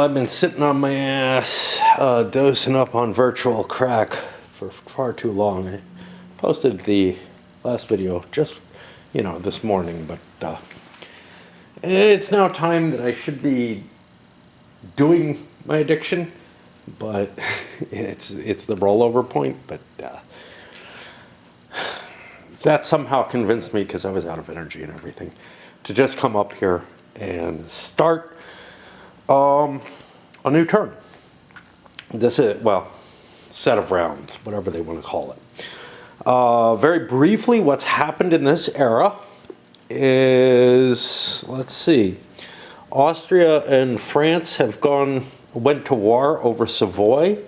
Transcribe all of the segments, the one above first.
I've been sitting on my ass, dosing up on virtual crack for far too long. I posted the last video just, this morning, but it's now time that I should be doing my addiction, but it's the rollover point, but that somehow convinced me, because I was out of energy and everything, to just come up here and start a new turn. This is, well, set of rounds, whatever they want to call it. Very briefly, what's happened in this era is, let's see, Austria and France went to war over Savoy,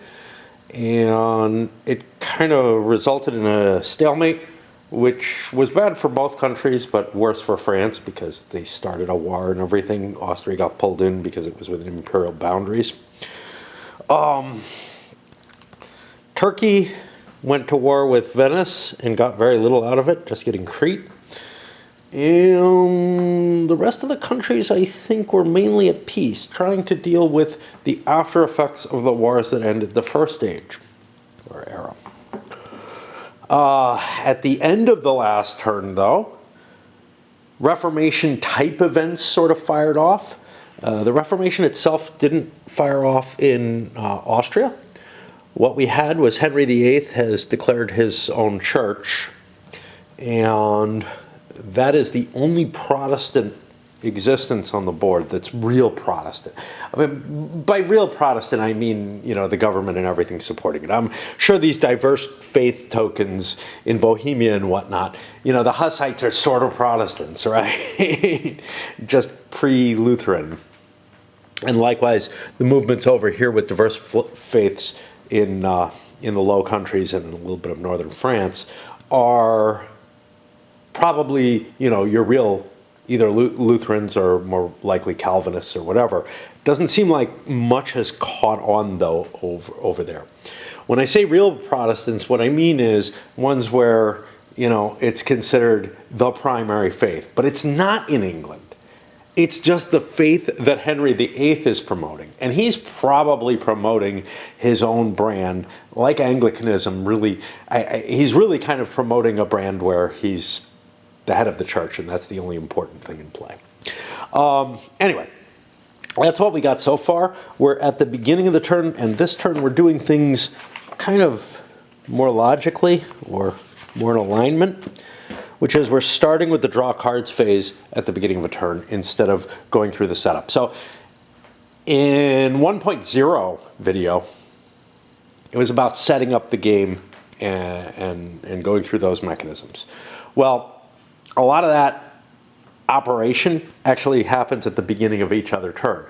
and it kind of resulted in a stalemate, which was bad for both countries, but worse for France because they started a war and everything. Austria got pulled in because it was within imperial boundaries. Turkey went to war with Venice and got very little out of it, just getting Crete. And the rest of the countries, I think, were mainly at peace, trying to deal with the after effects of the wars that ended the first stage, or era. At the end of the last turn, though, Reformation-type events sort of fired off. The Reformation itself didn't fire off in Austria. What we had was Henry VIII has declared his own church, and that is the only Protestant existence on the board that's real Protestant. I mean, by real Protestant, I mean, the government and everything supporting it. I'm sure these diverse faith tokens in Bohemia and whatnot, the Hussites are sort of Protestants, right? Just pre-Lutheran. And likewise, the movements over here with diverse faiths in the Low Countries and a little bit of northern France are probably, your real either Lutherans or more likely Calvinists or whatever. Doesn't seem like much has caught on, though, over there. When I say real Protestants, what I mean is ones where, it's considered the primary faith. But it's not in England. It's just the faith that Henry VIII is promoting. And he's probably promoting his own brand, like Anglicanism, really. He's really kind of promoting a brand where he's the head of the church, and that's the only important thing in play. Anyway, that's what we got so far. We're at the beginning of the turn, and this turn we're doing things kind of more logically or more in alignment, which is we're starting with the draw cards phase at the beginning of a turn instead of going through the setup. So in 1.0 video, it was about setting up the game and going through those mechanisms. Well, a lot of that operation actually happens at the beginning of each other turn.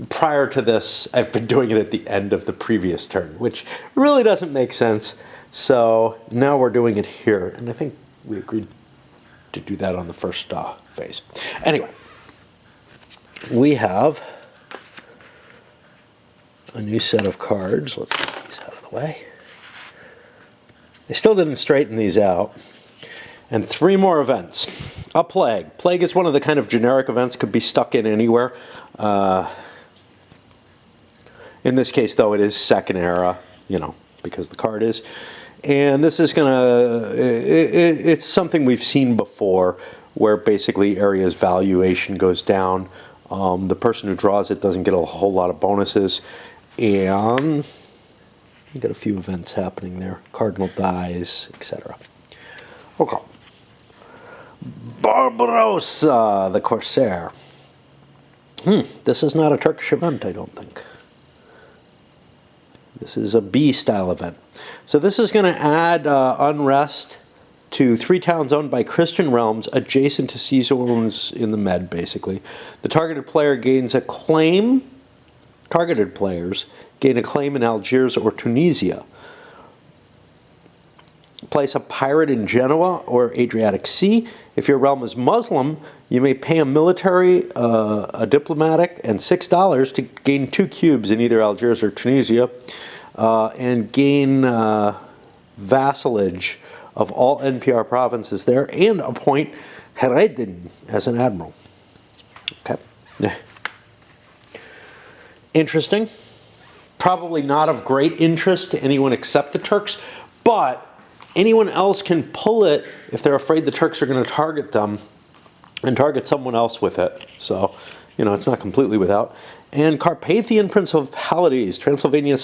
Prior to this, I've been doing it at the end of the previous turn, which really doesn't make sense. So now we're doing it here, and I think we agreed to do that on the first phase. Anyway, we have a new set of cards. Let's get these out of the way. I still didn't straighten these out. And 3 more events. A plague. Plague is one of the kind of generic events, could be stuck in anywhere. In this case, though, it is second era, because the card is. And this is it's something we've seen before, where basically area's valuation goes down. The person who draws it doesn't get a whole lot of bonuses. And you got a few events happening there. Cardinal dies, etc. Okay. Barbarossa, the Corsair. This is not a Turkish event, I don't think. This is a B-style event. So this is going to add unrest to 3 towns owned by Christian realms adjacent to sea zones in the Med, basically. The targeted player gains a claim. Targeted players gain a claim in Algiers or Tunisia. Place a pirate in Genoa or Adriatic Sea. If your realm is Muslim, you may pay a military, a diplomatic, and $6 to gain 2 cubes in either Algiers or Tunisia, and gain vassalage of all NPR provinces there, and appoint Heredin as an admiral. Okay. Interesting. Probably not of great interest to anyone except the Turks, but anyone else can pull it if they're afraid the Turks are going to target them and target someone else with it. So, you know, it's not completely without. And Carpathian Principalities, Transylvania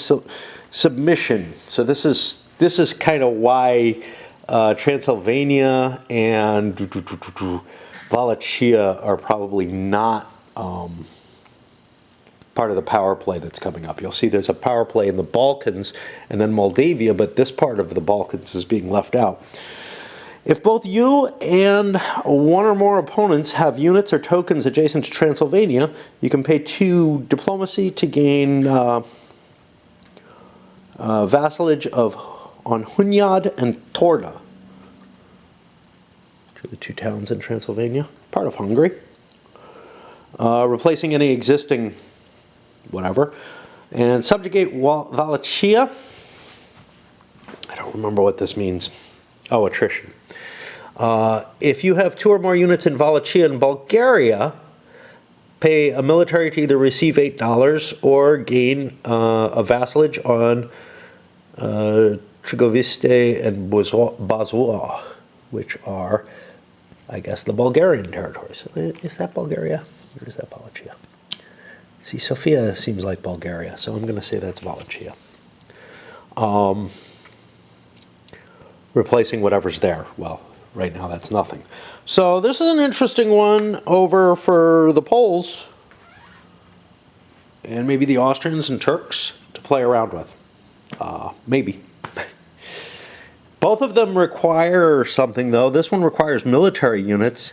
submission. So this is kind of why Transylvania and Wallachia are probably not part of the power play that's coming up. You'll see there's a power play in the Balkans and then Moldavia, but this part of the Balkans is being left out. If both you and one or more opponents have units or tokens adjacent to Transylvania, you can pay 2 diplomacy to gain vassalage on Hunyad and Torda. The 2 towns in Transylvania, part of Hungary. Replacing any existing whatever. And subjugate Wallachia. I don't remember what this means. Oh, attrition. If you have 2 or more units in Wallachia and Bulgaria, pay a military to either receive $8 or gain a vassalage on Trigoviste and Bazua, which are, I guess, the Bulgarian territories. Is that Bulgaria or is that Wallachia? See, Sofia seems like Bulgaria, so I'm going to say that's Wallachia. Replacing whatever's there. Well, right now that's nothing. So this is an interesting one over for the Poles and maybe the Austrians and Turks to play around with. Maybe. Both of them require something, though. This one requires military units,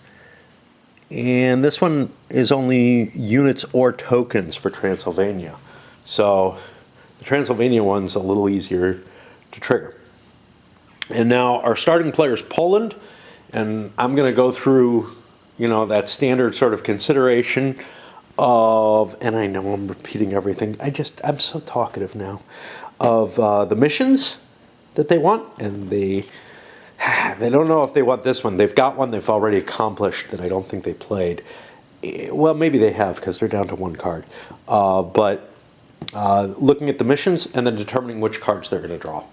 and this one is only units or tokens for Transylvania. So the Transylvania one's a little easier to trigger. And now our starting player is Poland, and I'm going to go through, you know, that standard sort of consideration of, and I know I'm repeating everything, I'm so talkative now, of the missions that they want, and they don't know if they want this one. They've got one they've already accomplished that I don't think they played. Well, maybe they have because they're down to 1 card. But looking at the missions and then determining which cards they're going to draw.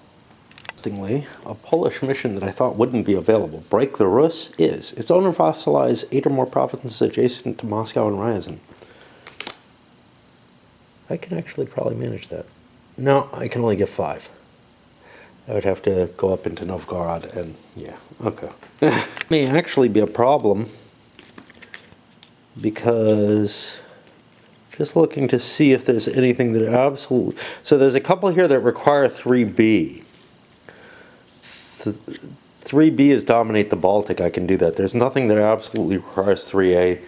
Interestingly, a Polish mission that I thought wouldn't be available, Break the Rus, is. Its owner vassalized 8 or more provinces adjacent to Moscow and Ryazan. I can actually probably manage that. No, I can only get 5. I would have to go up into Novgorod and, yeah, okay. May actually be a problem because just looking to see if there's anything that absolutely... So there's a couple here that require 3B. 3B is dominate the Baltic. I can do that. There's nothing that absolutely requires 3A.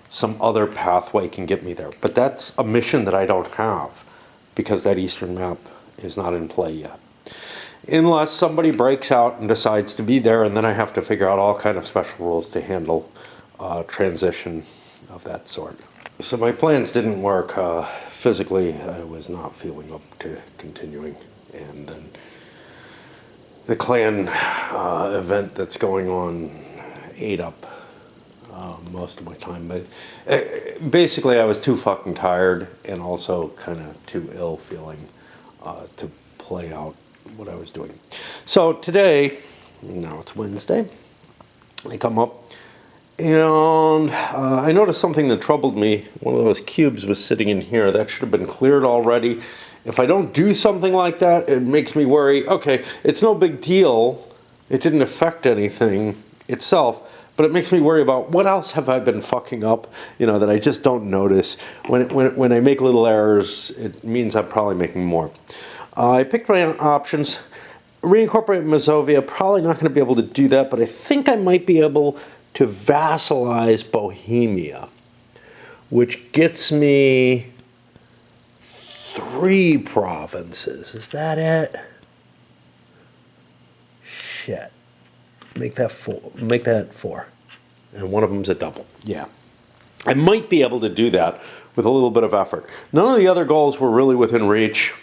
Some other pathway can get me there. But that's a mission that I don't have because that eastern map is not in play yet. Unless somebody breaks out and decides to be there, and then I have to figure out all kind of special rules to handle transition of that sort. So my plans didn't work. Physically, I was not feeling up to continuing. And then the clan event that's going on ate up most of my time. But basically, I was too fucking tired and also kind of too ill feeling to play out what I was doing. So today, now it's Wednesday, I come up and I noticed something that troubled me. One of those cubes was sitting in here. That should have been cleared already. If I don't do something like that, it makes me worry. Okay, it's no big deal. It didn't affect anything itself, but it makes me worry about what else have I been fucking up, you know, that I just don't notice. When I make little errors, it means I'm probably making more. I picked my options. Reincorporate Mazovia, probably not going to be able to do that, but I think I might be able to vassalize Bohemia, which gets me 3 provinces. Is that it? Shit. Make that 4. Make that 4. And one of them's a double. Yeah. I might be able to do that with a little bit of effort. None of the other goals were really within reach.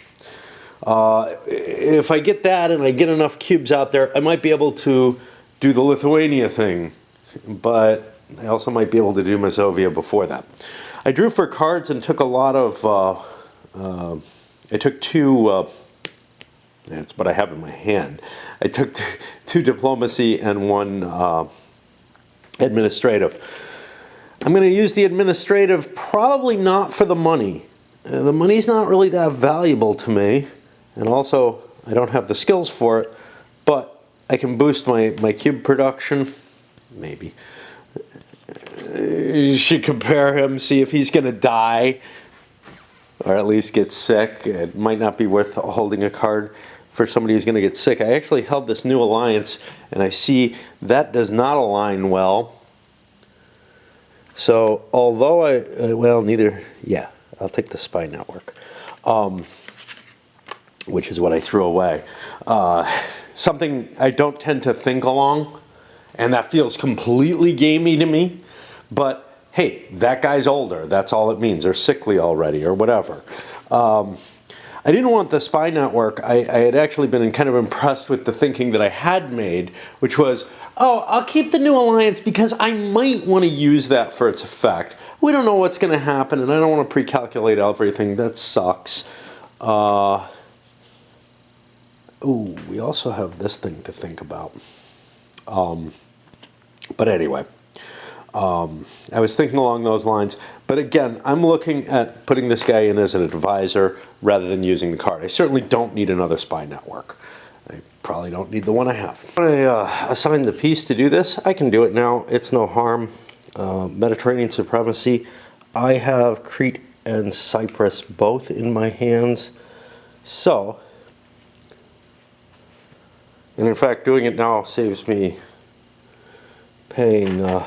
If I get that and I get enough cubes out there, I might be able to do the Lithuania thing, but I also might be able to do Mazovia before that. I drew for cards and took a lot of I took two, that's what I have in my hand. I took two diplomacy and one administrative. I'm going to use the administrative, probably not for the money. The money's not really that valuable to me, and also I don't have the skills for it, but I can boost my cube production, maybe. You should compare him, see if he's going to die, or at least get sick. It might not be worth holding a card for somebody who's going to get sick. I actually held this new alliance, and I see that does not align well. So, although I'll take the spy network, which is what I threw away. Something I don't tend to think along, and that feels completely gamey to me, but hey, that guy's older, that's all it means, or sickly already, or whatever. I didn't want the spy network. I had actually been kind of impressed with the thinking that I had made, which was, oh, I'll keep the new alliance because I might want to use that for its effect. We don't know what's going to happen, and I don't want to pre-calculate everything. That sucks. Ooh, we also have this thing to think about. But anyway, I was thinking along those lines. But again, I'm looking at putting this guy in as an advisor rather than using the card. I certainly don't need another spy network. I probably don't need the one I have. When I assign the piece to do this, I can do it now. It's no harm. Mediterranean supremacy. I have Crete and Cyprus both in my hands. So, and in fact, doing it now saves me paying the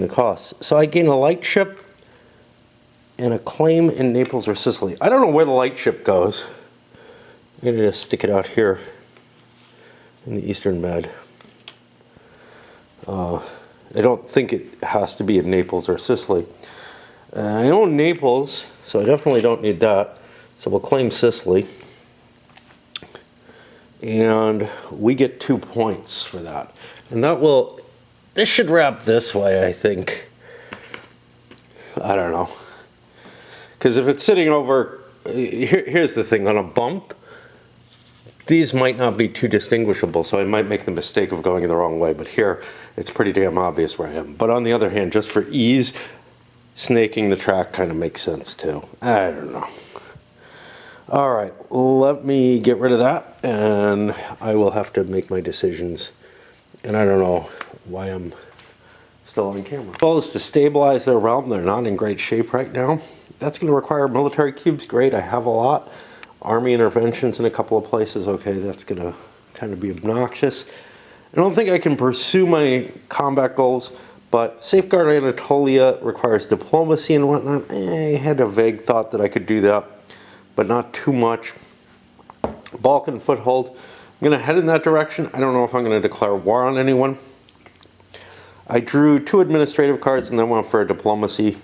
costs. So I gain a light ship and a claim in Naples or Sicily. I don't know where the light ship goes. I'm going to just stick it out here in the Eastern Med. I don't think it has to be in Naples or Sicily. I own Naples, so I definitely don't need that. So we'll claim Sicily. And we get 2 points for that. And this should wrap this way, I think. I don't know. Because if it's sitting over, here's the thing, on a bump, these might not be too distinguishable, so I might make the mistake of going in the wrong way, but here, it's pretty damn obvious where I am. But on the other hand, just for ease, snaking the track kind of makes sense too. I don't know. All right, let me get rid of that, and I will have to make my decisions. And I don't know why I'm still on camera. The goal is to stabilize their realm. They're not in great shape right now. That's going to require military cubes. Great, I have a lot. Army interventions in a couple of places. Okay, that's going to kind of be obnoxious. I don't think I can pursue my combat goals, but safeguard Anatolia requires diplomacy and whatnot. I had a vague thought that I could do that, but not too much. Balkan foothold. I'm going to head in that direction. I don't know if I'm going to declare war on anyone. I drew 2 administrative cards and then went for a diplomacy.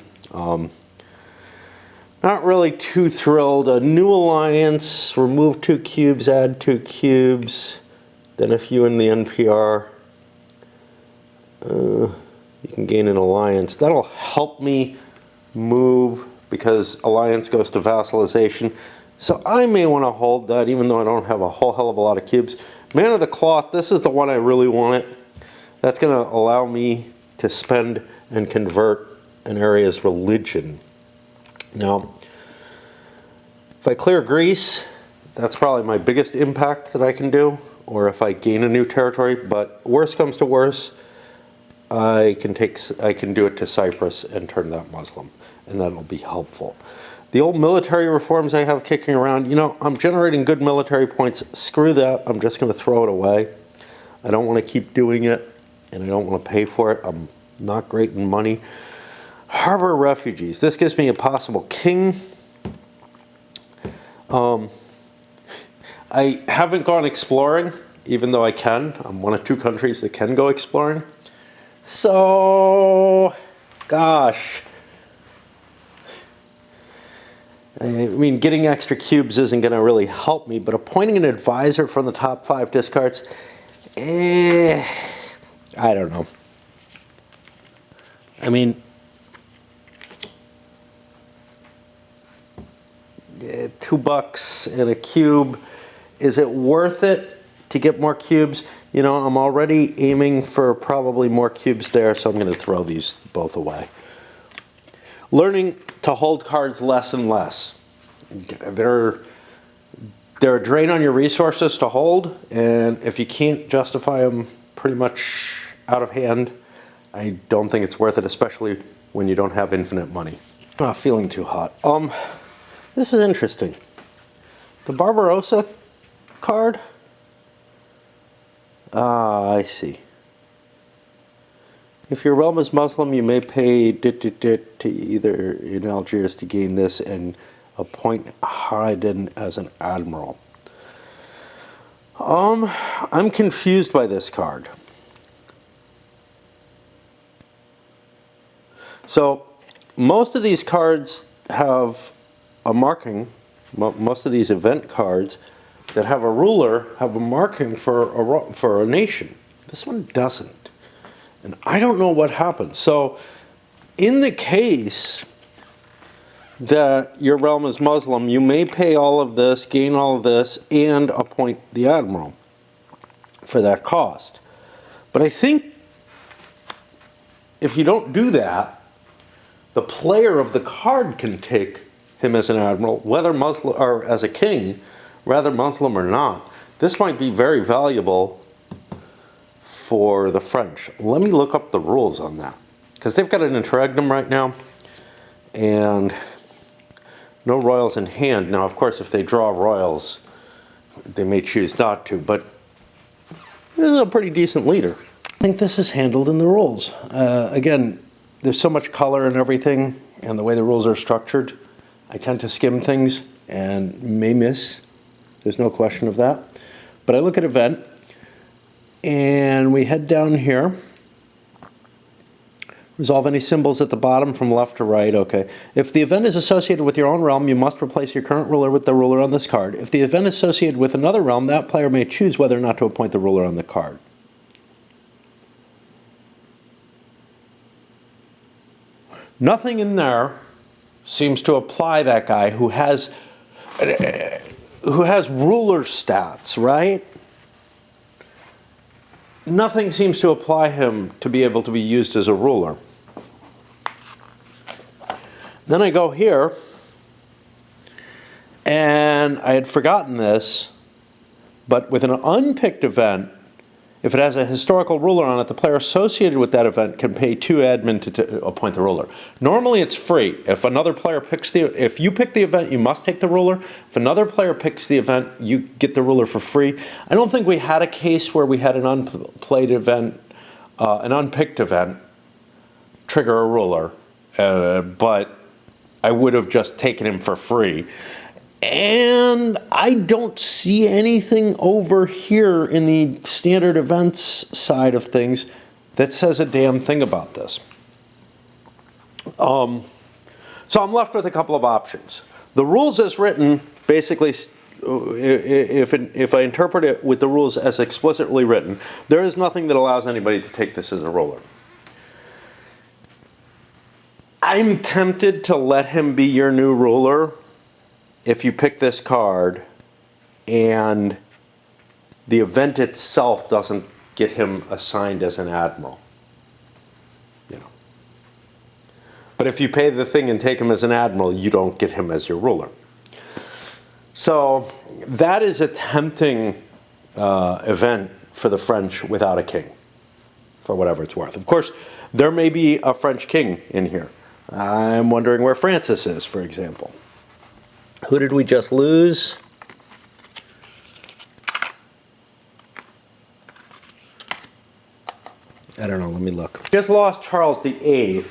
Not really too thrilled. A new alliance, remove 2 cubes, add 2 cubes, then a few in the NPR. You can gain an alliance. That'll help me move because alliance goes to vassalization. So I may want to hold that even though I don't have a whole hell of a lot of cubes. Man of the Cloth, this is the one I really want. That's going to allow me to spend and convert an area's religion. Now, if I clear Greece, that's probably my biggest impact that I can do, or if I gain a new territory, but worst comes to worst, I can do it to Cyprus and turn that Muslim, and that'll be helpful. The old military reforms I have kicking around, I'm generating good military points. Screw that, I'm just going to throw it away. I don't want to keep doing it, and I don't want to pay for it. I'm not great in money. Harbor refugees. This gives me a possible king. I haven't gone exploring, even though I can. I'm one of 2 countries that can go exploring. So, gosh. I mean, getting extra cubes isn't going to really help me, but appointing an advisor from the top 5 discards, I don't know. I mean, $2 and a cube. Is it worth it to get more cubes? You know, I'm already aiming for probably more cubes there, so I'm going to throw these both away. Learning to hold cards less and less. They're a drain on your resources to hold, and if you can't justify them pretty much out of hand, I don't think it's worth it, especially when you don't have infinite money. Not feeling too hot. This is interesting. The Barbarossa card. I see. If your realm is Muslim, you may pay to either in Algiers to gain this and appoint Haydn as an admiral. I'm confused by this card. So, most of these cards have a marking. Most of these event cards that have a ruler have a marking for a nation. This one doesn't. And I don't know what happened. So, in the case that your realm is Muslim, you may pay all of this, gain all of this, and appoint the admiral for that cost. But I think if you don't do that, the player of the card can take him as an admiral, whether Muslim or as a king, whether Muslim or not. This might be very valuable for the French. Let me look up the rules on that, because they've got an interregnum right now, and no royals in hand. Now, of course, if they draw royals, they may choose not to, but this is a pretty decent leader. I think this is handled in the rules. Again, there's so much color and everything, and the way the rules are structured, I tend to skim things and may miss. There's no question of that. But I look at event, and we head down here. Resolve any symbols at the bottom from left to right. Okay. If the event is associated with your own realm, you must replace your current ruler with the ruler on this card. If the event is associated with another realm, that player may choose whether or not to appoint the ruler on the card. Nothing in there seems to apply that guy who has ruler stats, right? Nothing seems to apply him to be able to be used as a ruler. Then I go here, and I had forgotten this, but with an unpicked event, if it has a historical ruler on it, the player associated with that event can pay 2 admin to appoint the ruler. Normally it's free. If another player if you pick the event, you must take the ruler. If another player picks the event, you get the ruler for free. I don't think we had a case where we had an unplayed event, an unpicked event, trigger a ruler, but I would have just taken him for free. And I don't see anything over here in the standard events side of things that says a damn thing about this. So I'm left with a couple of options. The rules as written, basically, if I interpret it with the rules as explicitly written, there is nothing that allows anybody to take this as a ruler. I'm tempted to let him be your new ruler if you pick this card and the event itself doesn't get him assigned as an admiral. You know. But if you pay the thing and take him as an admiral, you don't get him as your ruler. So that is a tempting event for the French without a king, for whatever it's worth. Of course, there may be a French king in here. I'm wondering where Francis is, for example. Who did we just lose? I don't know, let me look. Just lost Charles VIII.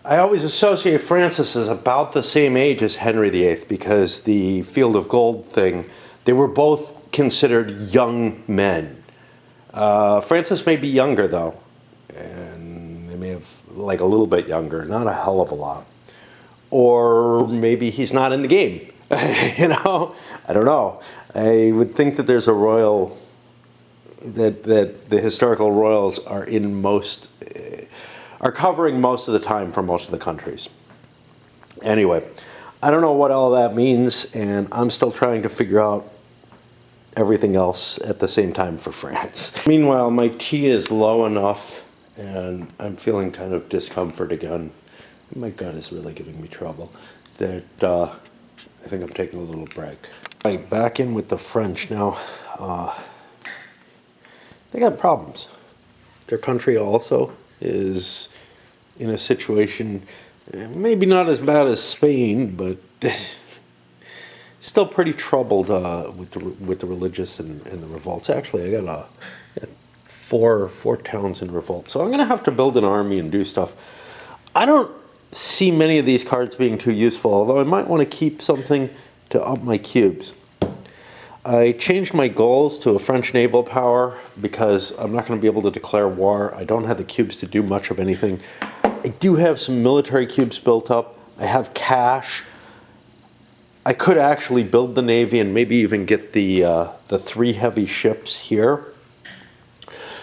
I always associate Francis as about the same age as Henry VIII because the Field of Gold thing, they were both considered young men. Francis may be younger though, and they may have like a little bit younger, not a hell of a lot. Or maybe he's not in the game. You know, I don't know. I would think that there's a royal, that the historical royals are are covering most of the time for most of the countries. Anyway, I don't know what all that means, and I'm still trying to figure out everything else at the same time for France. Meanwhile, my tea is low enough, and I'm feeling kind of discomfort again. My gut is really giving me trouble. That I think I'm taking a little break. Right, back in with the French now. They got problems. Their country also is in a situation, maybe not as bad as Spain, but still pretty troubled with the religious and the revolts. Actually, I got four towns in revolt, so I'm going to have to build an army and do stuff. I don't see many of these cards being too useful, although I might want to keep something to up my cubes. I changed my goals to a French naval power because I'm not going to be able to declare war. I don't have the cubes to do much of anything. I do have some military cubes built up. I have cash. I could actually build the Navy and maybe even get the 3 heavy ships here.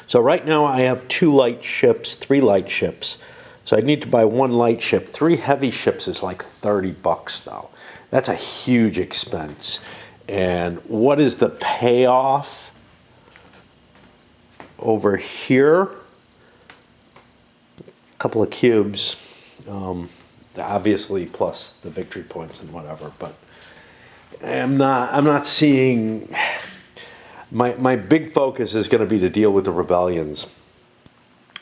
So right now I have 2 light ships, 3 light ships. So I need to buy 1 light ship. 3 heavy ships is like $30 though. That's a huge expense. And what is the payoff over here? A couple of cubes, obviously plus the victory points and whatever, but I'm not seeing, my big focus is going to be to deal with the rebellions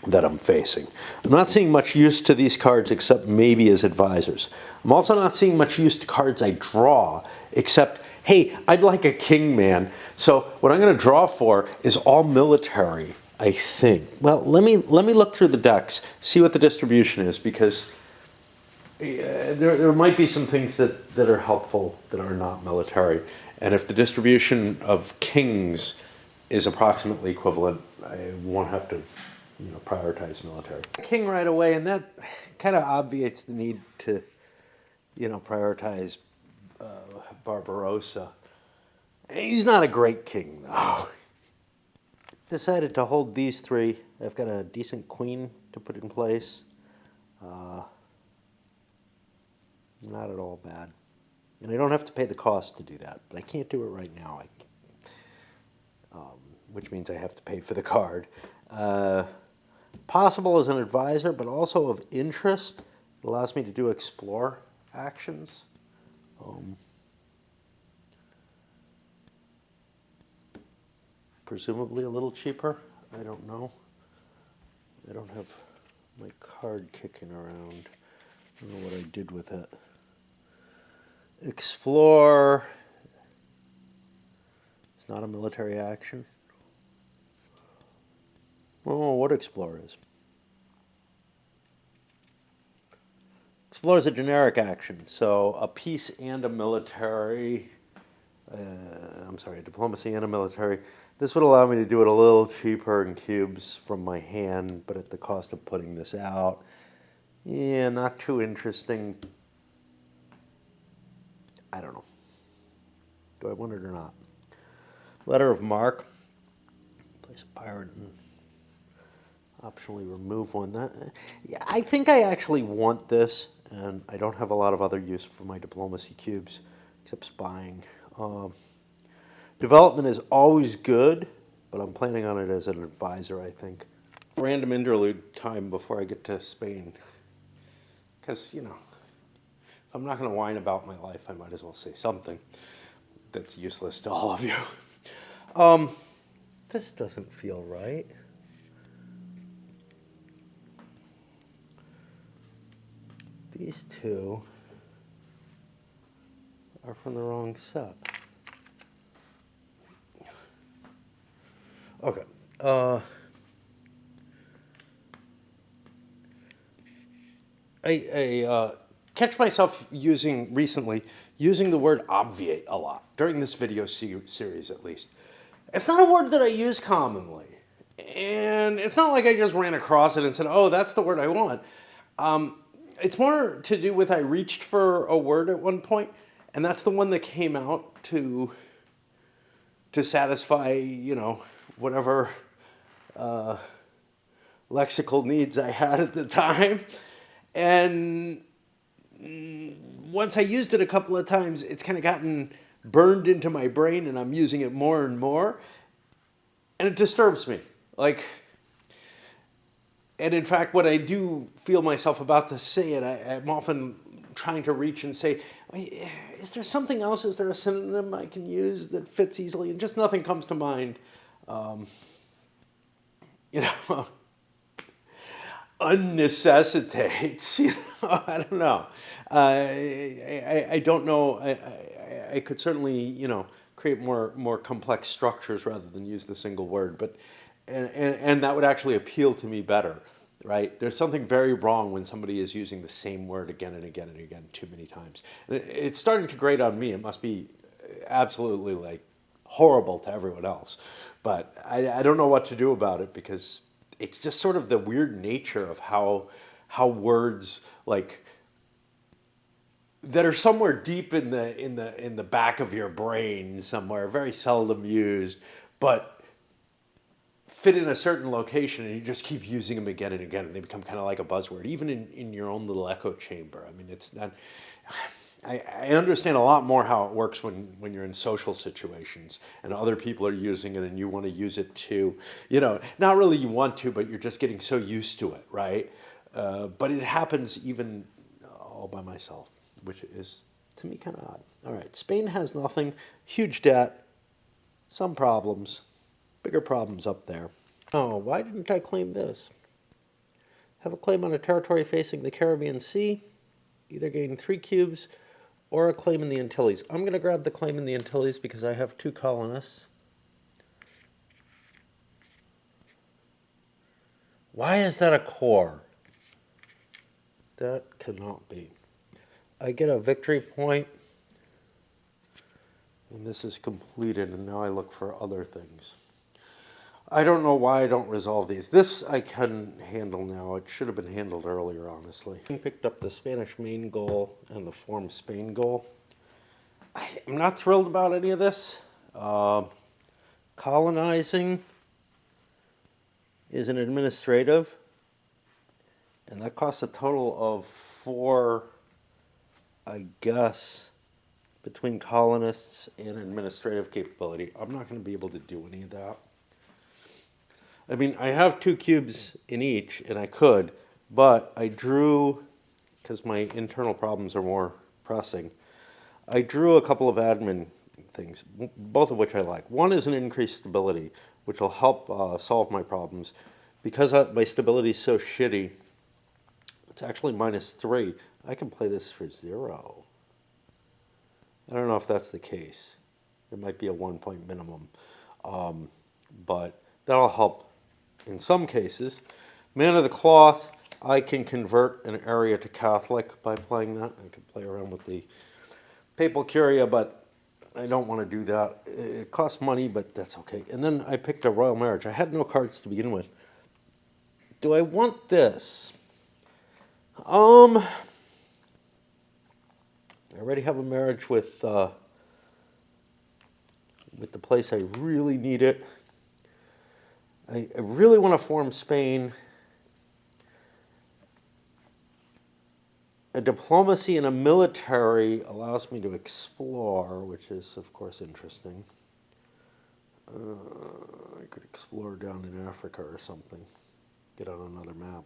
that I'm facing. I'm not seeing much use to these cards except maybe as advisors. I'm also not seeing much use to cards I draw except, hey, I'd like a king, man. So what I'm going to draw for is all military, I think. Well, let me look through the decks, see what the distribution is, because there might be some things that are helpful that are not military. And if the distribution of kings is approximately equivalent, I won't have to prioritize military. King right away, and that kind of obviates the need to prioritize Barbarossa. He's not a great king, though. Decided to hold these 3. I've got a decent queen to put in place. Not at all bad. And I don't have to pay the cost to do that, but I can't do it right now, which means I have to pay for the card. Possible as an advisor, but also of interest. It allows me to do explore actions. Presumably a little cheaper. I don't know. I don't have my card kicking around. I don't know what I did with it. Explore. It's not a military action. Oh, what explore is? Explore is a generic action, so a peace and a military. A diplomacy and a military. This would allow me to do it a little cheaper in cubes from my hand, but at the cost of putting this out. Yeah, not too interesting. I don't know. Do I want it or not? Letter of marque. Place a pirate and optionally remove one. Yeah, I think I actually want this, and I don't have a lot of other use for my diplomacy cubes, except spying. Development is always good, but I'm planning on it as an advisor, I think. Random interlude time before I get to Spain. Because, if I'm not going to whine about my life, I might as well say something that's useless to all of you. This doesn't feel right. These 2 are from the wrong set. Okay. I catch myself recently using the word obviate a lot, during this video series at least. It's not a word that I use commonly. And it's not like I just ran across it and said, oh, that's the word I want. It's more to do with I reached for a word at one point, and that's the one that came out to satisfy, whatever lexical needs I had at the time. And once I used it a couple of times, it's kind of gotten burned into my brain, and I'm using it more and more, and it disturbs me. Like, and in fact, when I do feel myself about to say it, I'm often trying to reach and say, is there something else? Is there a synonym I can use that fits easily? And just nothing comes to mind. Um, you know, unnecessitates. You know, I don't know. I don't know. I could certainly, create more complex structures rather than use the single word, but and that would actually appeal to me better, right? There's something very wrong when somebody is using the same word again and again and again too many times. And it's starting to grate on me. It must be absolutely like horrible to everyone else, but I don't know what to do about it because it's just sort of the weird nature of how words like that are somewhere deep in the back of your brain somewhere, very seldom used, but fit in a certain location, and you just keep using them again and again, and they become kind of like a buzzword, even in your own little echo chamber. I mean, it's not. I understand a lot more how it works when you're in social situations and other people are using it and you want to use it too. Not really you want to, but you're just getting so used to it, right? But it happens even all by myself, which is to me kind of odd. All right, Spain has nothing, huge debt, some problems, bigger problems up there. Oh, why didn't I claim this? Have a claim on a territory facing the Caribbean Sea, either gain 3 cubes or a claim in the Antilles. I'm going to grab the claim in the Antilles because I have 2 colonists. Why is that a core? That cannot be. I get a victory point, and this is completed, and now I look for other things. I don't know why I don't resolve these. This I can handle now. It should have been handled earlier, honestly. I picked up the Spanish main goal and the form Spain goal. I'm not thrilled about any of this. Colonizing is an administrative, and that costs a total of 4, I guess, between colonists and administrative capability. I'm not going to be able to do any of that. I mean, I have 2 cubes in each, and I could, but I drew, because my internal problems are more pressing, I drew a couple of admin things, both of which I like. One is an increased stability, which will help solve my problems. Because my stability is so shitty, it's actually -3. I can play this for 0. I don't know if that's the case. It might be a 1-point minimum. But that'll help in some cases. Man of the cloth, I can convert an area to Catholic by playing that. I can play around with the papal curia, but I don't want to do that. It costs money, but that's okay. And then I picked a royal marriage. I had no cards to begin with. Do I want this? I already have a marriage with the place I really need it. I really want to form Spain. A diplomacy and a military allows me to explore, which is, of course, interesting. I could explore down in Africa or something. Get on another map.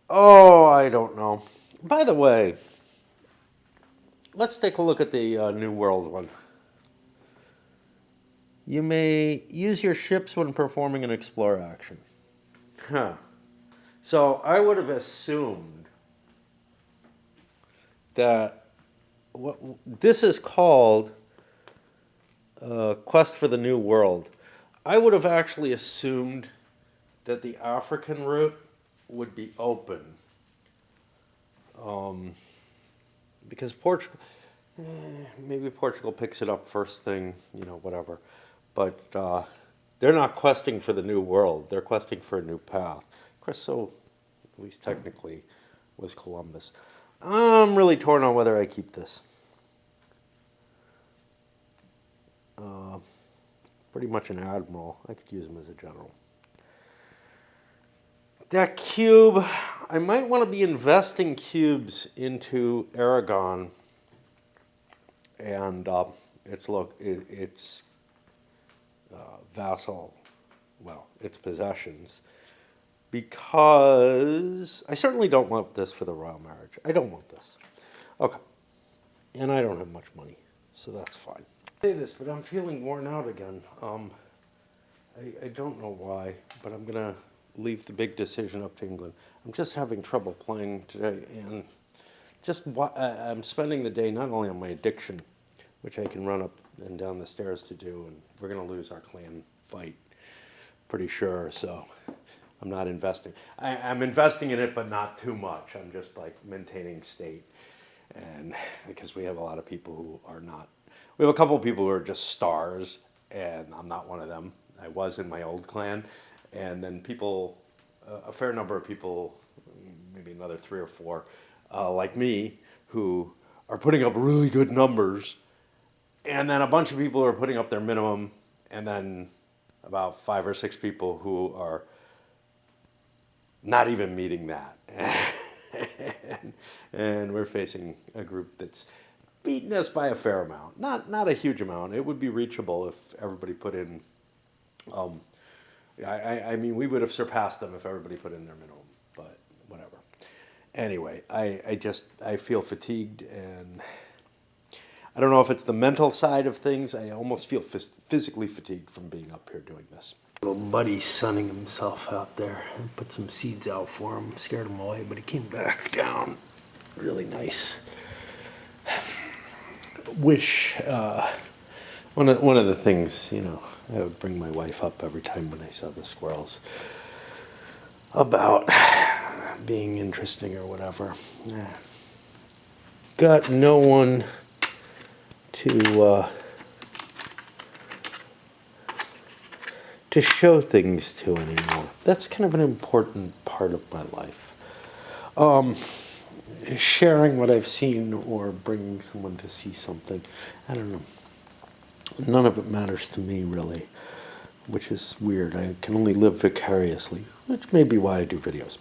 Oh, I don't know. By the way, let's take a look at the New World one. You may use your ships when performing an explore action. Huh. So I would have assumed that this is called Quest for the New World. I would have actually assumed that the African route would be open. Because Portugal, maybe Portugal picks it up first thing, whatever. But they're not questing for the new world. They're questing for a new path. Of course, so at least technically was Columbus. I'm really torn on whether I keep this. Pretty much an admiral. I could use him as a general. That cube, I might want to be investing cubes into Aragon and its vassal, well, its possessions, because I certainly don't want this for the royal marriage. I don't want this. Okay. And I don't have much money, so that's fine. I say this, but I'm feeling worn out again. I don't know why, but I'm going to leave the big decision up to England. I'm just having trouble playing today, and I'm spending the day not only on my addiction, which I can run up and down the stairs to do, and we're going to lose our clan fight, pretty sure, so I'm not investing. I'm investing in it, but not too much. I'm just like maintaining state, and because we have a lot of people who are not. We have a couple of people who are just stars, and I'm not one of them. I was in my old clan, and then a fair number of people, maybe another 3 or 4, like me, who are putting up really good numbers, and then a bunch of people who are putting up their minimum, and then about 5 or 6 people who are not even meeting that. and we're facing a group that's beaten us by a fair amount. Not a huge amount. It would be reachable if everybody put in. I mean, we would have surpassed them if everybody put in their minimum, but whatever. Anyway, I feel fatigued, and I don't know if it's the mental side of things. I almost feel physically fatigued from being up here doing this. Little buddy's sunning himself out there. I put some seeds out for him, scared him away, but he came back down. Really nice. One of the things, I would bring my wife up every time when I saw the squirrels about being interesting or whatever. Got no one to show things to anymore. That's kind of an important part of my life. Sharing what I've seen or bringing someone to see something. I don't know. None of it matters to me, really, which is weird. I can only live vicariously, which may be why I do videos.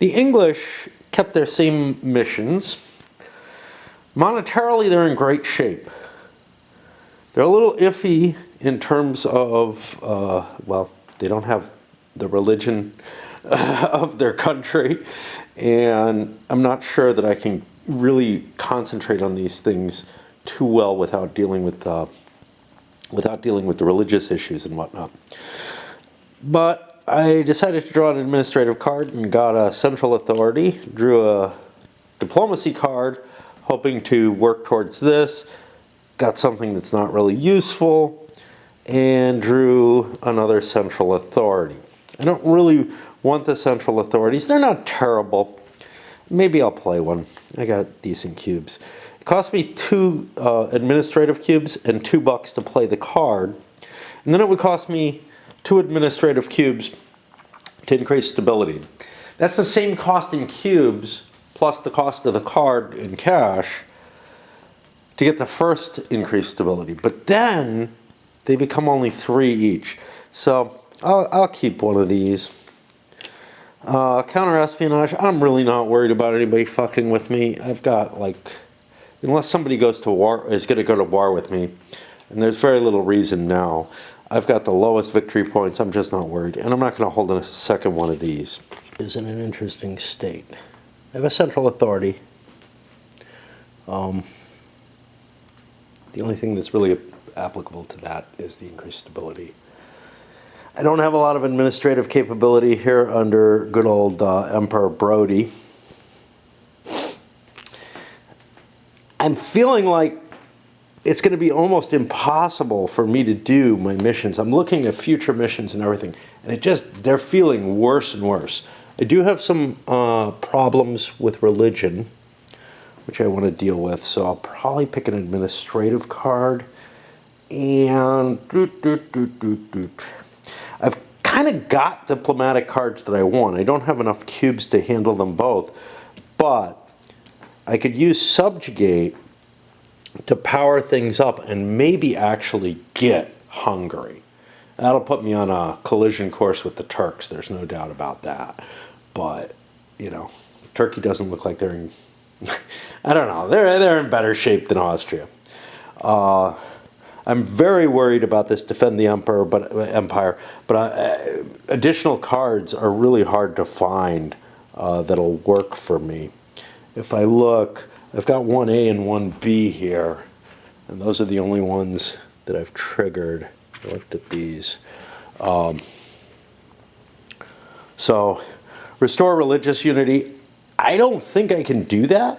The English kept their same missions. Monetarily, they're in great shape. They're a little iffy in terms of, they don't have the religion of their country, and I'm not sure that I can really concentrate on these things too well without dealing with the religious issues and whatnot. But I decided to draw an administrative card and got a central authority, drew a diplomacy card, hoping to work towards this, got something that's not really useful, and drew another central authority. I don't really want the central authorities. They're not terrible. Maybe I'll play one. I got decent cubes. It cost me 2 administrative cubes and $2 to play the card. And then it would cost me 2 administrative cubes to increase stability. That's the same cost in cubes plus the cost of the card in cash to get the first increased stability. But then they become only 3 each. So I'll keep one of these. Counter-espionage, I'm really not worried about anybody fucking with me. I've got, unless somebody is going to go to war with me, and there's very little reason now, I've got the lowest victory points. I'm just not worried. And I'm not going to hold a second one of these. Is in an interesting state. I have a central authority. The only thing that's really applicable to that is the increased stability. I don't have a lot of administrative capability here under good old Emperor Brody. I'm feeling like it's going to be almost impossible for me to do my missions. I'm looking at future missions and everything, and they're feeling worse and worse. I do have some problems with religion, which I want to deal with, so I'll probably pick an administrative card. And I've kind of got diplomatic cards that I want. I don't have enough cubes to handle them both, but I could use subjugate to power things up and maybe actually get Hungary. That'll put me on a collision course with the Turks, there's no doubt about that. but, you know, Turkey doesn't look like they're in, I don't know, they're in better shape than Austria. I'm very worried about this Defend the Empire, but additional cards are really hard to find that'll work for me. If I look, I've got 1A and 1B here, and those are the only ones that I've triggered. I looked at these. So, restore religious unity. I don't think I can do that.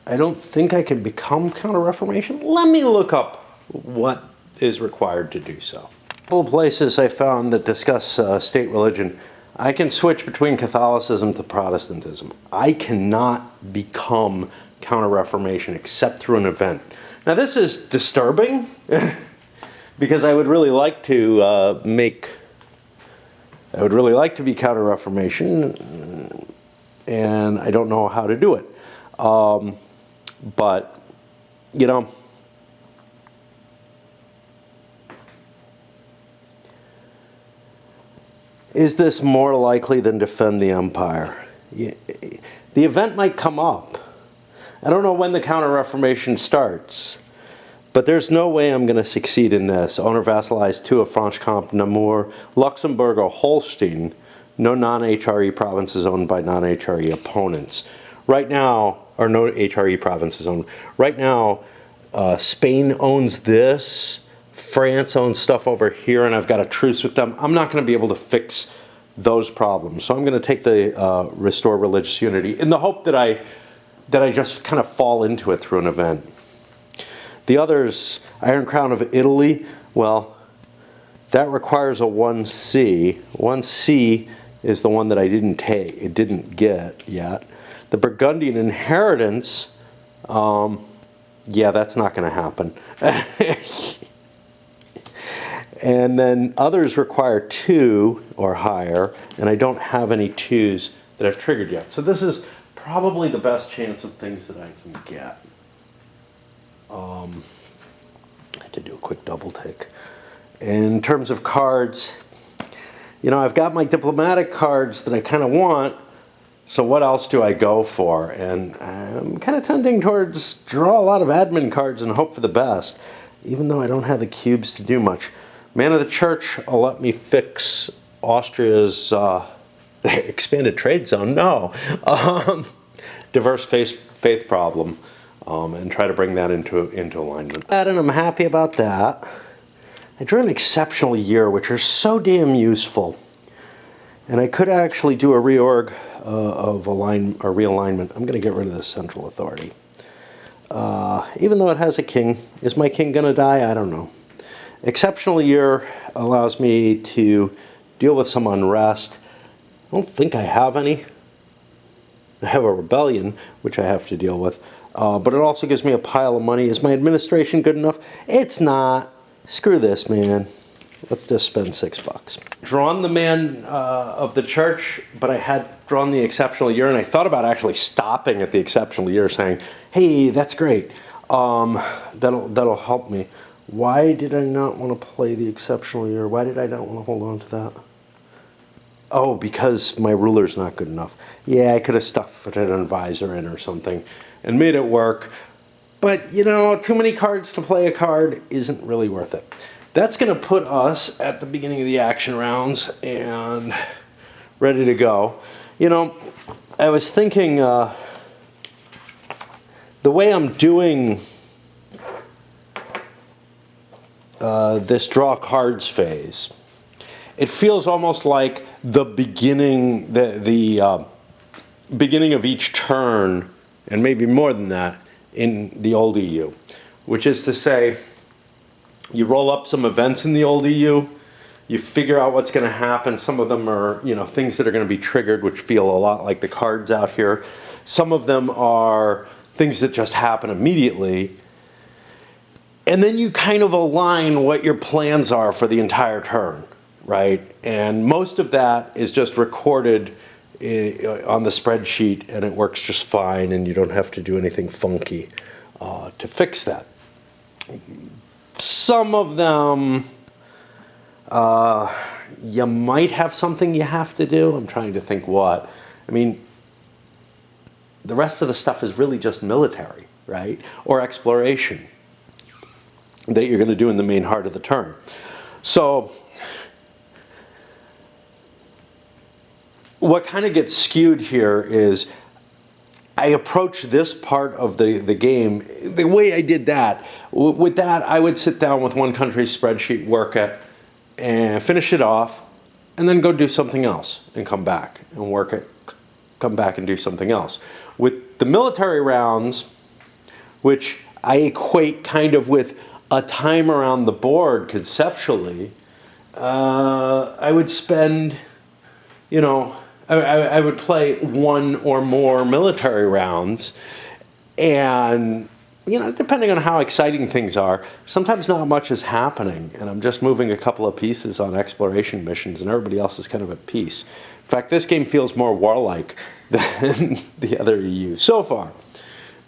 I don't think I can become Counter-Reformation. Let me look up what is required to do so. A couple of places I found that discuss state religion. I can switch between Catholicism to Protestantism. I cannot become Counter-Reformation except through an event. Now this is disturbing because I would really like to be Counter-Reformation, and I don't know how to do it. But, you know, is this more likely than Defend the Empire? The event might come up. I don't know when the Counter-Reformation starts, but there's no way I'm going to succeed in this. Owner vassalized two of Franche-Comté, Namur, Luxembourg, or Holstein. No non-HRE provinces owned by non-HRE opponents. Right now, or no HRE provinces owned. Right now, Spain owns this. France owns stuff over here, and I've got a truce with them. I'm not going to be able to fix those problems. So I'm going to take the restore religious unity in the hope that I just kind of fall into it through an event. The others, Iron Crown of Italy, well, that requires a 1C. 1C is the one that I didn't get yet. The Burgundian inheritance, yeah, that's not going to happen. And then others require 2 or higher, and I don't have any 2s that I've triggered yet. So this is probably the best chance of things that I can get. I had to do a quick double take. In terms of cards, you know, I've got my diplomatic cards that I kind of want, so what else do I go for? And I'm kind of tending towards draw a lot of admin cards and hope for the best, even though I don't have the cubes to do much. Man of the Church will let me fix Austria's expanded trade zone. No. Diverse faith problem, and try to bring that into alignment. And I'm happy about that. I drew an exceptional year, which are so damn useful. And I could actually do a reorg of realignment. I'm going to get rid of this central authority. Even though it has a king. Is my king going to die? I don't know. Exceptional year allows me to deal with some unrest. I don't think I have any. I have a rebellion, which I have to deal with. But it also gives me a pile of money. Is my administration good enough? It's not. Screw this, man. Let's just spend $6. Drawn the man of the church, but I had drawn the exceptional year, and I thought about actually stopping at the exceptional year, saying, "Hey, that's great. That'll help me." Why did I not want to play the exceptional year? Why did I not want to hold on to that? Oh, because my ruler's not good enough. Yeah, I could have stuffed an advisor in or something and made it work. But, you know, too many cards to play a card isn't really worth it. That's going to put us at the beginning of the action rounds and ready to go. You know, I was thinking the way I'm doing this draw cards phase, it feels almost like the beginning, the beginning of each turn, and maybe more than that, in the old EU, which is to say, you roll up some events in the old EU, you figure out what's going to happen. Some of them are, you know, things that are going to be triggered, which feel a lot like the cards out here. Some of them are things that just happen immediately. And then you kind of align what your plans are for the entire turn, right? And most of that is just recorded on the spreadsheet, and it works just fine, and you don't have to do anything funky to fix that. Some of them, you might have something you have to do. I'm trying to think what. I mean, the rest of the stuff is really just military, right? Or exploration that you're going to do in the main heart of the turn. So what kind of gets skewed here is I approach this part of the game the way I did that. With that, I would sit down with one country's spreadsheet, work it, and finish it off, and then go do something else and come back and work it, come back and do something else. With the military rounds, which I equate kind of with a time around the board conceptually, I would spend, you know, I would play one or more military rounds, and, you know, depending on how exciting things are, sometimes not much is happening, and I'm just moving a couple of pieces on exploration missions, and everybody else is kind of at peace. In fact, this game feels more warlike than the other EU so far.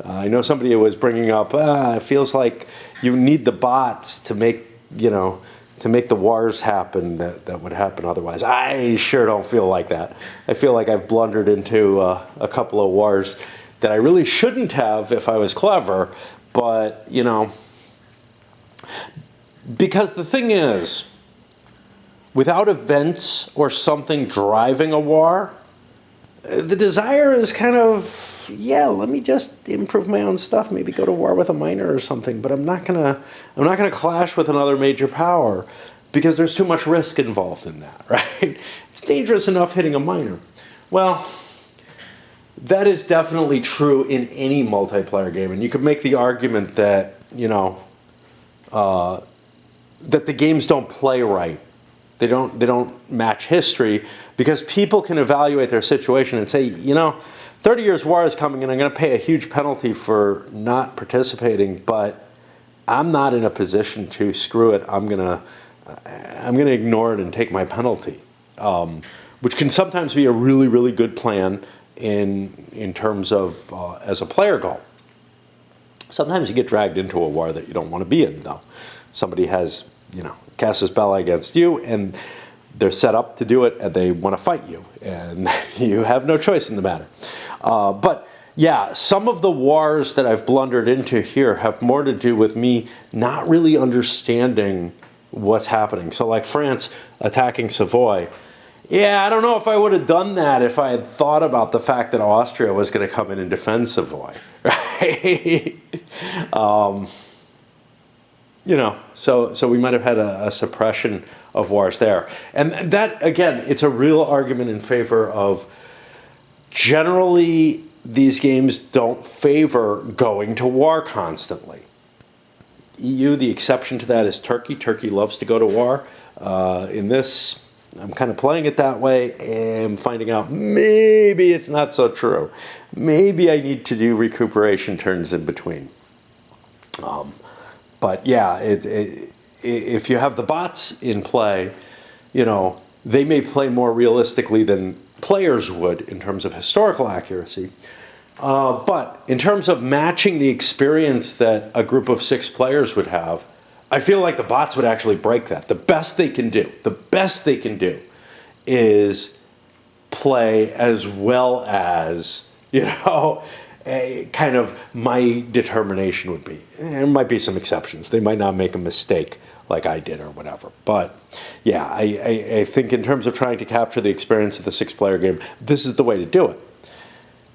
I know somebody was bringing up, it feels like you need the bots to make, you know, to make the wars happen that would happen otherwise. I sure don't feel like that. I feel like I've blundered into a couple of wars that I really shouldn't have if I was clever, but, you know, because the thing is, without events or something driving a war, the desire is kind of, yeah, let me just improve my own stuff, maybe go to war with a minor or something, but I'm not gonna clash with another major power because there's too much risk involved in that, right? It's dangerous enough hitting a minor. Well, that is definitely true in any multiplayer game, and you could make the argument that, you know, that the games don't play right. They don't match history because people can evaluate their situation and say, you know, 30 years war is coming and I'm going to pay a huge penalty for not participating, but I'm not in a position to screw it. I'm going to ignore it and take my penalty, which can sometimes be a really, really good plan in terms of as a player goal. Sometimes you get dragged into a war that you don't want to be in, though. Somebody has, you know, casus belli against you, and they're set up to do it, and they want to fight you, and you have no choice in the matter. But yeah, some of the wars that I've blundered into here have more to do with me not really understanding what's happening. So like France attacking Savoy. Yeah, I don't know if I would have done that if I had thought about the fact that Austria was going to come in and defend Savoy, right? You know, so we might have had a suppression of wars there. And that, again, it's a real argument in favor of, generally, these games don't favor going to war constantly. EU, the exception to that is Turkey. Turkey loves to go to war. In this, I'm kind of playing it that way and finding out maybe it's not so true. Maybe I need to do recuperation turns in between. But yeah, if you have the bots in play, you know, they may play more realistically than players would in terms of historical accuracy. But in terms of matching the experience that a group of 6 players would have, I feel like the bots would actually break that. The best they can do is play as well as, you know, a kind of my determination would be. There might be some exceptions. They might not make a mistake like I did or whatever. But yeah, I think in terms of trying to capture the experience of the 6-player game, this is the way to do it.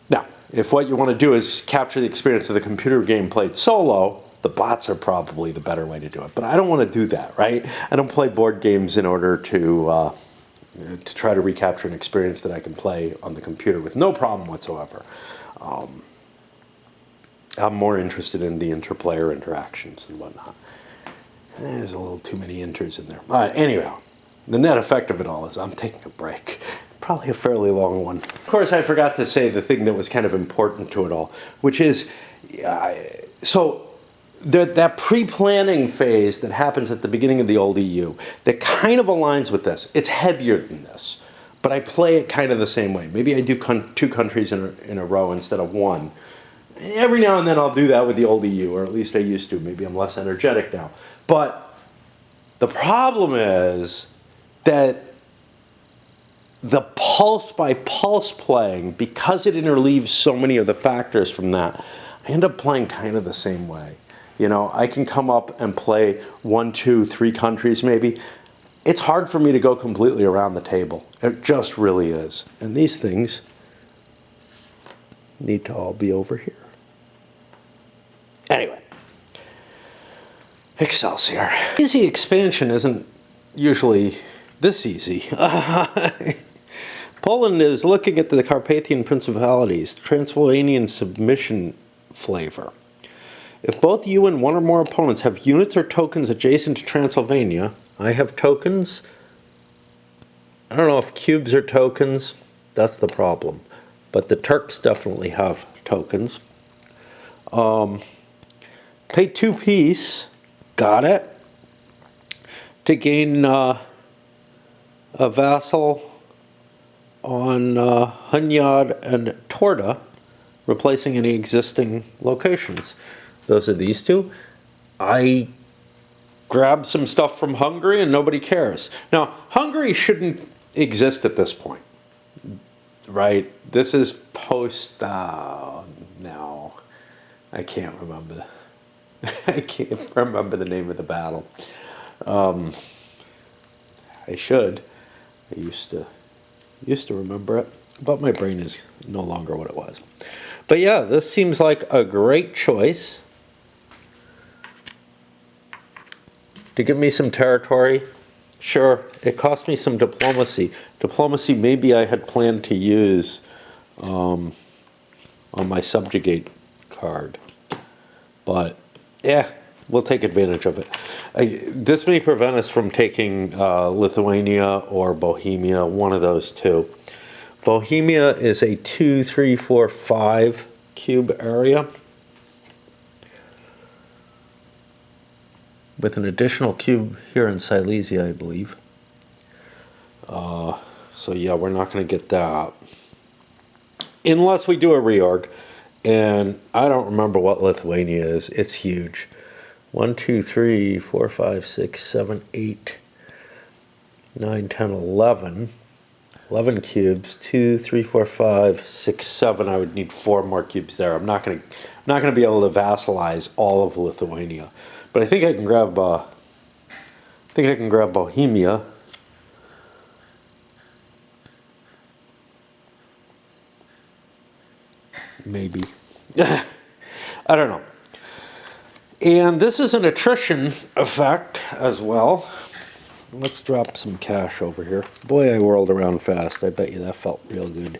Now, if what you want to do is capture the experience of the computer game played solo, the bots are probably the better way to do it. But I don't want to do that, right? I don't play board games in order to try to recapture an experience that I can play on the computer with no problem whatsoever. I'm more interested in the interplayer interactions and whatnot. There's a little too many inters in there. Anyway, the net effect of it all is I'm taking a break. Probably a fairly long one. Of course, I forgot to say the thing that was kind of important to it all, which is, so that pre-planning phase that happens at the beginning of the old EU, that kind of aligns with this. It's heavier than this, but I play it kind of the same way. Maybe I do 2 countries in a row instead of 1. Every now and then I'll do that with the old EU, or at least I used to. Maybe I'm less energetic now. But the problem is that the pulse by pulse playing, because it interleaves so many of the factors from that, I end up playing kind of the same way. You know, I can come up and play 1, 2, 3 countries maybe. It's hard for me to go completely around the table. It just really is. And these things need to all be over here. Anyway, Excelsior. Easy expansion isn't usually this easy. Poland is looking at the Carpathian Principalities, Transylvanian submission flavor. If both you and one or more opponents have units or tokens adjacent to Transylvania, I have tokens. I don't know if cubes are tokens. That's the problem. But the Turks definitely have tokens. Pay 2 peace. Got it. To gain a vassal on Hunyad and Torda, replacing any existing locations. Those are these two. I grabbed some stuff from Hungary and nobody cares. Now, Hungary shouldn't exist at this point, right? This is post, no, I can't remember. I can't remember the name of the battle. I should. I used to remember it, but my brain is no longer what it was. But yeah, this seems like a great choice to give me some territory. Sure, it cost me some diplomacy. Diplomacy maybe I had planned to use on my subjugate card. But yeah, we'll take advantage of it. This may prevent us from taking Lithuania or Bohemia, one of those two. Bohemia is a 2, 3, 4, 5 cube area with an additional cube here in Silesia, I believe. So yeah, we're not going to get that unless we do a reorg. And I don't remember what Lithuania is. It's huge. 1, 2, 3, 4, 5, 6, 7, 8, 9, 10, 11. 11 cubes. 2, 3, 4, 5, 6, 7. I would need 4 more cubes there. I'm not going to be able to vassalize all of Lithuania. But I think I can grab Bohemia. Maybe. I don't know. And this is an attrition effect as well. Let's drop some cash over here. Boy, I whirled around fast. I bet you that felt real good.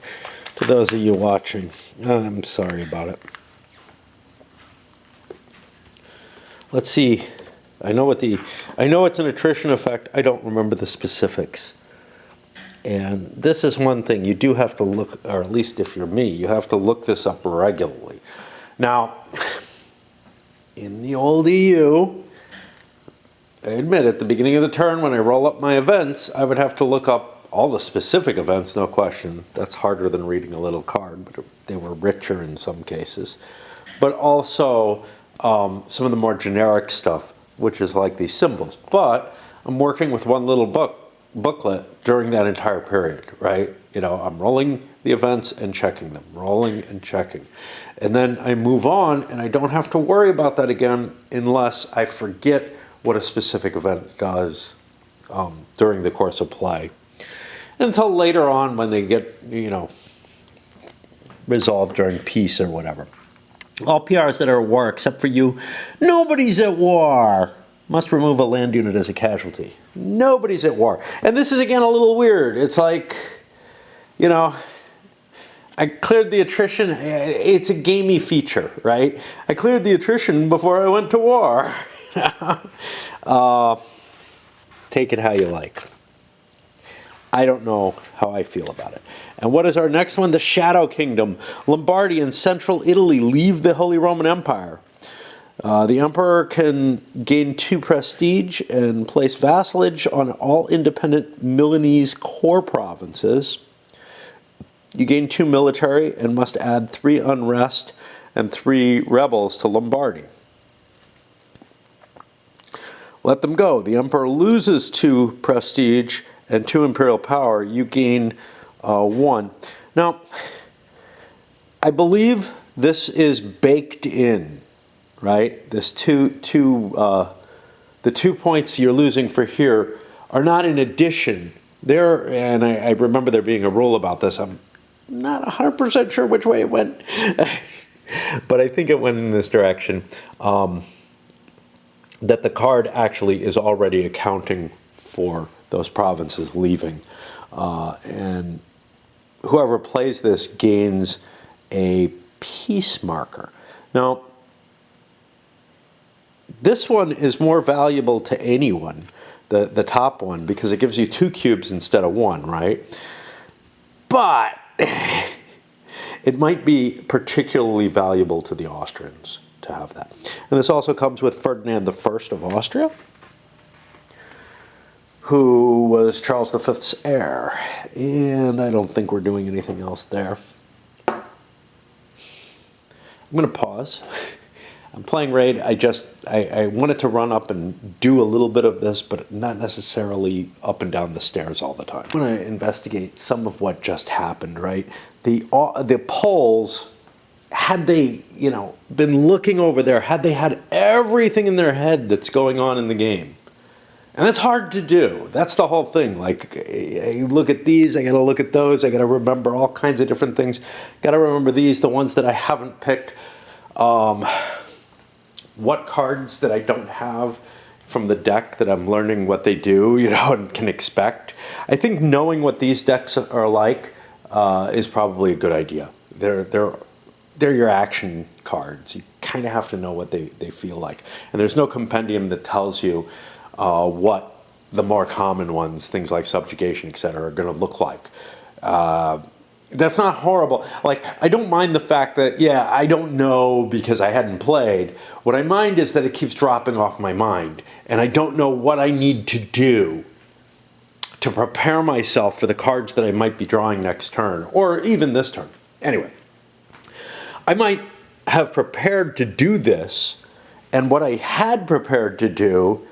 To those of you watching, I'm sorry about it. Let's see. I know it's an attrition effect. I don't remember the specifics. And this is one thing you do have to look, or at least if you're me, you have to look this up regularly. Now, in the old EU, I admit at the beginning of the turn when I roll up my events, I would have to look up all the specific events, no question. That's harder than reading a little card, but they were richer in some cases. But also some of the more generic stuff, which is like these symbols. But I'm working with one little booklet during that entire period, right? You know, I'm rolling the events and checking them, rolling and checking. And then I move on and I don't have to worry about that again unless I forget what a specific event does during the course of play. Until later on when they get, you know, resolved during peace or whatever. All PRs that are at war, except for you, nobody's at war. Must remove a land unit as a casualty. Nobody's at war. And this is, again, a little weird. It's like, you know, I cleared the attrition. It's a gamey feature, right? I cleared the attrition before I went to war. Take it how you like. I don't know how I feel about it. And what is our next one? The Shadow Kingdom. Lombardy and central Italy leave the Holy Roman Empire. The emperor can gain 2 prestige and place vassalage on all independent Milanese core provinces. You gain 2 military and must add 3 unrest and 3 rebels to Lombardy. Let them go. The emperor loses 2 prestige and 2 imperial power. You gain 1. Now, I believe this is baked in, right? This the 2 points you're losing for here are not in addition. There, and I remember there being a rule about this. I'm not 100% sure which way it went, but I think it went in this direction. That the card actually is already accounting for those provinces leaving. And whoever plays this gains a peace marker. Now, this one is more valuable to anyone, the top one, because it gives you 2 cubes instead of 1, right? But it might be particularly valuable to the Austrians to have that. And this also comes with Ferdinand I of Austria, who was Charles V's heir. And I don't think we're doing anything else there. I'm going to pause. I'm playing Raid. I wanted to run up and do a little bit of this, but not necessarily up and down the stairs all the time. I'm going to investigate some of what just happened, right? The Poles, had they, been looking over there, had they had everything in their head that's going on in the game. And it's hard to do. That's the whole thing. Like, I look at these, I gotta look at those, I gotta remember all kinds of different things. Gotta remember these, the ones that I haven't picked. What cards that I don't have from the deck that I'm learning what they do, and can expect. I think knowing what these decks are like is probably a good idea. They're your action cards. You kind of have to know what they feel like. And there's no compendium that tells you what the more common ones, things like subjugation, etc., are going to look like. That's not horrible. Like, I don't mind the fact that, I don't know because I hadn't played. What I mind is that it keeps dropping off my mind, and I don't know what I need to do to prepare myself for the cards that I might be drawing next turn, or even this turn. Anyway, I might have prepared to do this, and what I had prepared to do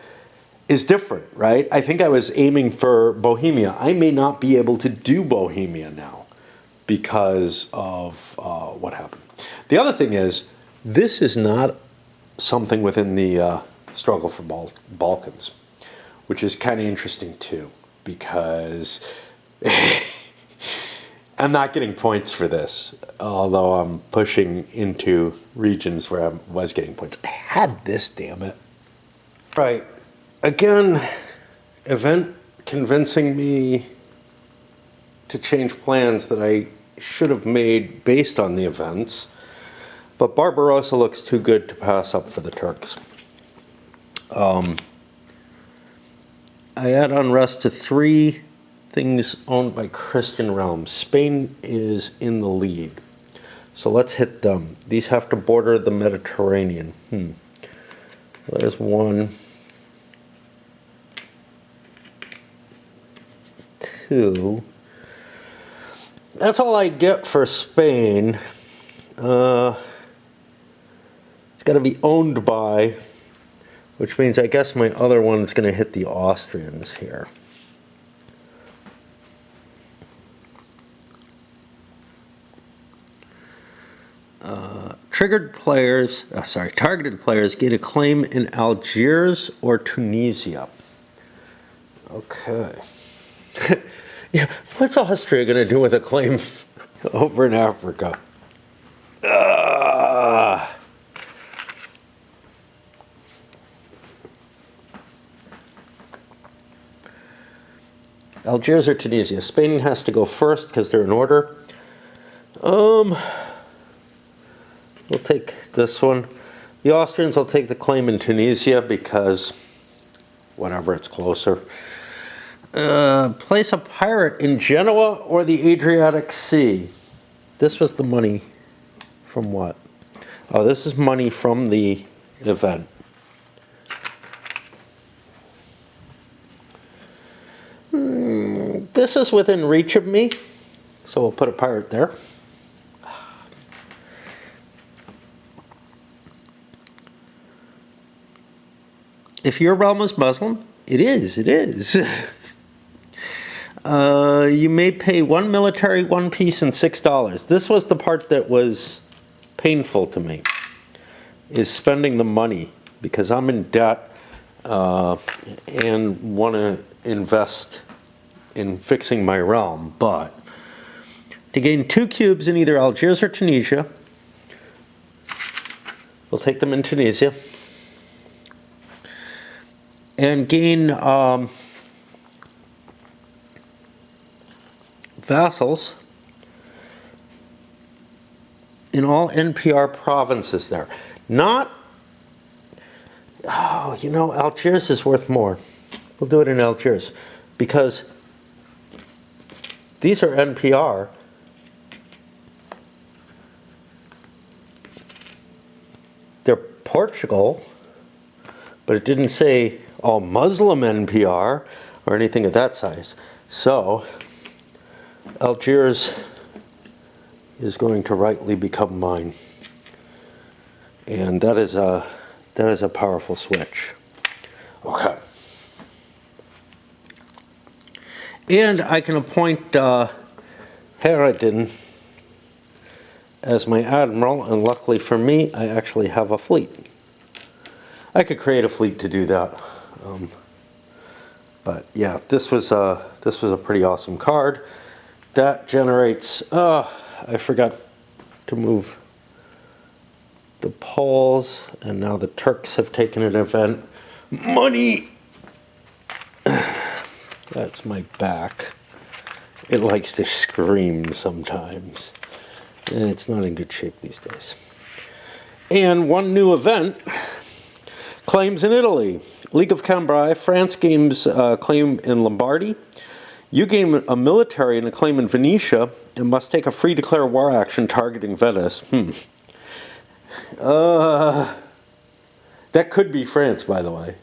is different, right? I think I was aiming for Bohemia. I may not be able to do Bohemia now because of what happened. The other thing is, this is not something within the struggle for Balkans, which is kind of interesting too, because I'm not getting points for this, although I'm pushing into regions where I was getting points. I had this, damn it. Right. Again, event convincing me to change plans that I should have made based on the events, but Barbarossa looks too good to pass up for the Turks. I add unrest to 3 things owned by Christian realms. Spain is in the lead, so let's hit them. These have to border the Mediterranean. There's 1, 2. That's all I get for Spain. It's got to be owned by, which means I guess my other one's going to hit the Austrians here. Targeted players gain a claim in Algiers or Tunisia. Okay. Yeah, what's Austria going to do with a claim over in Africa? Algiers or Tunisia? Spain has to go first because they're in order. We'll take this one. The Austrians will take the claim in Tunisia because whatever, it's closer. Place a pirate in Genoa or the Adriatic Sea. This was the money from what? Oh, this is money from the event. This is within reach of me, so we'll put a pirate there. If your realm is Muslim, it is. You may pay 1 military, 1 piece, and $6. This was the part that was painful to me, is spending the money, because I'm in debt and want to invest in fixing my realm. But to gain 2 cubes in either Algiers or Tunisia, we'll take them in Tunisia, and gain vassals in all NPR provinces there. Not, oh, you know, Algiers is worth more. We'll do it in Algiers, because these are NPR. They're Portugal, but it didn't say all Muslim NPR or anything of that size. So Algiers is going to rightly become mine, and that is a powerful switch. Okay, and I can appoint Herodin as my admiral, and luckily for me, I actually have a fleet. I could create a fleet to do that, but yeah, this was a pretty awesome card. That generates, I forgot to move the Poles, and now the Turks have taken an event. Money! That's my back. It likes to scream sometimes. And it's not in good shape these days. And one new event, claims in Italy. League of Cambrai, France gains claim in Lombardy. You gain a military and a claim in Venetia, and must take a free declare war action targeting Venice. That could be France, by the way.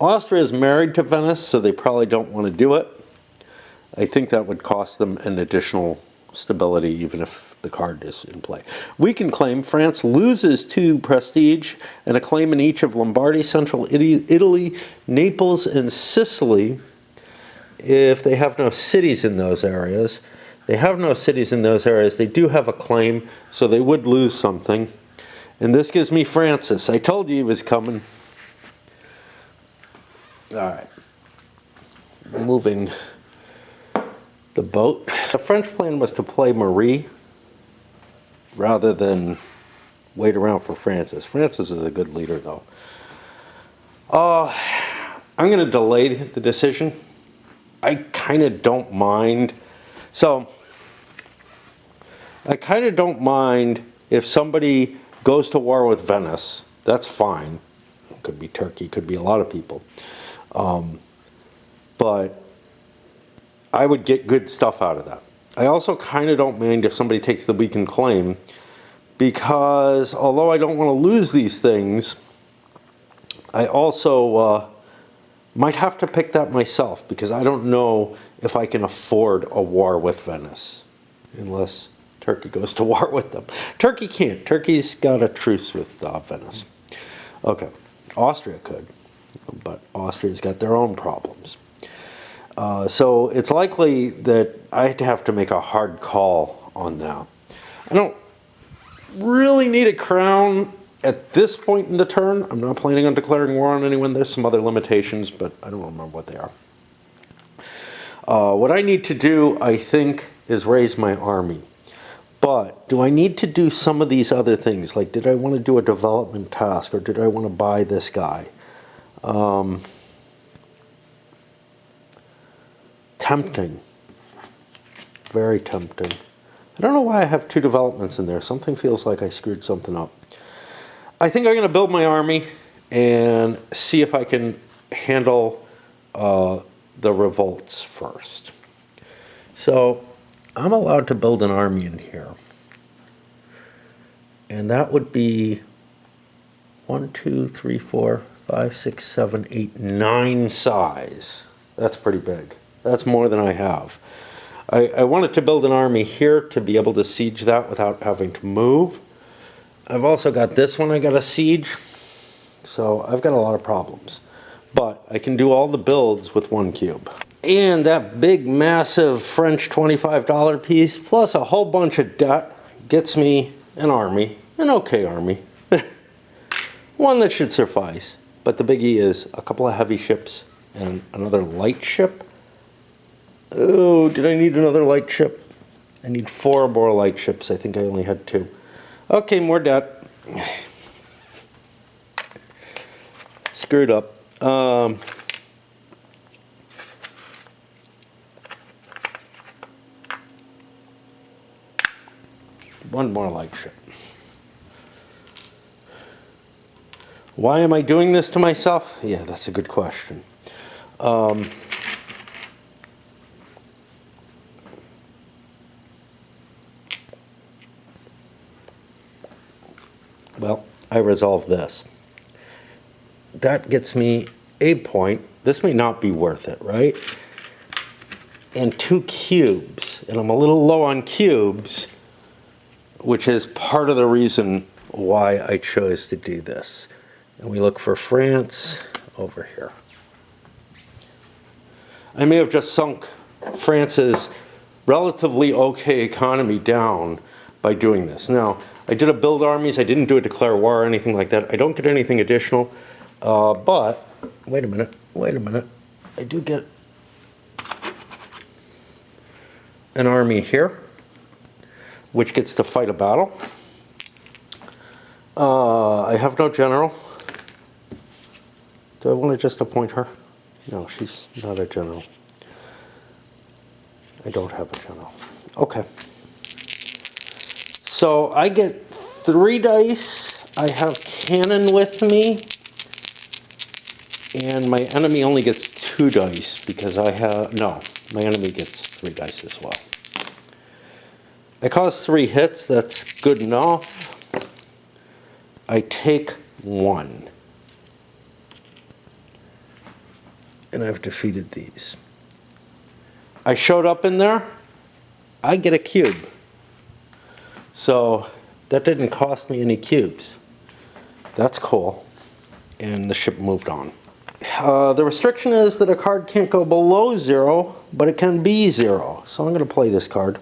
Austria is married to Venice, so they probably don't want to do it. I think that would cost them an additional stability, even if the card is in play. We can claim France loses 2 prestige and a claim in each of Lombardy, Central Italy, Naples, and Sicily, if they have no cities in those areas. They have no cities in those areas. They do have a claim, so they would lose something. And this gives me Francis. I told you he was coming. All right. Moving the boat. The French plan was to play Marie rather than wait around for Francis. Francis is a good leader, though. I'm going to delay the decision. I kind of don't mind. So, I kind of don't mind if somebody goes to war with Venice. That's fine. It could be Turkey, could be a lot of people. But I would get good stuff out of that. I also kind of don't mind if somebody takes the weakened claim, because although I don't want to lose these things, I also might have to pick that myself, because I don't know if I can afford a war with Venice, unless Turkey goes to war with them. Turkey can't. Turkey's got a truce with Venice. Okay, Austria could, but Austria's got their own problems. So it's likely that I'd have to make a hard call on that. I don't really need a crown at this point in the turn. I'm not planning on declaring war on anyone. There's some other limitations, but I don't remember what they are. What I need to do, I think, is raise my army. But do I need to do some of these other things? Like, did I want to do a development task, or did I want to buy this guy? Tempting. Very tempting. I don't know why I have 2 developments in there. Something feels like I screwed something up. I think I'm going to build my army and see if I can handle the revolts first. So I'm allowed to build an army in here. And that would be 1, 2, 3, 4, 5, 6, 7, 8, 9 size. That's pretty big. That's more than I have. I wanted to build an army here to be able to siege that without having to move. I've also got this one I got to siege. So I've got a lot of problems. But I can do all the builds with 1 cube. And that big, massive French $25 piece, plus a whole bunch of debt, gets me an army, an okay army. One that should suffice. But the biggie is a couple of heavy ships and another light ship. Oh, did I need another light ship? I need 4 more light ships. I think I only had 2. Okay, more debt. Screwed up. One more light ship. Why am I doing this to myself? Yeah, that's a good question. Well, I resolved this. That gets me a point. This may not be worth it, right? And 2 cubes. And I'm a little low on cubes, which is part of the reason why I chose to do this. And we look for France over here. I may have just sunk France's relatively okay economy down by doing this. Now, I did a build armies. I didn't do a declare war or anything like that. I don't get anything additional. But, wait a minute. I do get an army here, which gets to fight a battle. I have no general. Do I want to just appoint her? No, she's not a general. I don't have a general. Okay. So I get 3 dice. I have cannon with me. And my enemy only gets 2 dice because I have... No, my enemy gets 3 dice as well. I cause 3 hits. That's good enough. I take 1. And I've defeated these. I showed up in there. I get a cube. So that didn't cost me any cubes. That's cool. And the ship moved on. The restriction is that a card can't go below 0, but it can be 0. So I'm going to play this card.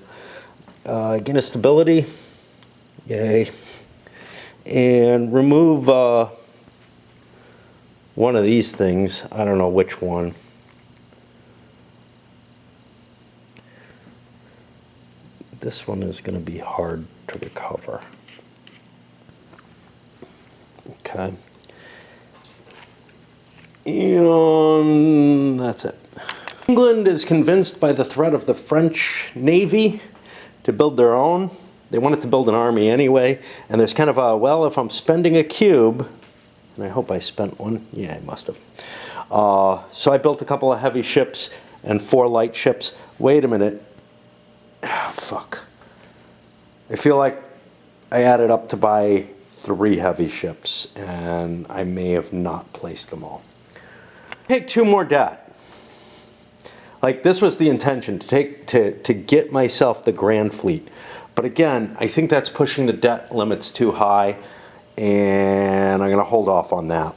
Gain a stability. Yay. And remove one of these things. I don't know which one. This one is going to be hard to recover. Okay. And that's it. England is convinced by the threat of the French Navy to build their own. They wanted to build an army anyway. And there's kind of a, well, if I'm spending a cube, and I hope I spent one. Yeah, I must have. So I built a couple of heavy ships and 4 light ships. Wait a minute. Oh, fuck. I feel like I added up to buy 3 heavy ships, and I may have not placed them all. Take 2 more debt. Like, this was the intention, to get myself the Grand Fleet. But again, I think that's pushing the debt limits too high, and I'm going to hold off on that.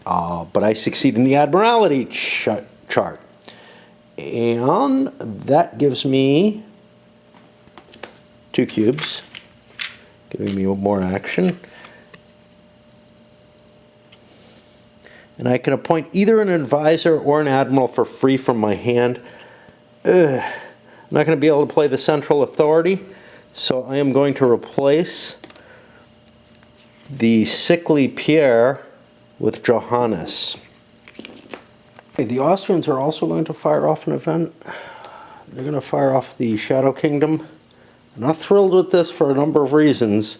But I succeed in the Admiralty chart. And that gives me 2 cubes, giving me more action. And I can appoint either an advisor or an admiral for free from my hand. I'm not going to be able to play the central authority, so I am going to replace the sickly Pierre with Johannes. Okay, the Austrians are also going to fire off an event. They're going to fire off the Shadow Kingdom. I'm not thrilled with this for a number of reasons,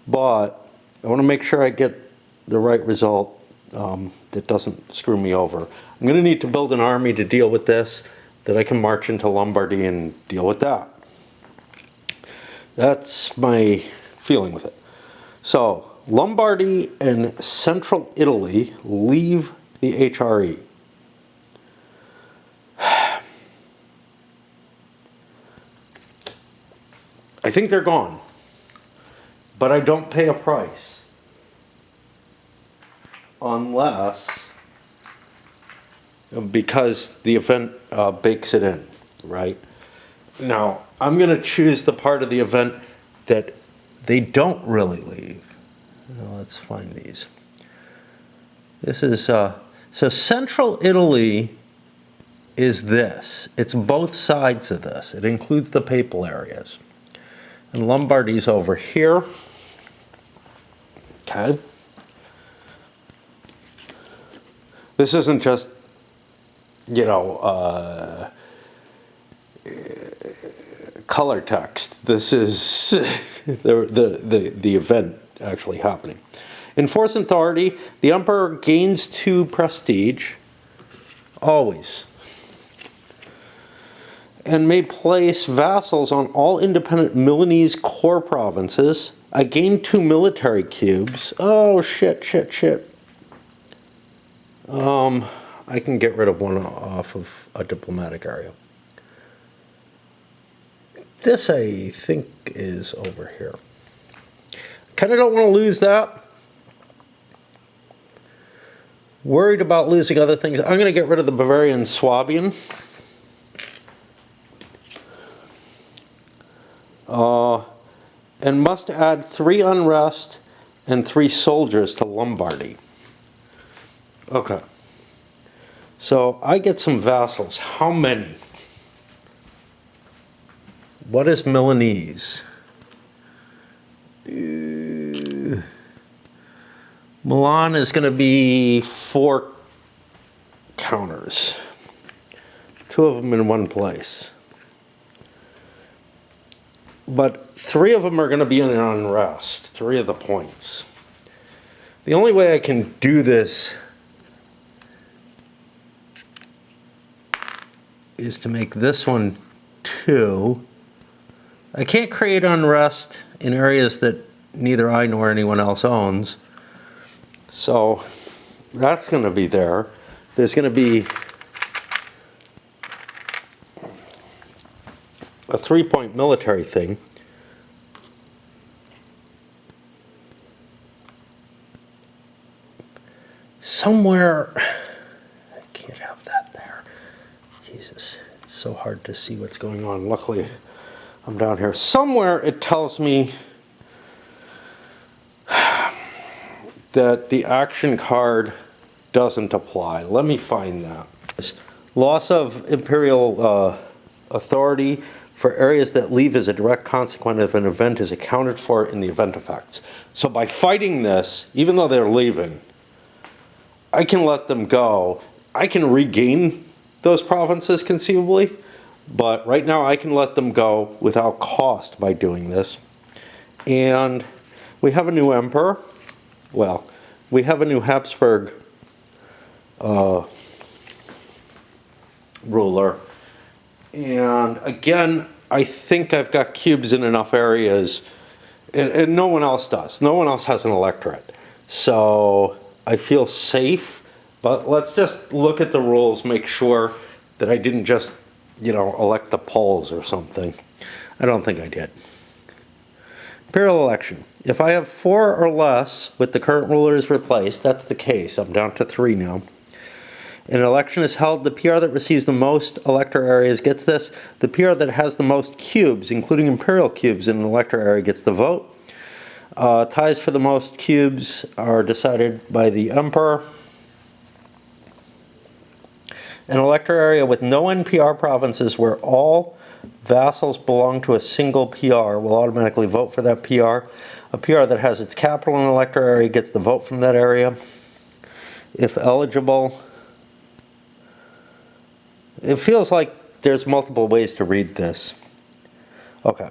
but I want to make sure I get the right result that doesn't screw me over. I'm going to need to build an army to deal with this, that I can march into Lombardy and deal with that. That's my feeling with it. So, Lombardy and Central Italy leave the HRE. I think they're gone, but I don't pay a price unless because the event bakes it in, right? Now, I'm going to choose the part of the event that they don't really leave. Now, let's find these. This is, so central Italy is this. It's both sides of this. It includes the papal areas. And Lombardy's over here. Okay. This isn't just, you know, color text. This is the event actually happening. In force and authority, the emperor gains 2 prestige, always, and may place vassals on all independent Milanese core provinces. I gain 2 military cubes. Oh, shit. I can get rid of one off of a diplomatic area. This, I think, is over here. Kind of don't want to lose that. Worried about losing other things. I'm going to get rid of the Bavarian Swabian. And must add 3 unrest and 3 soldiers to Lombardy. Okay. So I get some vassals. How many? What is Milanese? Milan is going to be 4 counters. 2 of them in one place. But 3 of them are going to be in an unrest. 3 of the points. The only way I can do this is to make this one 2. I can't create unrest in areas that neither I nor anyone else owns. So that's going to be there. There's going to be a 3-point military thing. Somewhere, I can't have that there. Jesus, it's so hard to see what's going on. Luckily, I'm down here. Somewhere it tells me that the action card doesn't apply. Let me find that. Loss of imperial authority for areas that leave as a direct consequence of an event is accounted for in the event effects. So by fighting this, even though they're leaving, I can let them go. I can regain those provinces conceivably, but right now I can let them go without cost by doing this. And we have a new emperor. Well, we have a new Habsburg ruler. And again, I think I've got cubes in enough areas, and no one else does. No one else has an electorate. So I feel safe, but let's just look at the rules, make sure that I didn't just, you know, elect the Poles or something. I don't think I did. Imperial election. If I have 4 or less with the current ruler is replaced, that's the case. I'm down to 3 now. An election is held. The PR that receives the most elector areas gets this. The PR that has the most cubes, including imperial cubes in an elector area, gets the vote. Ties for the most cubes are decided by the emperor. An elector area with no NPR provinces where all vassals belong to a single PR will automatically vote for that PR. A PR that has its capital in an elector area gets the vote from that area. If eligible, it feels like there's multiple ways to read this. Okay.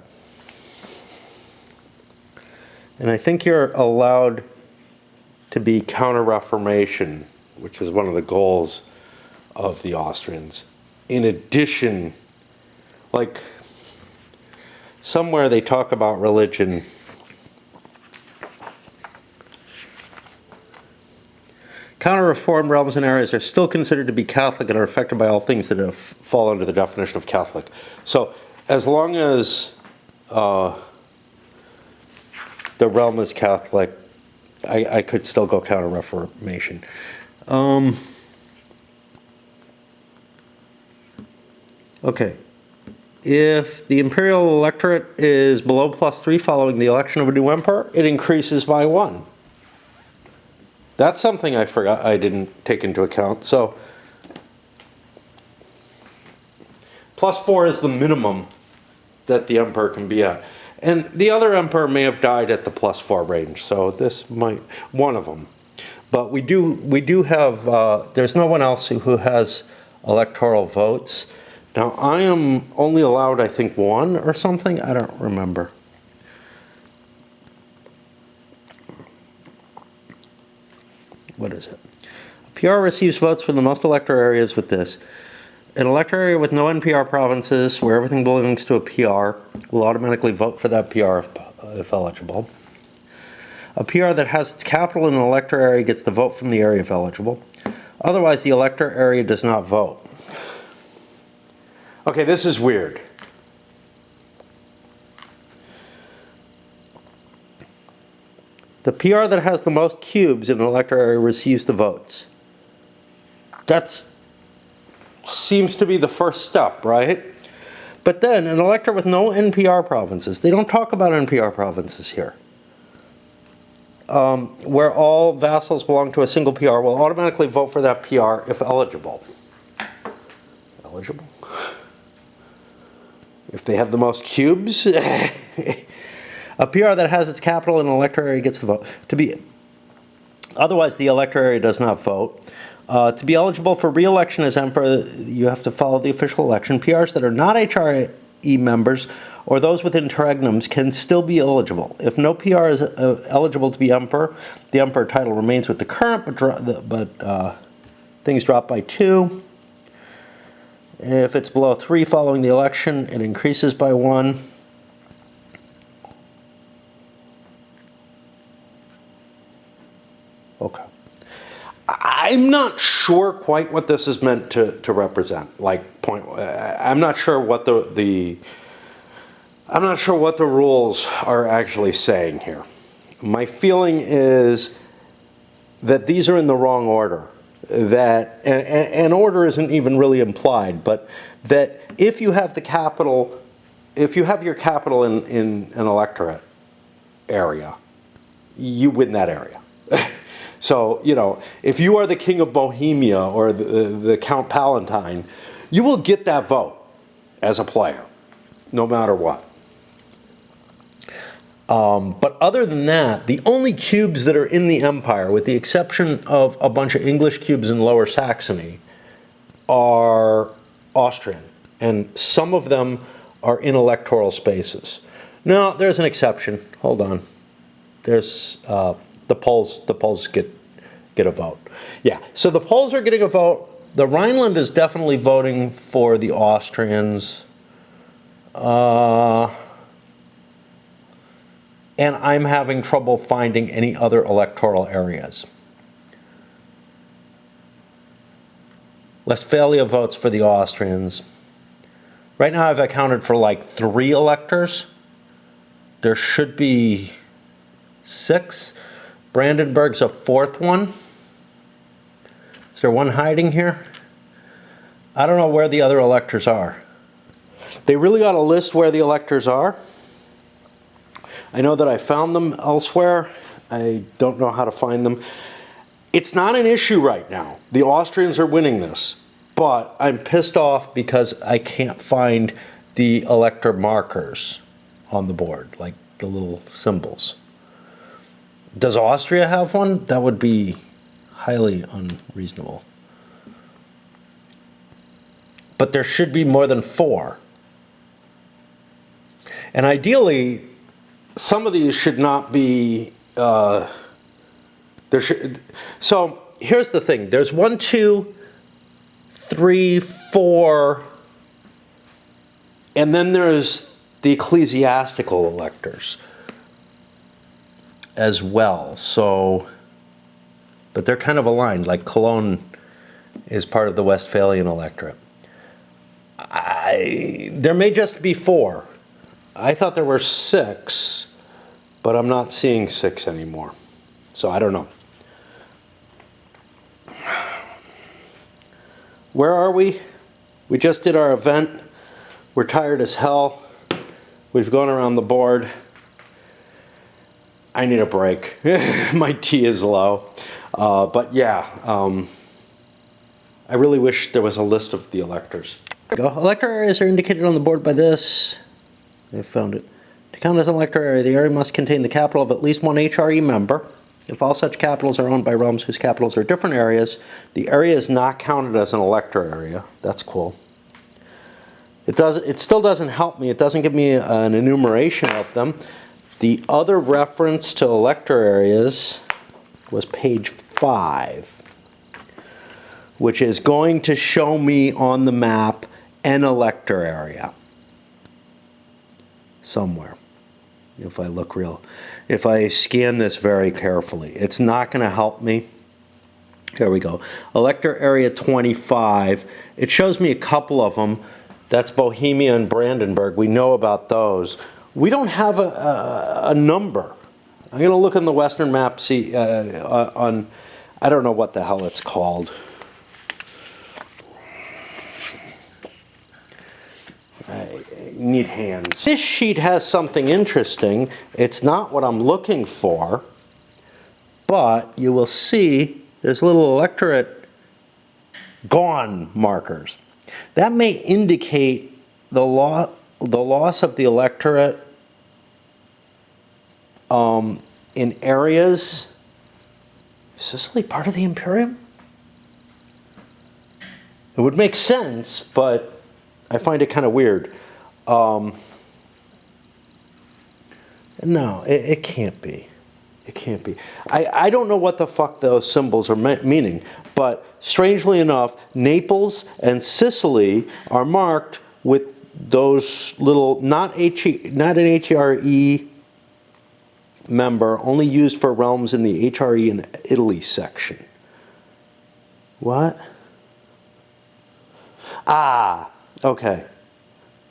And I think you're allowed to be counter-reformation, which is one of the goals of the Austrians. In addition, like somewhere they talk about religion. Counter-reform realms and areas are still considered to be Catholic and are affected by all things that fall under the definition of Catholic. So as long as the realm is Catholic, I could still go counter-reformation. Okay. If the imperial electorate is below +3 following the election of a new emperor, it increases by 1. That's something I forgot, I didn't take into account. So +4 is the minimum that the emperor can be at. And the other emperor may have died at the +4 range, so this might, one of them. But we do have, there's no one else who has electoral votes. Now, I am only allowed, I think, 1 or something. I don't remember. What is it? PR receives votes from the most elector areas with this. An elector area with no NPR provinces, where everything belongs to a PR, will automatically vote for that PR if eligible. A PR that has its capital in an elector area gets the vote from the area if eligible. Otherwise, the elector area does not vote. Okay, this is weird. The PR that has the most cubes in an elector area receives the votes. That seems to be the first step, right? But then, an elector with no NPR provinces, they don't talk about NPR provinces here, where all vassals belong to a single PR, will automatically vote for that PR if eligible. Eligible? If they have the most cubes? A PR that has its capital in an elector area gets the vote. Otherwise, the elector area does not vote. To be eligible for re-election as emperor, you have to follow the official election. PRs that are not HRE members or those with interregnums can still be eligible. If no PR is eligible to be emperor, the emperor title remains with the current, but things drop by 2. If it's below 3 following the election, it increases by 1. Okay. I'm not sure quite what this is meant to represent. I'm not sure what I'm not sure what the rules are actually saying here. My feeling is that these are in the wrong order. That and order isn't even really implied, but that if you have the capital, if you have your capital in an electorate area, you win that area. So, you know, if you are the king of Bohemia or the Count Palatine, you will get that vote as a player, no matter what. But other than that, the only cubes that are in the empire, with the exception of a bunch of English cubes in Lower Saxony, are Austrian. And some of them are in electoral spaces. No, there's an exception. Hold on. There's the Poles get a vote. Yeah, so the Poles are getting a vote. The Rhineland is definitely voting for the Austrians. And I'm having trouble finding any other electoral areas. Westphalia votes for the Austrians. Right now I've accounted for like 3 electors. There should be 6. Brandenburg's a 4th one. Is there one hiding here? I don't know where the other electors are. They really ought to list where the electors are. I know that I found them elsewhere. I don't know how to find them. It's not an issue right now. The Austrians are winning this, but I'm pissed off because I can't find the elector markers on the board, like the little symbols. Does Austria have one? That would be highly unreasonable. But there should be more than 4. And ideally, some of these should not be, so here's the thing. There's 1, 2, 3, 4, and then there's the ecclesiastical electors as well. So, but they're kind of aligned, like Cologne is part of the Westphalian electorate. There may just be 4. I thought there were 6, but I'm not seeing 6 anymore. So I don't know. Where are we? We just did our event. We're tired as hell. We've gone around the board. I need a break. My T is low. But yeah, I really wish there was a list of the electors. There we go. Elector areas are indicated on the board by this. I found it. To count as an elector area, the area must contain the capital of at least one HRE member. If all such capitals are owned by realms whose capitals are different areas, the area is not counted as an elector area. That's cool. It still doesn't help me. It doesn't give me an enumeration of them. The other reference to elector areas was page 5, which is going to show me on the map an elector area somewhere. If I scan this very carefully, it's not going to help me. There we go. Elector area 25. It shows me a couple of them. That's Bohemia and Brandenburg. We know about those. We don't have a number. I'm going to look on the Western map, see I don't know what the hell it's called. I need hands. This sheet has something interesting. It's not what I'm looking for, but you will see there's little electorate gone markers. That may indicate the loss of the electorate in areas. Is Sicily part of the Imperium? It would make sense, but I find it kind of weird. No, it can't be. It can't be. I don't know what the fuck those symbols are meaning, but strangely enough, Naples and Sicily are marked with those little, not an HRE member, only used for realms in the HRE and Italy section. What? Ah, okay.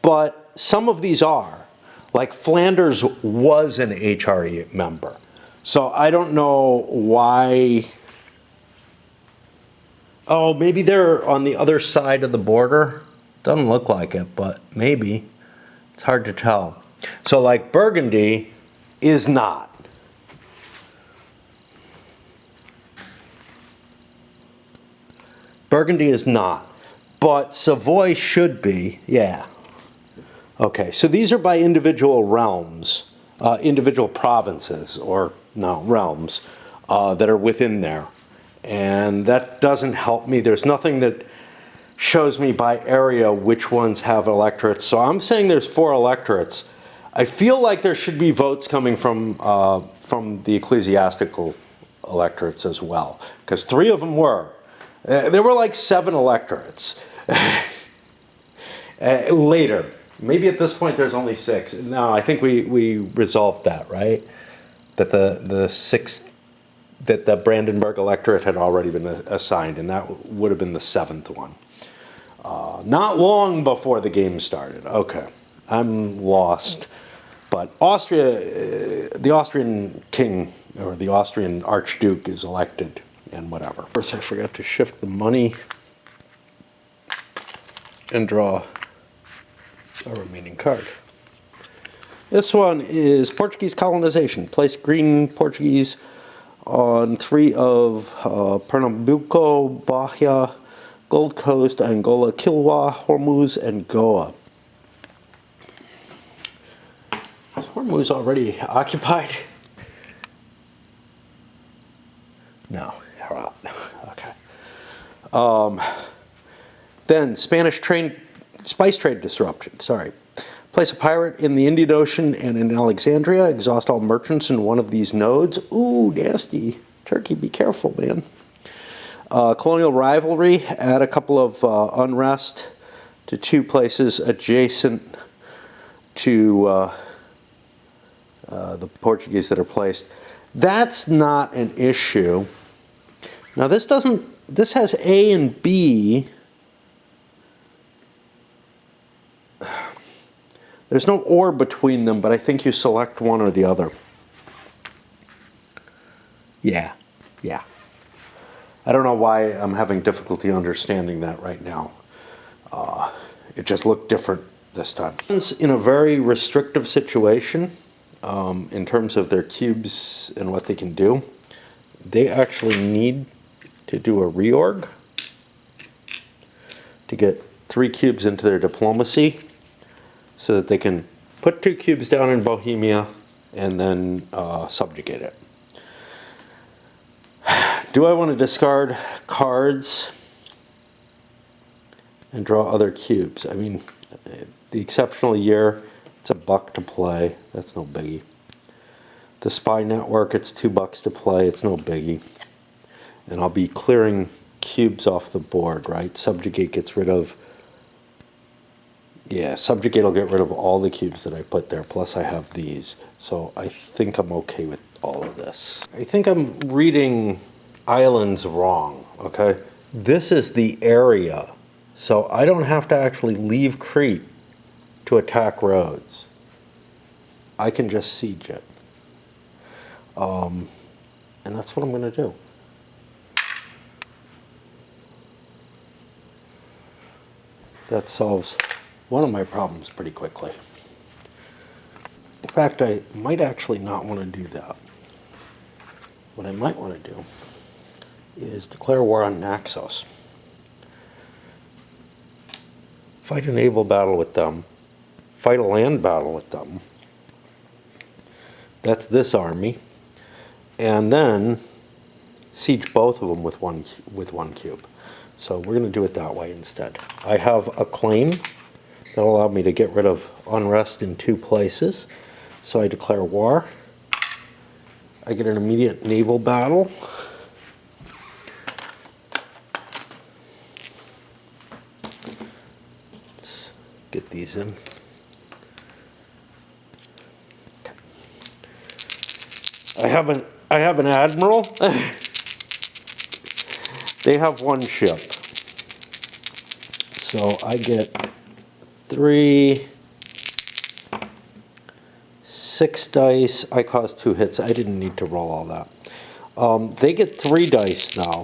But some of these are. Like Flanders was an HRE member. So I don't know why. Oh, maybe they're on the other side of the border. Doesn't look like it, but maybe. It's hard to tell. So like Burgundy is not. Burgundy is not. But Savoy should be, yeah. Okay, so these are by individual realms, individual provinces, or no, realms that are within there. And that doesn't help me. There's nothing that shows me by area which ones have electorates. So I'm saying there's 4 electorates. I feel like there should be votes coming from the ecclesiastical electorates as well, because 3 of them were. There were like 7 electorates. Later. Maybe at this point there's only 6. No, I think we resolved that, right? That that the Brandenburg electorate had already been assigned, and that would have been the 7th one. Not long before the game started. Okay, I'm lost. But Austria, the Austrian king, or the Austrian archduke is elected, and whatever. Of course, I forgot to shift the money and draw a remaining card. This one is Portuguese colonization. Place green Portuguese on 3 of Pernambuco, Bahia, Gold Coast, Angola, Kilwa, Hormuz, and Goa. Is Hormuz already occupied? No. Okay. Then Spanish spice trade disruption. Sorry. Place a pirate in the Indian Ocean and in Alexandria. Exhaust all merchants in one of these nodes. Ooh, nasty. Turkey, be careful, man. Colonial rivalry. Add a couple of unrest to 2 places adjacent to the Portuguese that are placed. That's not an issue. Now this has A and B. There's no or between them, but I think you select one or the other. Yeah. I don't know why I'm having difficulty understanding that right now. It just looked different this time. In a very restrictive situation, in terms of their cubes and what they can do, they actually need to do a reorg to get 3 cubes into their diplomacy so that they can put 2 cubes down in Bohemia and then subjugate it. Do I want to discard cards and draw other cubes? I mean, the exceptional year, it's $1 to play. That's no biggie. The spy network, it's $2 to play. It's no biggie. And I'll be clearing cubes off the board, right? Subjugate gets rid of... Yeah, subjugate will get rid of all the cubes that I put there. Plus I have these. So I think I'm okay with all of this. I think I'm reading islands wrong, okay? This is the area. So I don't have to actually leave Crete to attack Rhodes. I can just siege it. And that's what I'm going to do. That solves one of my problems pretty quickly. In fact, I might actually not want to do that. What I might want to do is declare war on Naxos. Fight a naval battle with them. Fight a land battle with them. That's this army. And then siege both of them with one cube. So we're going to do it that way instead. I have a claim that'll allow me to get rid of unrest in 2 places. So I declare war. I get an immediate naval battle. Let's get these in. I have an admiral. They have 1 ship. So I get 3, 6 dice. I caused 2 hits. I didn't need to roll all that. They get 3 dice now.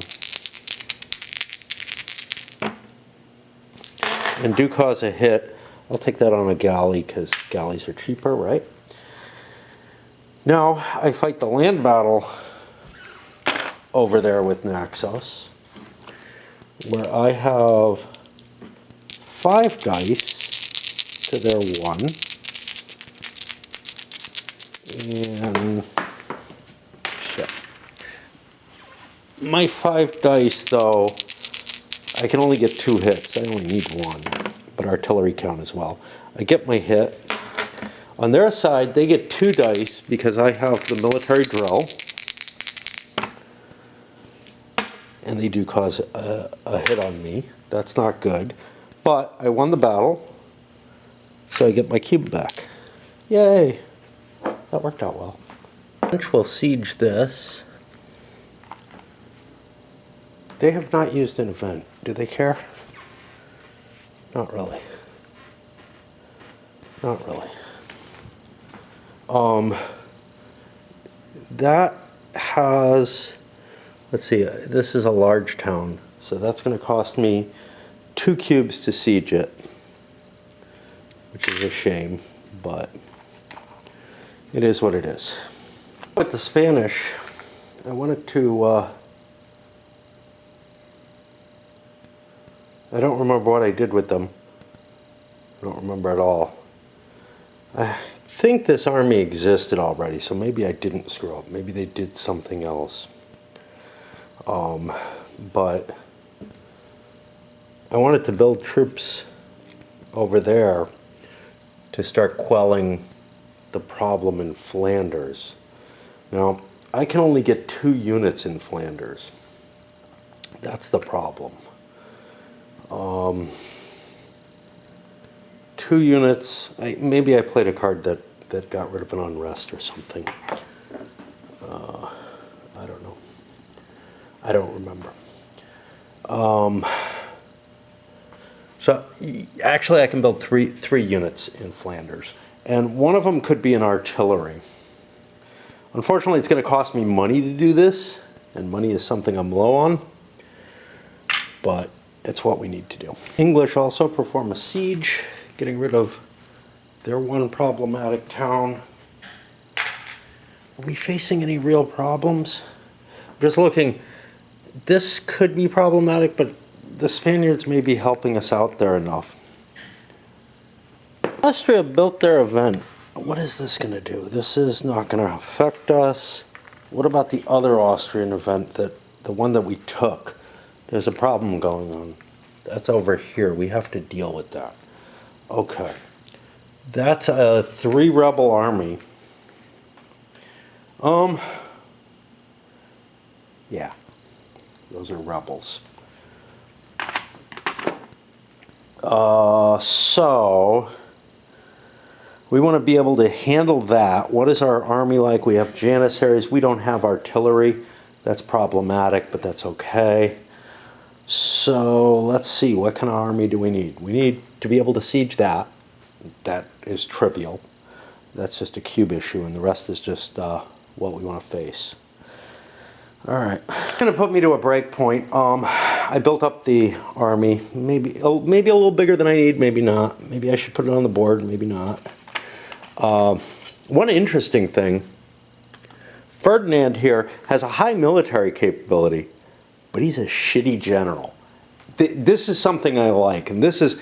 And do cause a hit. I'll take that on a galley because galleys are cheaper, right? Now I fight the land battle over there with Naxos, where I have 5 dice to their 1. And shit. My 5 dice, though, I can only get 2 hits. I only need 1, but artillery count as well. I get my hit. On their side, they get 2 dice because I have the military drill. And they do cause a hit on me. That's not good. But I won the battle, so I get my cube back. Yay! That worked out well. French will siege this. They have not used an event. Do they care? Not really. Not really. That has, let's see, this is a large town, so that's going to cost me 2 cubes to siege it, which is a shame, but it is what it is. With the Spanish, I wanted to, I don't remember what I did with them. I don't remember at all. I think this army existed already, so maybe I didn't screw up. Maybe they did something else. But I wanted to build troops over there to start quelling the problem in Flanders. Now, I can only get 2 units in Flanders. That's the problem. 2 units, maybe I played a card that got rid of an unrest or something. I don't know. I don't remember. So actually I can build three units in Flanders. And one of them could be an artillery. Unfortunately, it's going to cost me money to do this. And money is something I'm low on. But it's what we need to do. English also perform a siege. getting rid of their one problematic town. Are we facing any real problems? Just looking, this could be problematic, but the Spaniards may be helping us out there enough. Austria built their event. What is this going to do? This is not going to affect us. What about the other Austrian event, the one that we took? There's a problem going on. That's over here. We have to deal with that. Okay. That's a 3 rebel army. Yeah. Those are rebels. So we want to be able to handle that. What is our army like? We have janissaries. We don't have artillery. That's problematic, but that's okay. So let's see. What kind of army do we need? We need to be able to siege that. That is trivial. That's just a cube issue, and the rest is just what we want to face. All right. It's going to put me to a break point. I built up the army. Maybe a little bigger than I need. Maybe not. Maybe I should put it on the board. Maybe not. One interesting thing, Ferdinand here has a high military capability, but he's a shitty general. This is something I like, and this is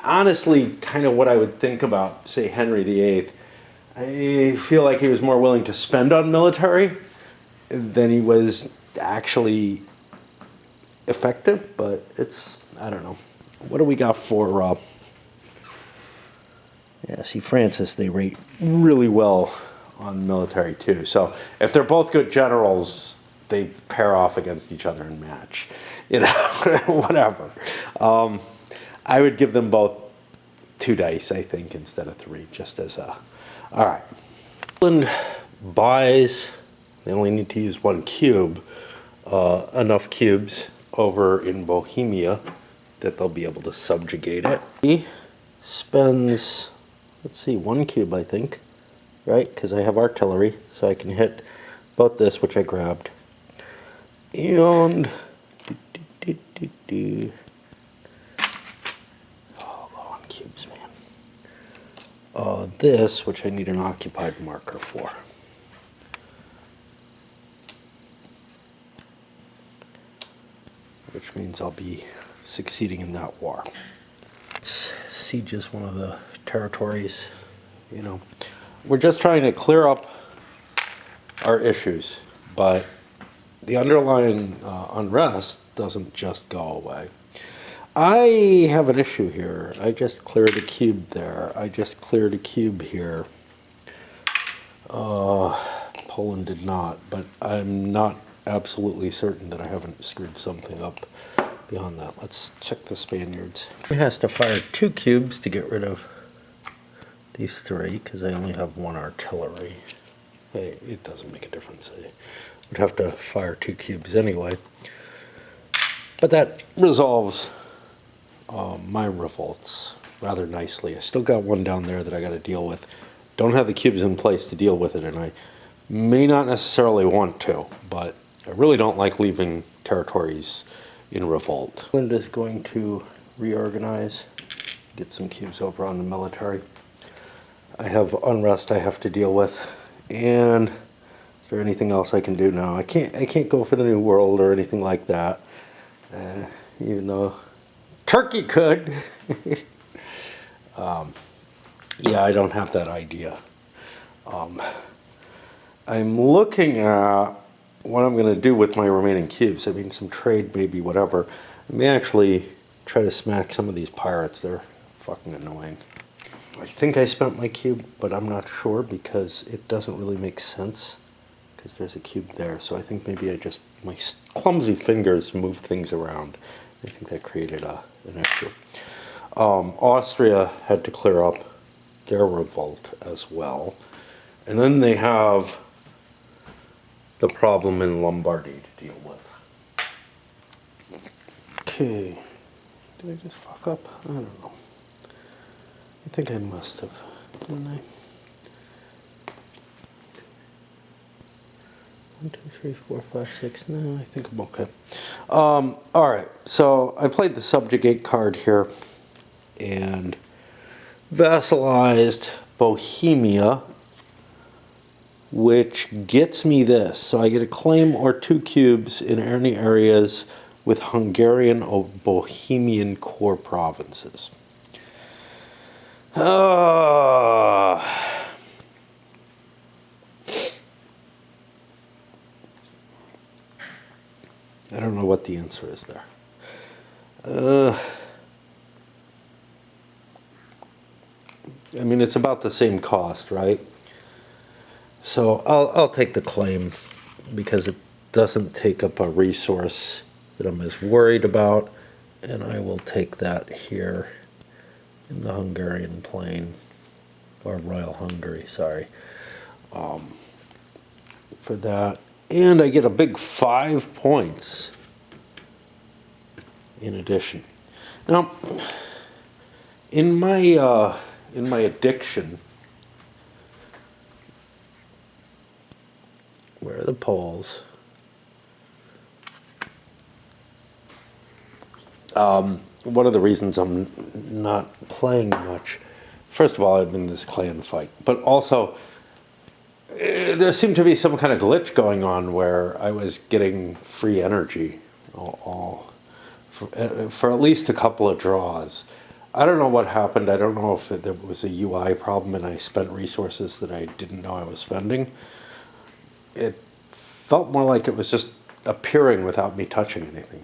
honestly kind of what I would think about, say, Henry VIII. I feel like he was more willing to spend on military than he was actually effective, but it's, I don't know. What do we got for, yeah, see, Francis, they rate really well on military too. So if they're both good generals, they pair off against each other and match. You know, whatever. I would give them both 2 dice, I think, instead of 3, just as a... All right. England buys, they only need to use 1 cube, enough cubes over in Bohemia that they'll be able to subjugate it. He spends, let's see, 1 cube, I think, right? Because I have artillery, so I can hit both this, which I grabbed, and oh, low on cubes, man. This, which I need an occupied marker for. Which means I'll be succeeding in that war. Siege is one of the territories, you know. We're just trying to clear up our issues, but the underlying unrest doesn't just go away. I have an issue here. I just cleared a cube there. I just cleared a cube here. Poland did not, but I'm not absolutely certain that I haven't screwed something up beyond that. Let's check the Spaniards. He has to fire 2 cubes to get rid of these 3, because I only have 1 artillery. Hey, it doesn't make a difference. I would have to fire 2 cubes anyway. But that resolves my revolts rather nicely. I still got 1 down there that I got to deal with. Don't have the cubes in place to deal with it, and I may not necessarily want to, but I really don't like leaving territories in revolt. England is going to reorganize, get some cubes over on the military. I have unrest I have to deal with, and is there anything else I can do now? I can't go for the New World or anything like that, even though Turkey could. Yeah, I don't have that idea. I'm looking at what I'm going to do with my remaining cubes. I mean, some trade, maybe, whatever. I may actually try to smack some of these pirates. They're fucking annoying. I think I spent my cube, but I'm not sure because it doesn't really make sense because there's a cube there. So I think maybe my clumsy fingers moved things around. I think that created an issue. Austria had to clear up their revolt as well. And then they have the problem in Lombardy to deal with. Okay. Did I just fuck up? I don't know. I think I must have, didn't I? 1, 2, 3, 4, 5, 6. No, I think I'm okay. Alright, so I played the subjugate card here, and vassalized Bohemia, which gets me this. So I get a claim or 2 cubes in any areas with Hungarian or Bohemian core provinces. I don't know what the answer is there. I mean, it's about the same cost, right? So I'll take the claim because it doesn't take up a resource that I'm as worried about, and I will take that here in the Hungarian plain, or Royal Hungary, sorry, for that. And I get a big 5 points in addition. Now, in my addiction, where are the Poles? One of the reasons I'm not playing much, first of all, I'm in this clan fight, but also there seemed to be some kind of glitch going on where I was getting free energy for at least a couple of draws. I don't know what happened. I don't know if there was a UI problem and I spent resources that I didn't know I was spending. It felt more like it was just appearing without me touching anything.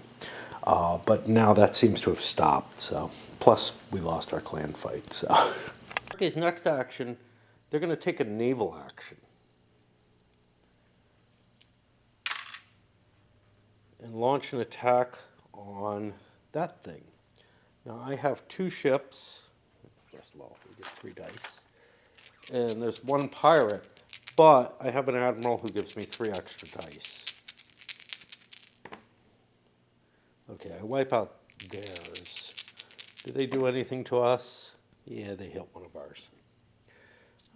But now that seems to have stopped. So, plus we lost our clan fight. So, Turkey's next action, they're going to take a naval action and launch an attack on that thing. Now I have 2 ships. Yes, low. We get 3 dice, and there's 1 pirate. But I have an admiral who gives me 3 extra dice. Okay, I wipe out theirs. Do they do anything to us? Yeah, they hit one of ours.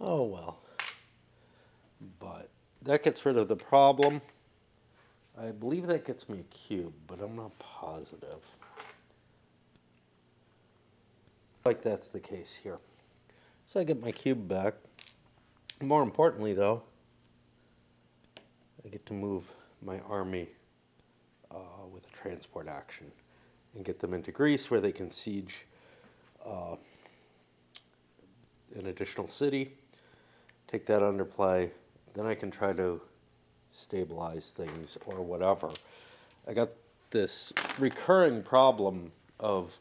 Oh well. But that gets rid of the problem. I believe that gets me a cube, but I'm not positive. Like that's the case here. So I get my cube back. More importantly, though, I get to move my army with a transport action and get them into Greece where they can siege an additional city, take that under play, then I can try to stabilize things or whatever. I got this recurring problem of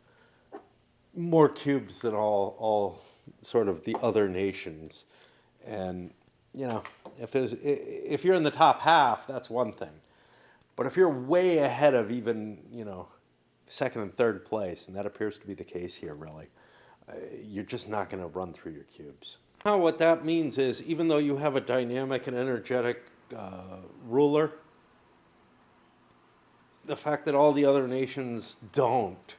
more cubes than all sort of the other nations. And, you know, if you're in the top half, that's one thing. But if you're way ahead of even, you know, 2nd and 3rd place, and that appears to be the case here, really, you're just not going to run through your cubes. Now, what that means is, even though you have a dynamic and energetic ruler, the fact that all the other nations don't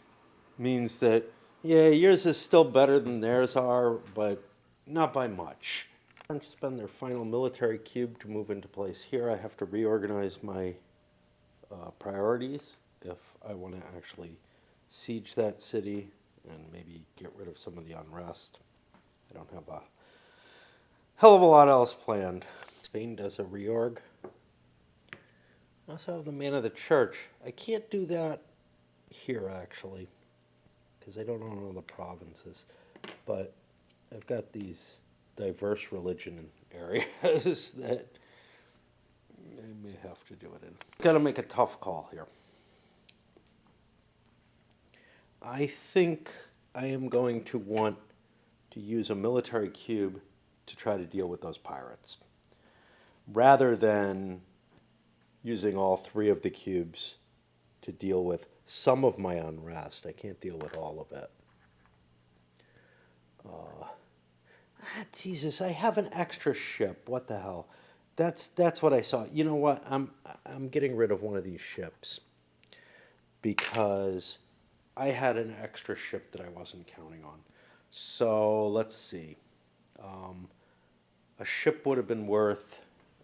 means that, yeah, yours is still better than theirs are, but not by much. French spend their final military cube to move into place here. I have to reorganize my priorities if I want to actually siege that city and maybe get rid of some of the unrest. I don't have a hell of a lot else planned. Spain does a reorg. I also have the man of the church. I can't do that here, actually, because I don't own all the provinces. But I've got these diverse religion areas that I may have to do it in. Got to make a tough call here. I think I am going to want to use a military cube to try to deal with those pirates, rather than using all 3 of the cubes to deal with some of my unrest. I can't deal with all of it. Jesus, I have an extra ship. What the hell? That's what I saw. You know what? I'm getting rid of one of these ships because I had an extra ship that I wasn't counting on. So let's see. A ship would have been worth.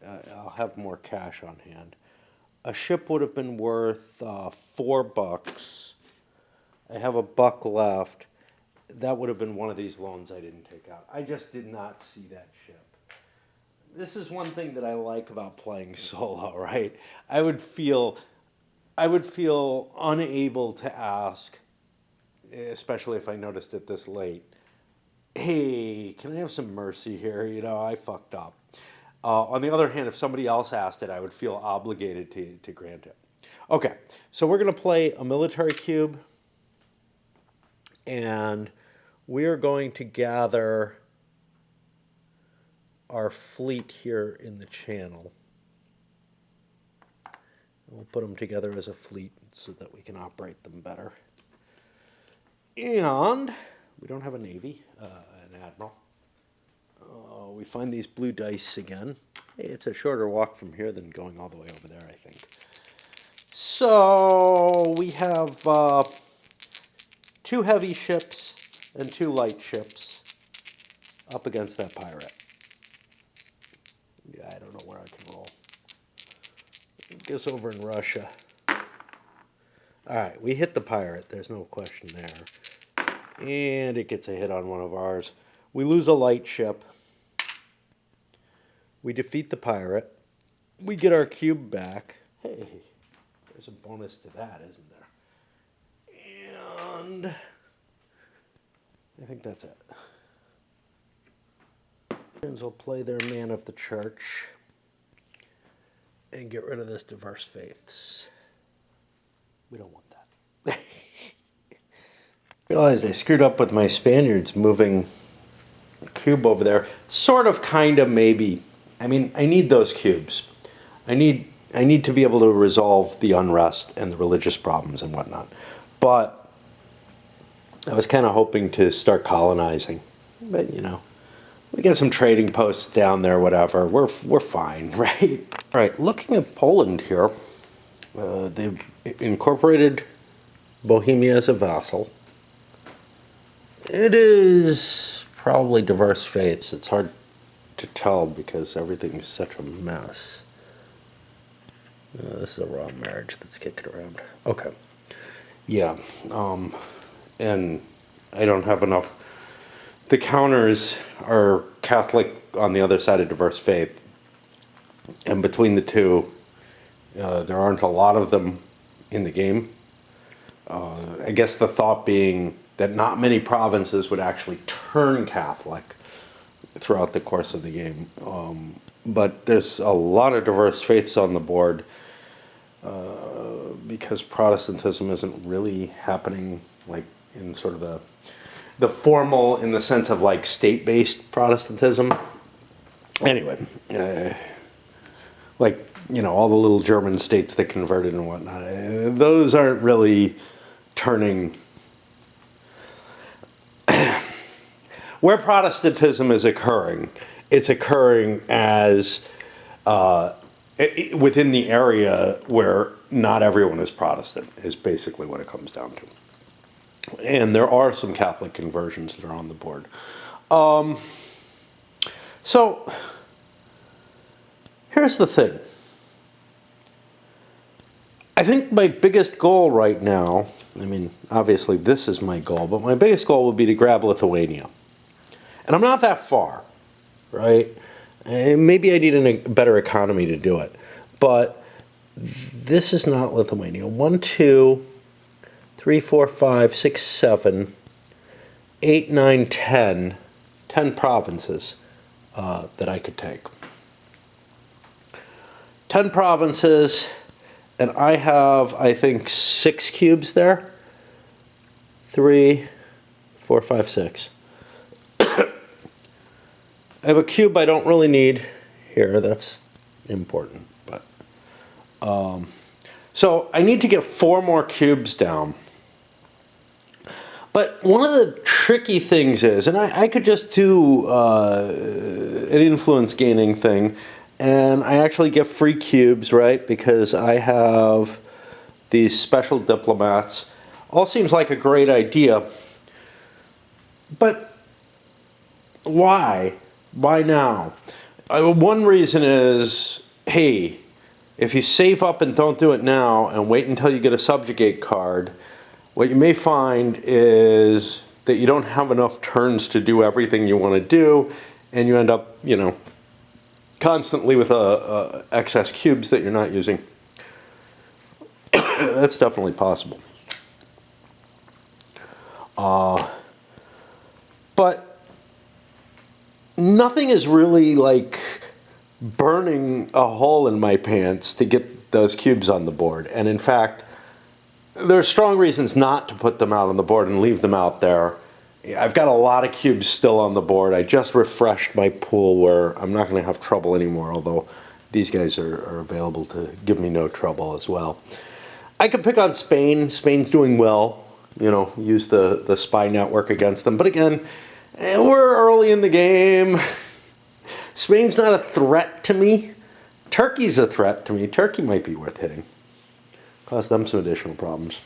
I'll have more cash on hand. A ship would have been worth $4. I have $1 left. that would have been one of these loans I didn't take out. I just did not see that ship. This is one thing that I like about playing solo, right? I would feel unable to ask, especially if I noticed it this late, hey, can I have some mercy here? You know, I fucked up. On the other hand, if somebody else asked it, I would feel obligated to grant it. Okay, so we're going to play a military cube, and we're going to gather our fleet here in the channel. We'll put them together as a fleet so that we can operate them better. And we don't have a navy, an admiral. We find these blue dice again. It's a shorter walk from here than going all the way over there, I think. So we have 2 heavy ships and 2 light ships up against that pirate. Yeah, I don't know where I can roll. I guess over in Russia. All right, we hit the pirate. There's no question there. And it gets a hit on one of ours. We lose a light ship. We defeat the pirate. We get our cube back. Hey, there's a bonus to that, isn't there? And I think that's it. Will play their man of the church and get rid of this diverse faiths. We don't want that. Realized I screwed up with my Spaniards moving the cube over there. Sort of, kind of, maybe. I mean, I need those cubes. I need to be able to resolve the unrest and the religious problems and whatnot. But I was kind of hoping to start colonizing. But, you know, we get some trading posts down there, whatever. We're fine, right? All right, looking at Poland here, they've incorporated Bohemia as a vassal. It is probably diverse faiths. It's hard to tell because everything's such a mess. This is a raw marriage that's kicking around. Okay. Yeah. And I don't have enough. The counters are Catholic on the other side of diverse faith. And between the two, there aren't a lot of them in the game. I guess the thought being that not many provinces would actually turn Catholic throughout the course of the game. But there's a lot of diverse faiths on the board because Protestantism isn't really happening like in sort of the formal, in the sense of like state-based Protestantism. Anyway, like, you know, all the little German states that converted and whatnot, those aren't really turning. Where Protestantism is occurring, it's occurring as within the area where not everyone is Protestant, is basically what it comes down to. And there are some Catholic conversions that are on the board. So here's the thing. I think my biggest goal right now, I mean, obviously this is my goal, but my biggest goal would be to grab Lithuania. And I'm not that far, right? And maybe I need a better economy to do it. But this is not Lithuania. 1, 2, 3, 4, 5, 6, 7, 8, 9, 10. 10 provinces that I could take. 10 provinces, and I have, I think, 6 cubes there. 3, 4, 5, 6. I have a cube I don't really need here. That's important. But so I need to get 4 more cubes down. But one of the tricky things is, and I could just do an influence gaining thing, and I actually get free cubes, right? Because I have these special diplomats. All seems like a great idea. But why? Why now? One reason is, hey, if you save up and don't do it now and wait until you get a subjugate card, what you may find is that you don't have enough turns to do everything you want to do, and you end up, you know, constantly with excess cubes that you're not using. That's definitely possible. But nothing is really like burning a hole in my pants to get those cubes on the board. And in fact, there's strong reasons not to put them out on the board and leave them out there. I've got a lot of cubes still on the board. I just refreshed my pool where I'm not going to have trouble anymore, although these guys are available to give me no trouble as well. I could pick on Spain. Spain's doing well. You know, use the spy network against them. But again, we're early in the game. Spain's not a threat to me. Turkey's a threat to me. Turkey might be worth hitting. Cause them some additional problems.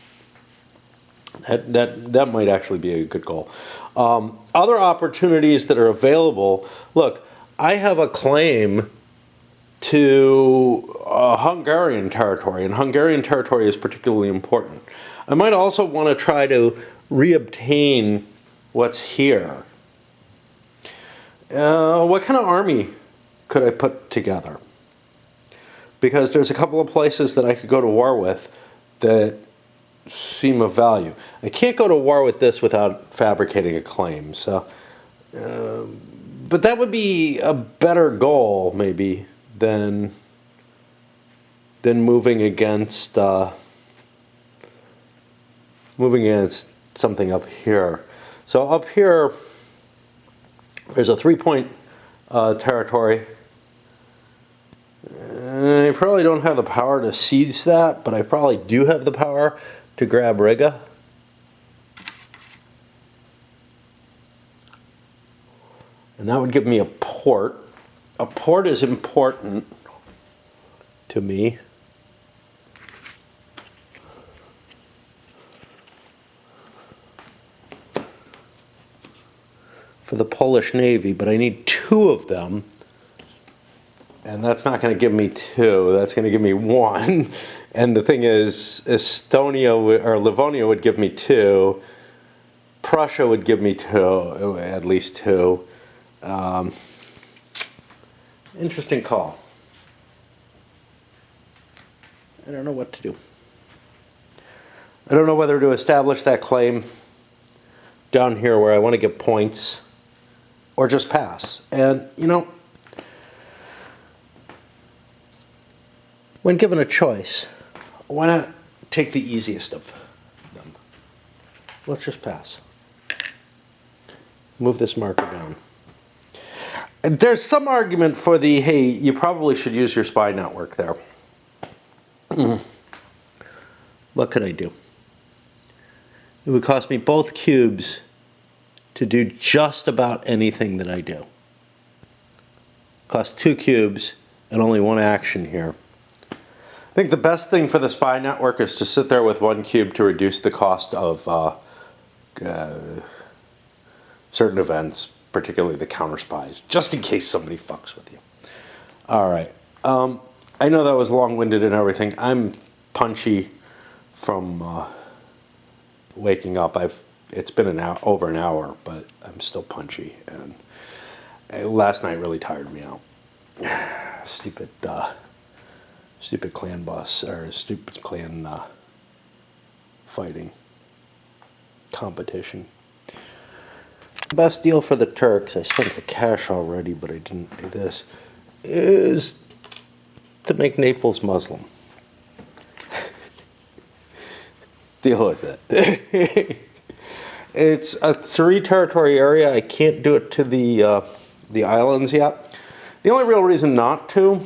That might actually be a good goal. Other opportunities that are available. Look, I have a claim to Hungarian territory, and Hungarian territory is particularly important. I might also want to try to reobtain what's here. What kind of army could I put together? Because there's a couple of places that I could go to war with that seem of value. I can't go to war with this without fabricating a claim. So, but that would be a better goal, maybe, than moving against something up here. So up here, there's a 3-point territory. I probably don't have the power to siege that, but I probably do have the power to grab Riga. And that would give me a port. A port is important to me. For the Polish Navy, but I need 2 of them. And that's not going to give me 2. That's going to give me 1. And the thing is, Estonia or Livonia would give me 2. Prussia would give me 2, at least 2. Interesting call. I don't know what to do. I don't know whether to establish that claim down here where I want to get points or just pass. And, you know, when given a choice, why not take the easiest of them? Let's just pass. Move this marker down. And there's some argument for the, hey, you probably should use your spy network there. What could I do? It would cost me both cubes to do just about anything that I do. Cost 2 cubes and only 1 action here. I think the best thing for the spy network is to sit there with 1 cube to reduce the cost of certain events, particularly the counter spies, just in case somebody fucks with you. All right. I know that was long-winded and everything. I'm punchy from waking up. It's been over an hour, but I'm still punchy. And last night really tired me out. Stupid clan boss, or stupid clan fighting competition. Best deal for the Turks, I spent the cash already, but I didn't do this, is to make Naples Muslim. Deal with it. It's a 3-territory area. I can't do it to the islands yet. The only real reason not to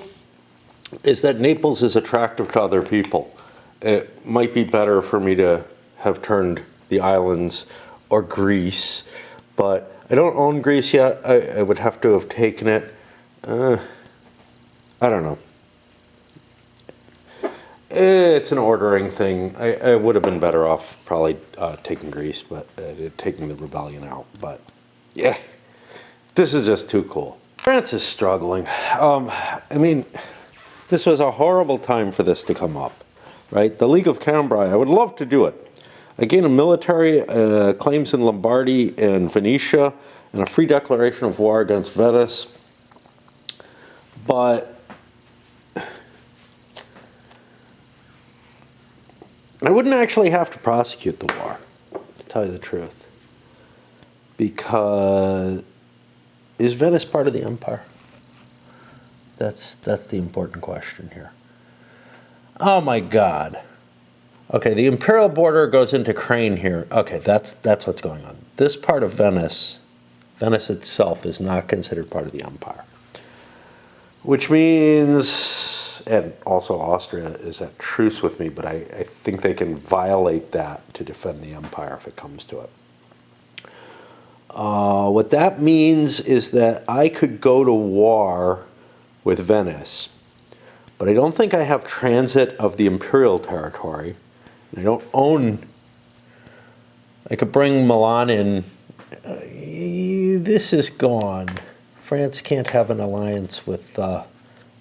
is that Naples is attractive to other people. It might be better for me to have turned the islands or Greece, but I don't own Greece yet. I would have to have taken it. I don't know. It's an ordering thing. I would have been better off probably taking Greece, but taking the rebellion out. But yeah, this is just too cool. France is struggling. I mean, this was a horrible time for this to come up, right? The League of Cambrai, I would love to do it. I gain a military claims in Lombardy and Venetia, and a free declaration of war against Venice. But I wouldn't actually have to prosecute the war, to tell you the truth. Because is Venice part of the empire? That's the important question here. Oh my God. Okay, the imperial border goes into Crane here. Okay, that's what's going on. This part of Venice, Venice itself, is not considered part of the empire. Which means, and also Austria is at truce with me, but I think they can violate that to defend the empire if it comes to it. What that means is that I could go to war with Venice, but I don't think I have transit of the imperial territory. I don't own. I could bring Milan in. This is gone. France can't have an alliance with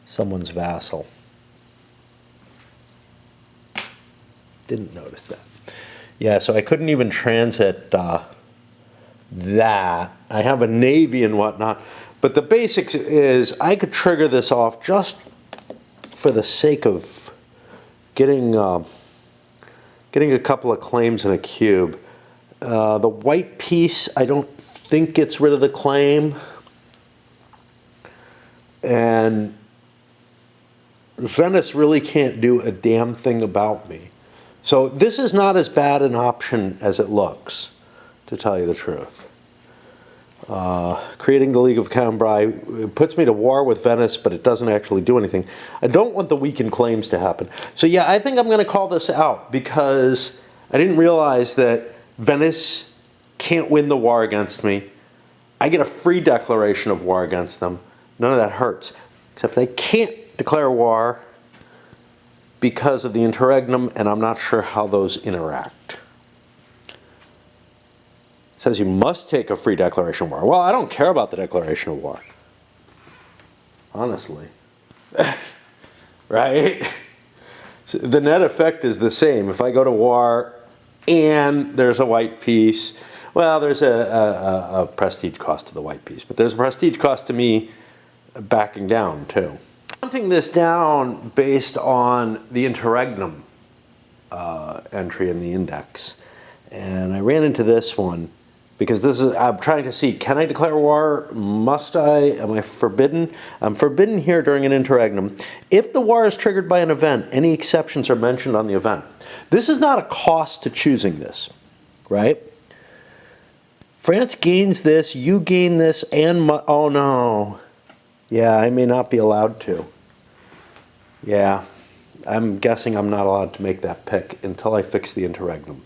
someone's vassal. Didn't notice that. Yeah, so I couldn't even transit that. I have a navy and whatnot. But the basics is I could trigger this off just for the sake of getting a couple of claims in a cube. The white piece, I don't think gets rid of the claim. And Venice really can't do a damn thing about me. So this is not as bad an option as it looks, to tell you the truth. Creating the League of Cambrai, it puts me to war with Venice, but it doesn't actually do anything. I don't want the weakened claims to happen. So yeah, I think I'm going to call this out because I didn't realize that Venice can't win the war against me. I get a free declaration of war against them. None of that hurts, except I can't declare war because of the interregnum, and I'm not sure how those interact. It says you must take a free declaration of war. Well, I don't care about the declaration of war. Honestly. Right? So the net effect is the same. If I go to war and there's a white piece, well, there's a prestige cost to the white piece, but there's a prestige cost to me backing down too. Counting this down based on the interregnum entry in the index, and I ran into this one because this is, I'm trying to see, can I declare war? Must I? Am I forbidden? I'm forbidden here during an interregnum. If the war is triggered by an event, any exceptions are mentioned on the event. This is not a cost to choosing this, right? France gains this, you gain this, and oh no. Yeah, I may not be allowed to. Yeah, I'm guessing I'm not allowed to make that pick until I fix the interregnum.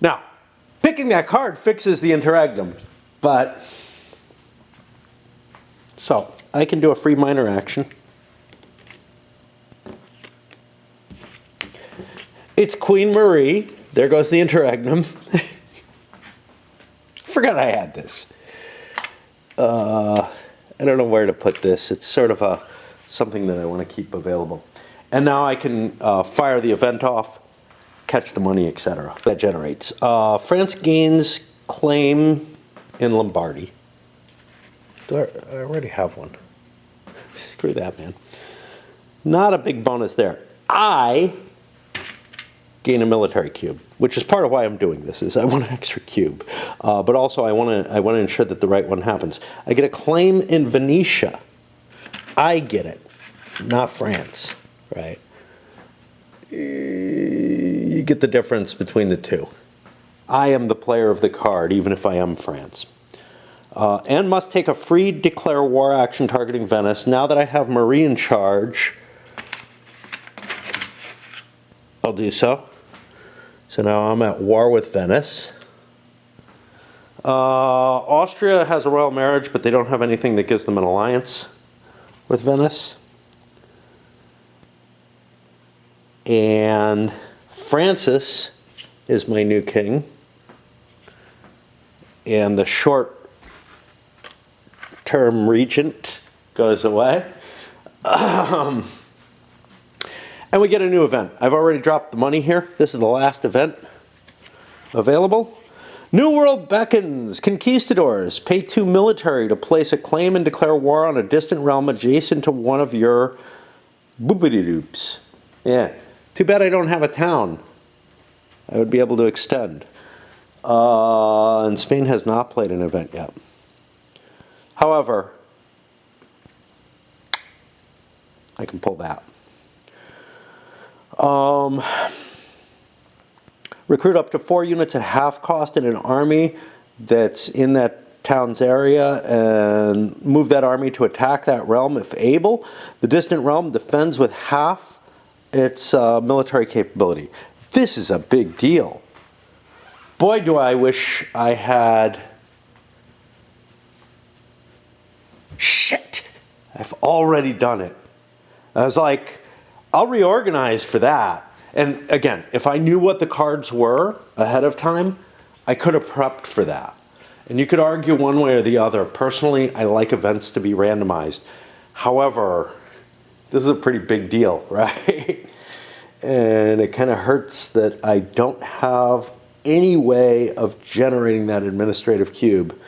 Now, picking that card fixes the interregnum, but so I can do a free minor action. It's Queen Marie. There goes the interregnum. Forgot I had this. I don't know where to put this. It's sort of something that I want to keep available. And now I can fire the event off, catch the money, etc. That generates. France gains claim in Lombardy. I already have one. Screw that, man. Not a big bonus there. I gain a military cube, which is part of why I'm doing this. Is I want an extra cube, but also I want to ensure that the right one happens. I get a claim in Venetia. I get it, not France, right? You get the difference between the two. I am the player of the card, even if I am France. And must take a free declare war action targeting Venice. Now that I have Marie in charge, I'll do so. So now I'm at war with Venice. Austria has a royal marriage, but they don't have anything that gives them an alliance with Venice. And Francis is my new king. And the short-term regent goes away. And we get a new event. I've already dropped the money here. This is the last event. Available. New World beckons. Conquistadors. Pay 2 military to place a claim and declare war on a distant realm adjacent to one of your boobity-doops. Yeah. Too bad I don't have a town. I would be able to extend. And Spain has not played an event yet. However, I can pull that. Recruit up to 4 units at half cost in an army that's in that town's area and move that army to attack that realm if able. The distant realm defends with half its military capability. This is a big deal. Boy, do I wish I had... Shit! I've already done it. I was like, I'll reorganize for that. And again, if I knew what the cards were ahead of time, I could have prepped for that. And you could argue one way or the other. Personally, I like events to be randomized. However, this is a pretty big deal, right? And it kind of hurts that I don't have any way of generating that administrative cube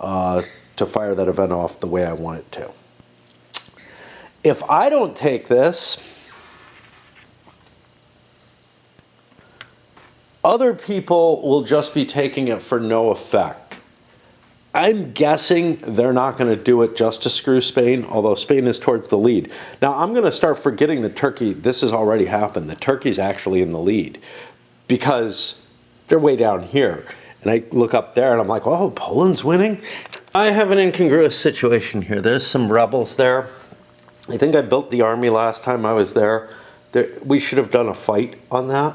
to fire that event off the way I want it to. If I don't take this, other people will just be taking it for no effect. I'm guessing they're not going to do it just to screw Spain, although Spain is towards the lead. Now, I'm going to start forgetting that Turkey, this has already happened, that Turkey's actually in the lead because they're way down here. And I look up there and I'm like, oh, Poland's winning? I have an incongruous situation here. There's some rebels there. I think I built the army last time I was there. We should have done a fight on that.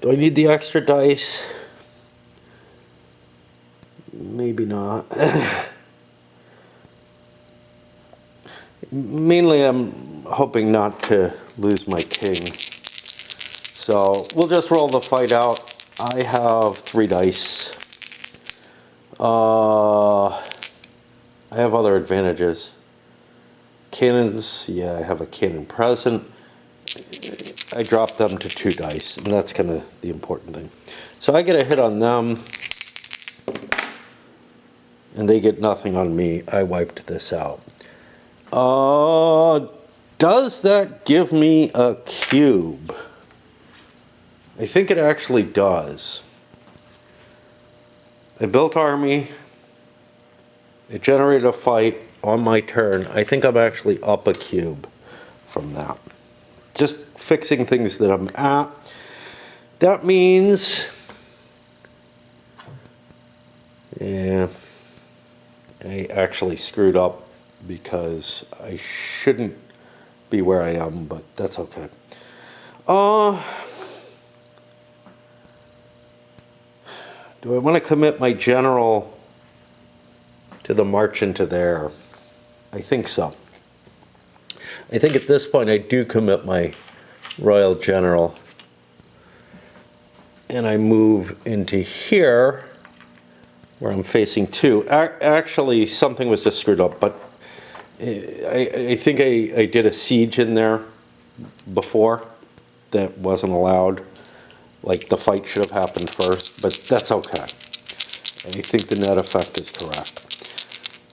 Do I need the extra dice? Maybe not. Mainly I'm hoping not to lose my king. So we'll just roll the fight out. I have 3 dice. I have other advantages. Cannons, yeah, I have a cannon present. I drop them to 2 dice, and that's kind of the important thing. So I get a hit on them, and they get nothing on me. I wiped this out. Does that give me a cube? I think it actually does. I built army. It generated a fight on my turn. I think I'm actually up a cube from that. Just fixing things that I'm at. That means, yeah, I actually screwed up because I shouldn't be where I am, but that's okay. Do I want to commit my general to the march into there? I think so. I think at this point I do commit my Royal General and I move into here where I'm facing 2. Actually, something was just screwed up, but I think I did a siege in there before that wasn't allowed. Like the fight should have happened first, but that's okay. I think the net effect is correct.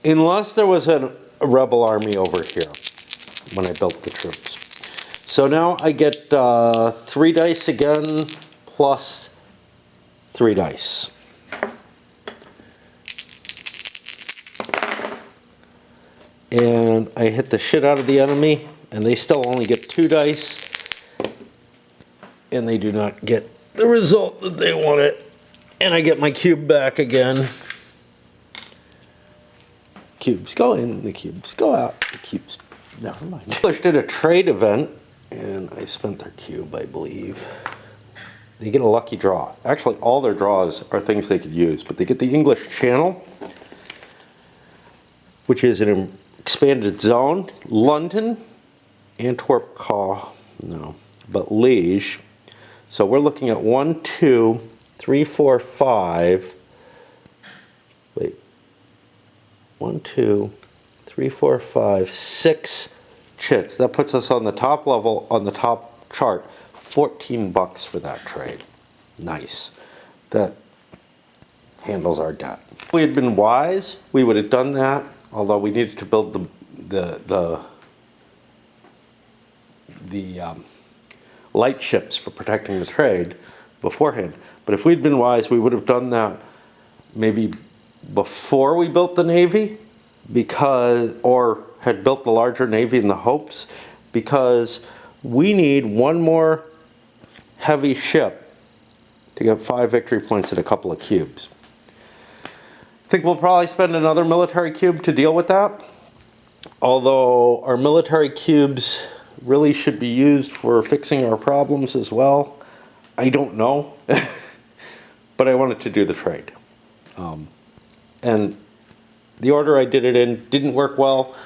Unless there was a rebel army over here when I built the troops. So now I get 3 dice again, plus 3 dice. And I hit the shit out of the enemy, and they still only get 2 dice, and they do not get the result that they wanted. And I get my cube back again. Cubes go in, the cubes go out, the cubes, never mind. English did a trade event, and I spent their cube, I believe. They get a lucky draw. Actually, all their draws are things they could use, but they get the English Channel, which is an expanded zone, London, Antwerp, but Liege. So we're looking at 1, 2, 3, 4, 5. Wait. 1, 2, 3, 4, 5, 6 chits. That puts us on the top level, on the top chart. $14 for that trade. Nice. That handles our debt. If we had been wise, we would have done that, although we needed to build the light ships for protecting the trade beforehand. But if we'd been wise, we would have done that maybe before we built the Navy, or had built the larger Navy in the hopes, because we need one more heavy ship to get 5 victory points and a couple of cubes. I think we'll probably spend another military cube to deal with that, although our military cubes really should be used for fixing our problems as well. I don't know, but I wanted to do the trade. And the order I did it in didn't work well,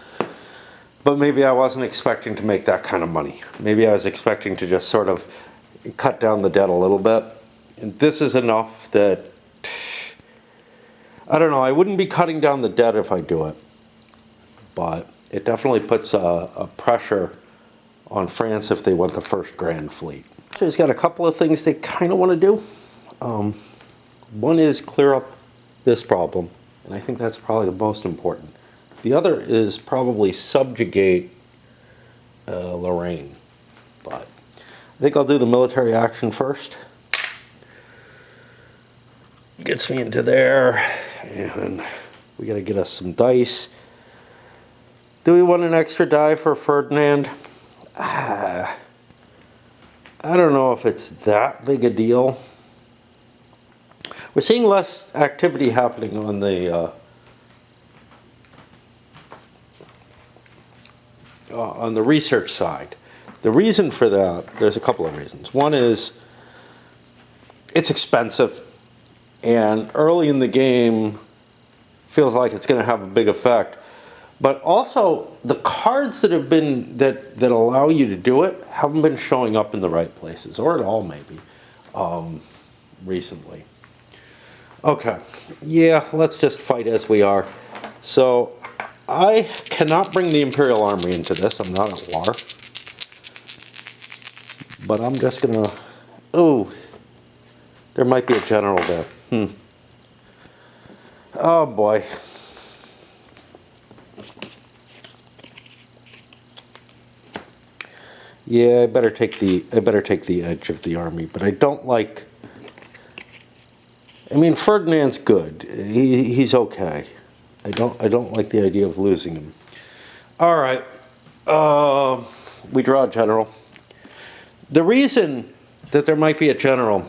but maybe I wasn't expecting to make that kind of money. Maybe I was expecting to just sort of cut down the debt a little bit. And this is enough that, I don't know, I wouldn't be cutting down the debt if I do it, but it definitely puts a pressure on France if they want the first Grand Fleet. It's got a couple of things they kind of want to do. One is clear up this problem, and I think that's probably the most important. The other is probably subjugate Lorraine, but I think I'll do the military action first. Gets me into there, and we got to get us some dice. Do we want an extra die for Ferdinand? I don't know if it's that big a deal. We're seeing less activity happening on the research side. The reason for that, there's a couple of reasons. One is it's expensive, and early in the game feels like it's going to have a big effect. But also, the cards that have been that allow you to do it haven't been showing up in the right places, or at all maybe, recently. Okay, yeah, let's just fight as we are. So, I cannot bring the Imperial Army into this. I'm not at war. But I'm just gonna... Oh, there might be a general there. Oh boy. Yeah, I better take the edge of the army, but I don't like... I mean, Ferdinand's good. He's okay. I don't like the idea of losing him. All right. We draw a general. The reason that there might be a general...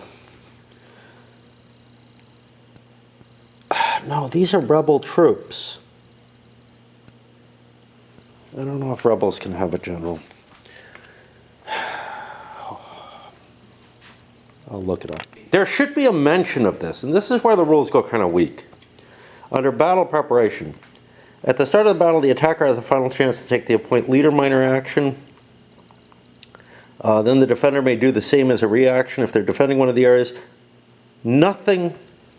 No, these are rebel troops. I don't know if rebels can have a general. I'll look it up. There should be a mention of this, and this is where the rules go kind of weak. Under battle preparation, at the start of the battle, the attacker has a final chance to take the appoint leader minor action. Then the defender may do the same as a reaction if they're defending one of the areas. Nothing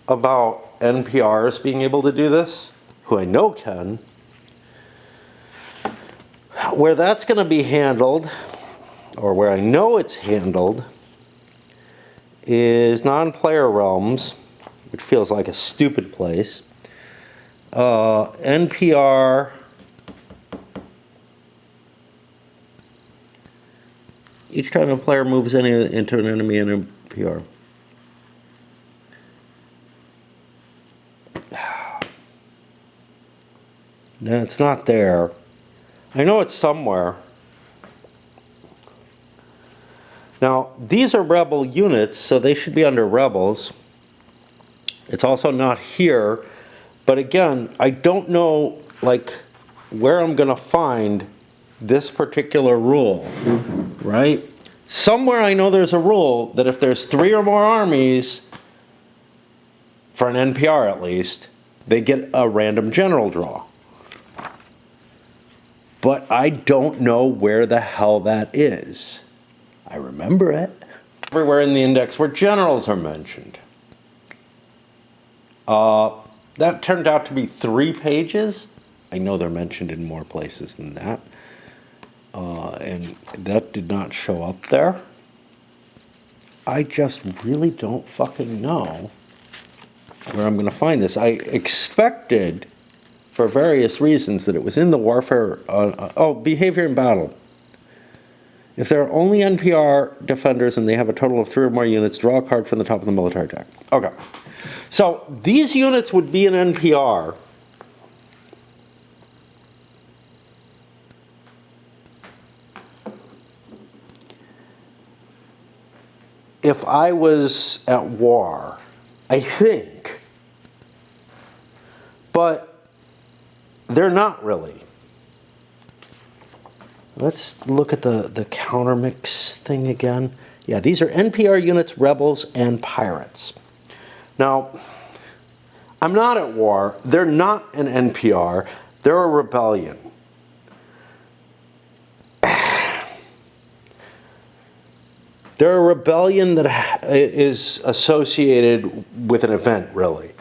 about NPRs being able to do this, who I know can. Where that's going to be handled, or where I know it's handled, is non-player realms, which feels like a stupid place. NPR, each time a player moves into an enemy in NPR. No, it's not there. I know it's somewhere. Now, these are rebel units, so they should be under rebels. It's also not here. But again, I don't know, like, where I'm going to find this particular rule, right? Somewhere I know there's a rule that if there's 3 or more armies, for an NPR at least, they get a random general draw. But I don't know where the hell that is. I remember it. Everywhere in the index where generals are mentioned. That turned out to be 3 pages. I know they're mentioned in more places than that. And that did not show up there. I just really don't fucking know where I'm going to find this. I expected, for various reasons, that it was in the warfare. Behavior in battle. If there are only NPR defenders and they have a total of 3 or more units, draw a card from the top of the military deck. Okay. So these units would be an NPR. If I was at war, I think. But they're not really. Let's look at the counter mix thing again. Yeah, these are NPR units, rebels, and pirates. Now, I'm not at war. They're not an NPR. They're a rebellion. They're a rebellion that is associated with an event, really.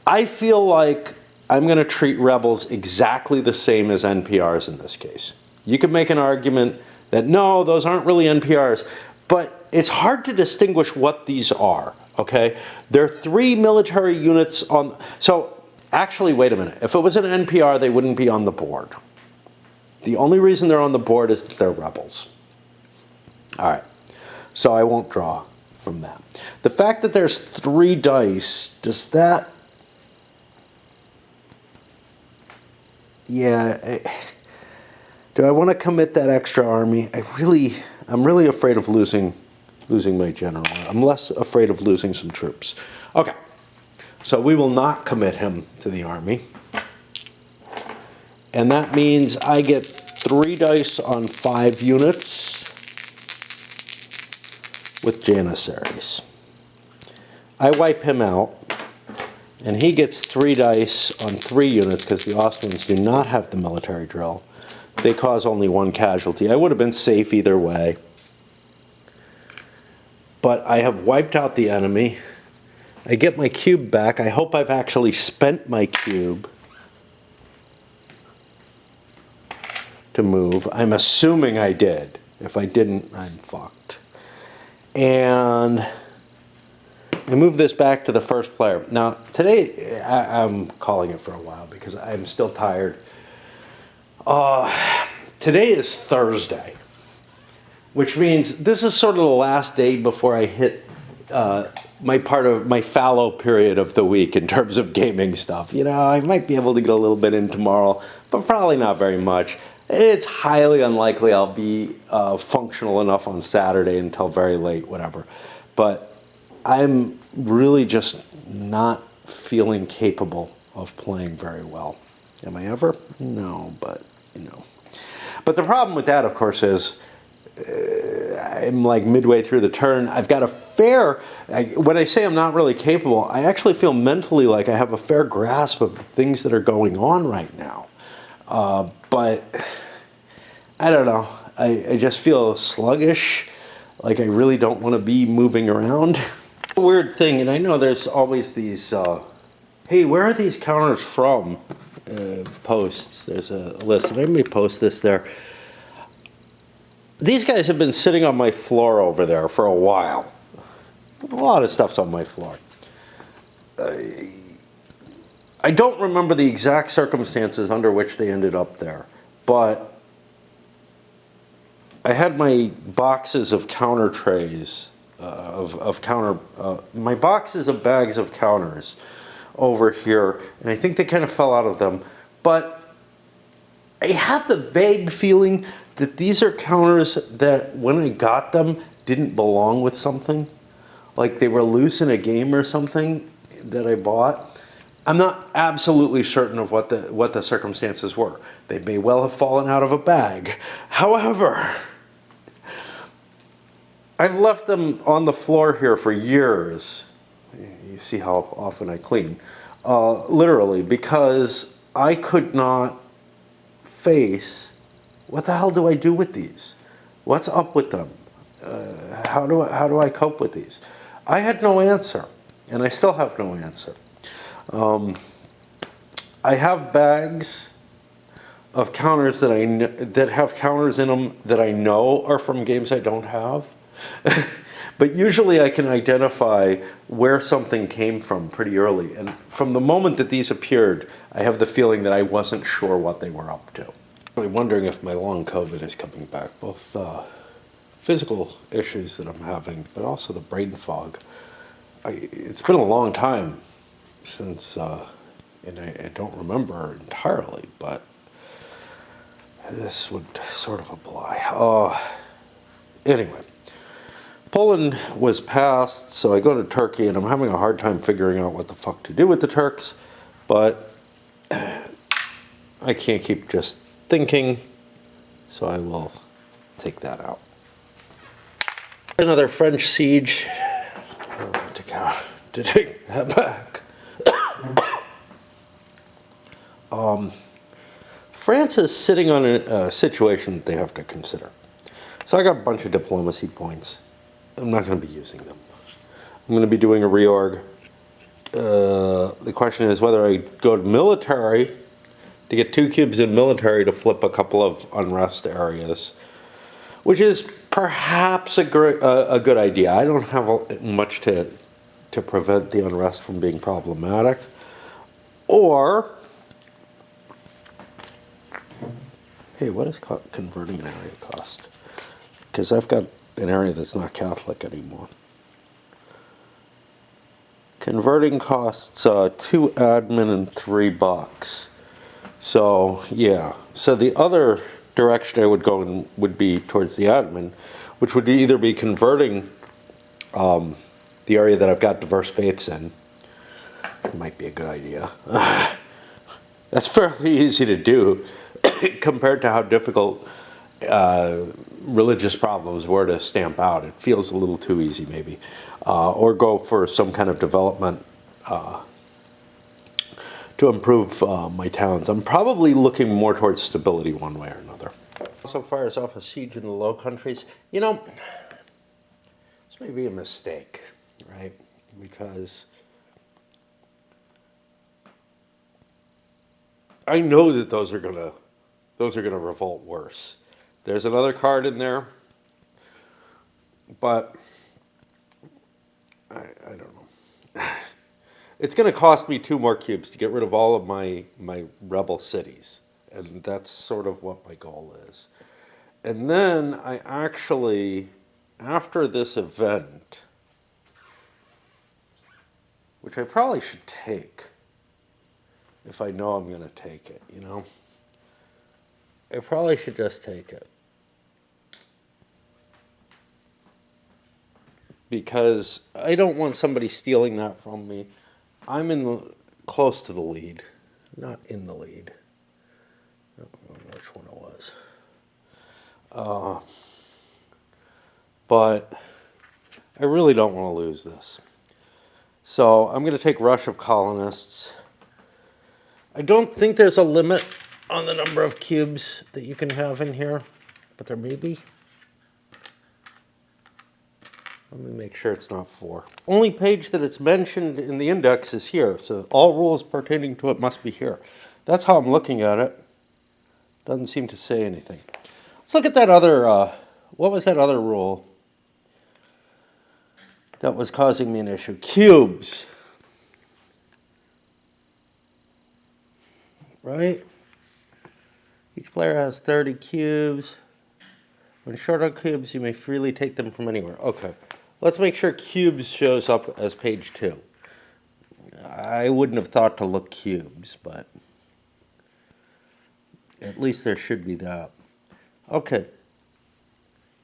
I feel like I'm going to treat rebels exactly the same as NPRs in this case. You could make an argument that, no, those aren't really NPRs, but it's hard to distinguish what these are, okay? There are 3 military units on... So, actually, wait a minute. If it was an NPR, they wouldn't be on the board. The only reason they're on the board is that they're rebels. All right, so I won't draw from that. The fact that there's 3 dice, does that... Yeah, do I want to commit that extra army? I'm really afraid of losing my general. I'm less afraid of losing some troops. Okay, so we will not commit him to the army. And that means I get 3 dice on 5 units with Janissaries. I wipe him out, and he gets 3 dice on 3 units because the Austrians do not have the military drill. They cause only 1 casualty. I would have been safe either way. But I have wiped out the enemy. I get my cube back. I hope I've actually spent my cube to move. I'm assuming I did. If I didn't, I'm fucked. And I move this back to the first player. Now, today, I'm calling it for a while because I'm still tired. Today is Thursday, which means this is sort of the last day before I hit my fallow period of the week in terms of gaming stuff. You know, I might be able to get a little bit in tomorrow, but probably not very much. It's highly unlikely I'll be functional enough on Saturday until very late, whatever. But I'm really just not feeling capable of playing very well. Am I ever? No, but, you know. But the problem with that, of course, is I'm like midway through the turn. I've got a fair, when I say I'm not really capable, I actually feel mentally like I have a fair grasp of the things that are going on right now. But I don't know. I just feel sluggish, like I really don't want to be moving around. Weird thing, and I know there's always these, hey, where are these counters from? Posts. There's a list, and I may post this there. These guys have been sitting on my floor over there for a while. A lot of stuff's on my floor. I don't remember the exact circumstances under which they ended up there, but I had my boxes of counter trays, my boxes of bags of counters over here, and I think they kind of fell out of them. But I have the vague feeling that these are counters that when I got them didn't belong with something. Like they were loose in a game or something that I bought. I'm not absolutely certain of what the circumstances were. They may well have fallen out of a bag. However, I've left them on the floor here for years. You see how often I clean. Literally, because I could not face, what the hell do I do with these? What's up with them? How do I cope with these? I had no answer, and I still have no answer. I have bags of counters that have counters in them that I know are from games I don't have. But usually I can identify where something came from pretty early. And from the moment that these appeared, I have the feeling that I wasn't sure what they were up to. I'm really wondering if my long COVID is coming back, both physical issues that I'm having, but also the brain fog. It's been a long time since, and I don't remember entirely, but this would sort of apply. Anyway. Poland was passed, so I go to Turkey, and I'm having a hard time figuring out what the fuck to do with the Turks, but I can't keep just thinking, so I will take that out. Another French siege. To take that back. France is sitting on a situation that they have to consider. So I got a bunch of diplomacy points. I'm not going to be using them. I'm going to be doing a reorg. The question is whether I go to military to get 2 cubes in military to flip a couple of unrest areas, which is perhaps a good idea. I don't have much to prevent the unrest from being problematic. Or, hey, what does converting an area cost? Because I've got an area that's not Catholic anymore. Converting costs 2 admin and $3. So yeah. So the other direction I would go in would be towards the admin, which would either be converting the area that I've got diverse faiths in. It might be a good idea. That's fairly easy to do compared to how difficult religious problems were to stamp out. It feels a little too easy, maybe. Or go for some kind of development to improve my towns. I'm probably looking more towards stability one way or another. Also fires off a siege in the Low Countries. You know, this may be a mistake, right? Because I know that those are gonna revolt worse. There's another card in there, but I don't know. It's going to cost me 2 more cubes to get rid of all of my rebel cities, and that's sort of what my goal is. And then I actually, after this event, which I probably should take, if I know I'm going to take it, you know? I probably should just take it. Because I don't want somebody stealing that from me. I'm close to the lead, not in the lead. I don't remember which one it was. But I really don't want to lose this. So I'm going to take rush of colonists. I don't think there's a limit on the number of cubes that you can have in here, but there may be. Let me make sure it's not 4. Only page that it's mentioned in the index is here, so all rules pertaining to it must be here. That's how I'm looking at it. Doesn't seem to say anything. Let's look at that other, what was that other rule that was causing me an issue? Cubes. Right? Each player has 30 cubes. When short on cubes, you may freely take them from anywhere. Okay. Let's make sure cubes shows up as page 2. I wouldn't have thought to look cubes, but at least there should be that. Okay.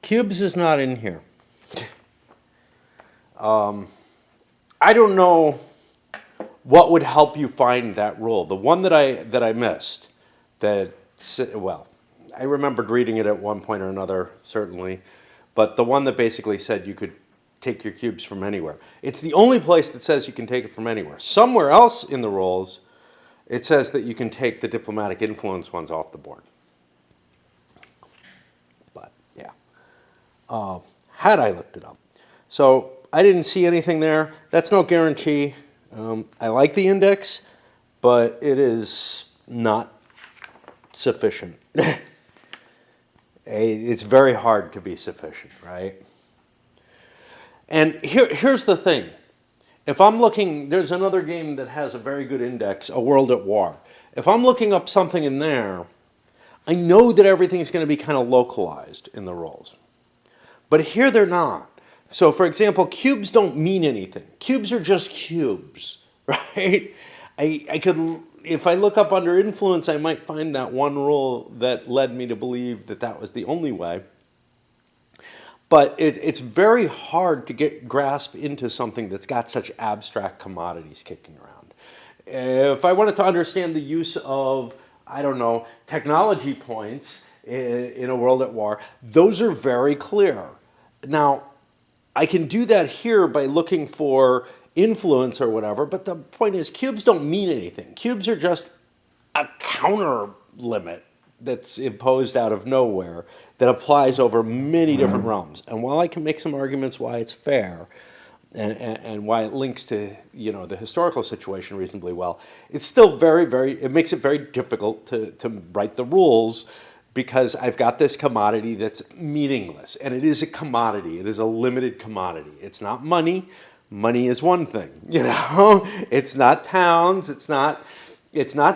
Cubes is not in here. I don't know what would help you find that rule. The one that I missed, well, I remembered reading it at one point or another, certainly, but the one that basically said you could take your cubes from anywhere. It's the only place that says you can take it from anywhere. Somewhere else in the rules, it says that you can take the diplomatic influence ones off the board. But, yeah. Had I looked it up. So, I didn't see anything there. That's no guarantee. I like the index, but it is not sufficient. It's very hard to be sufficient, right? And here's the thing. If I'm looking, there's another game that has a very good index, A World at War. If I'm looking up something in there, I know that everything's going to be kind of localized in the rules. But here they're not. So for example, cubes don't mean anything. Cubes are just cubes, right? I could, if I look up under influence, I might find that one rule that led me to believe that that was the only way. But it's very hard to get grasp into something that's got such abstract commodities kicking around. If I wanted to understand the use of, I don't know, technology points in A World at War, those are very clear. Now, I can do that here by looking for influence or whatever, but the point is cubes don't mean anything. Cubes are just a counter limit that's imposed out of nowhere that applies over many different realms. And while I can make some arguments why it's fair and why it links to, you know, the historical situation reasonably well, it's still it makes it very difficult to write the rules because I've got this commodity that's meaningless. And it is a commodity. It is a limited commodity. It's not money. Money is one thing, you know? It's not towns. It's not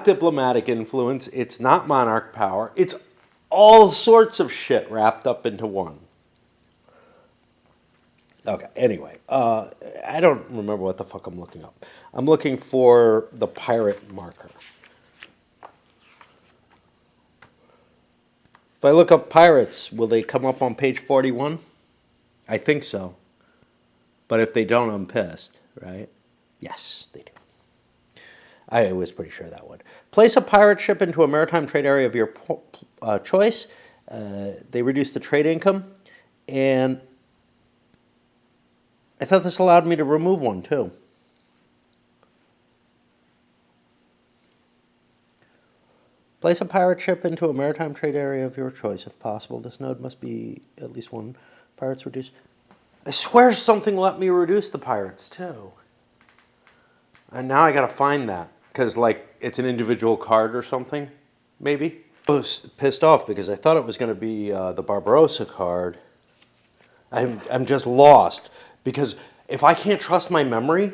diplomatic influence. It's not monarch power. It's all sorts of shit wrapped up into one. Okay, anyway, I don't remember what the fuck I'm looking up. I'm looking for the pirate marker. If I look up pirates, will they come up on page 41? I think so. But if they don't, I'm pissed, right? Yes, they do. I was pretty sure that would. Place a pirate ship into a maritime trade area of your choice. They reduce the trade income. And I thought this allowed me to remove one, too. Place a pirate ship into a maritime trade area of your choice, if possible. This node must be at least one pirates reduced. I swear something let me reduce the pirates, too. And now I got to find that. Because, like, it's an individual card or something, maybe. I was pissed off because I thought it was going to be the Barbarossa card. I'm just lost. Because if I can't trust my memory,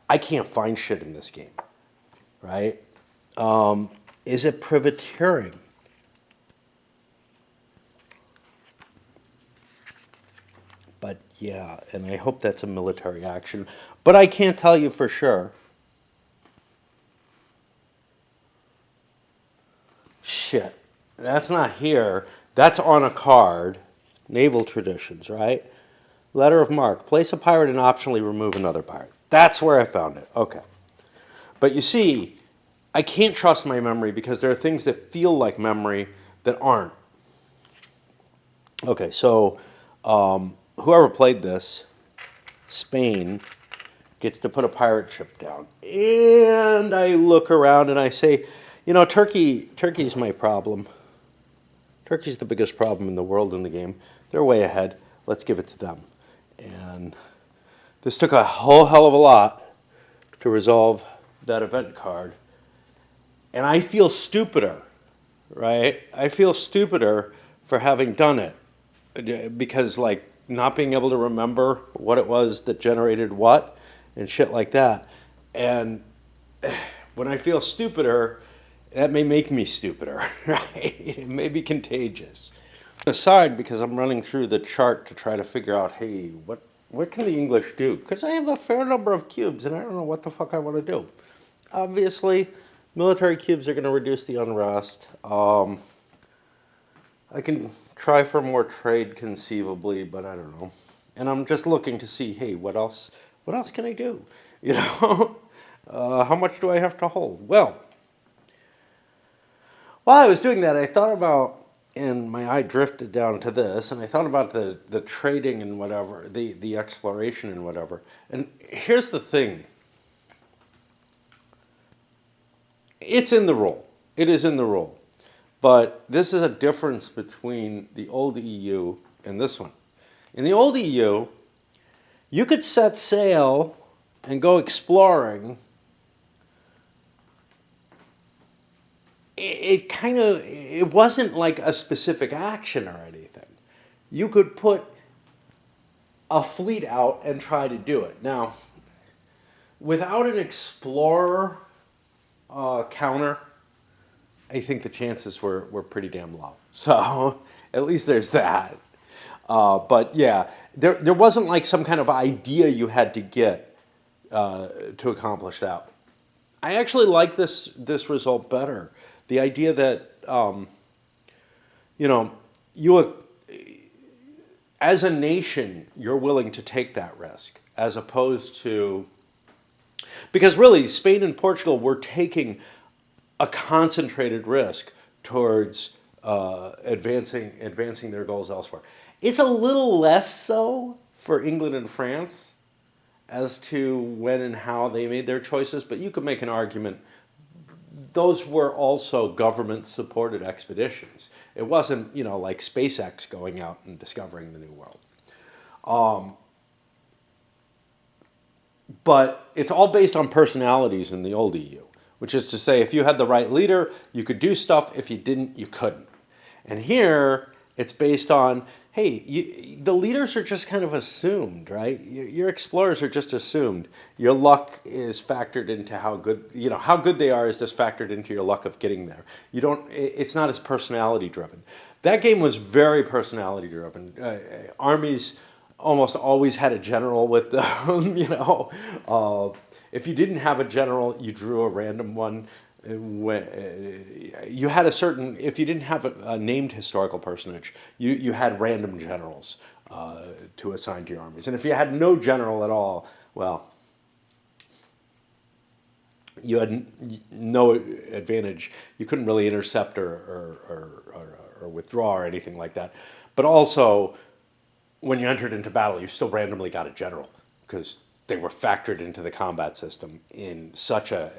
I can't find shit in this game. Right? Is it privateering? But yeah, and I hope that's a military action. But I can't tell you for sure. Shit. That's not here. That's on a card. Naval traditions, right? Letter of marque. Place a pirate and optionally remove another pirate. That's where I found it. Okay. But you see, I can't trust my memory because there are things that feel like memory that aren't. Okay, so whoever played this, Spain, gets to put a pirate ship down. And I look around and I say, you know, Turkey's my problem. Turkey's the biggest problem in the world in the game. They're way ahead. Let's give it to them. And this took a whole hell of a lot to resolve that event card. And I feel stupider, right? I feel stupider for having done it. Because, like, not being able to remember what it was that generated what and shit like that. And when I feel stupider, that may make me stupider, right? It may be contagious. Aside, because I'm running through the chart to try to figure out, hey, what can the English do? Because I have a fair number of cubes, and I don't know what the fuck I want to do. Obviously, military cubes are going to reduce the unrest. I can try for more trade conceivably, but I don't know. And I'm just looking to see, hey, what else can I do? You know, how much do I have to hold? Well, while I was doing that, I thought about, and my eye drifted down to this, and I thought about the trading and whatever, the exploration and whatever. And here's the thing. It's in the rule. It is in the rule. But this is a difference between the old EU and this one. In the old EU, you could set sail and go exploring it wasn't like a specific action or anything. You could put a fleet out and try to do it. Now, without an explorer counter, I think the chances were pretty damn low. So at least there's that. But yeah, there wasn't like some kind of idea you had to get to accomplish that. I actually like this result better. The idea that you know you as a nation you're willing to take that risk as opposed to because really Spain and Portugal were taking a concentrated risk towards advancing their goals elsewhere. It's a little less so for England and France as to when and how they made their choices, but you could make an argument those were also government supported expeditions. It wasn't, like SpaceX going out and discovering the new world. But it's all based on personalities in the old EU, which is to say, if you had the right leader, you could do stuff. If you didn't, you couldn't. And here, it's based on, hey, the leaders are just kind of assumed, right? Your explorers are just assumed. Your luck is factored into how good they are is just factored into your luck of getting there. It's not as personality driven. That game was very personality driven. Armies almost always had a general with them, if you didn't have a general, you drew a random one. You had if you didn't have a named historical personage, you had random generals to assign to your armies. And if you had no general at all, well, you had no advantage. You couldn't really intercept or withdraw or anything like that. But also, when you entered into battle, you still randomly got a general because they were factored into the combat system in such an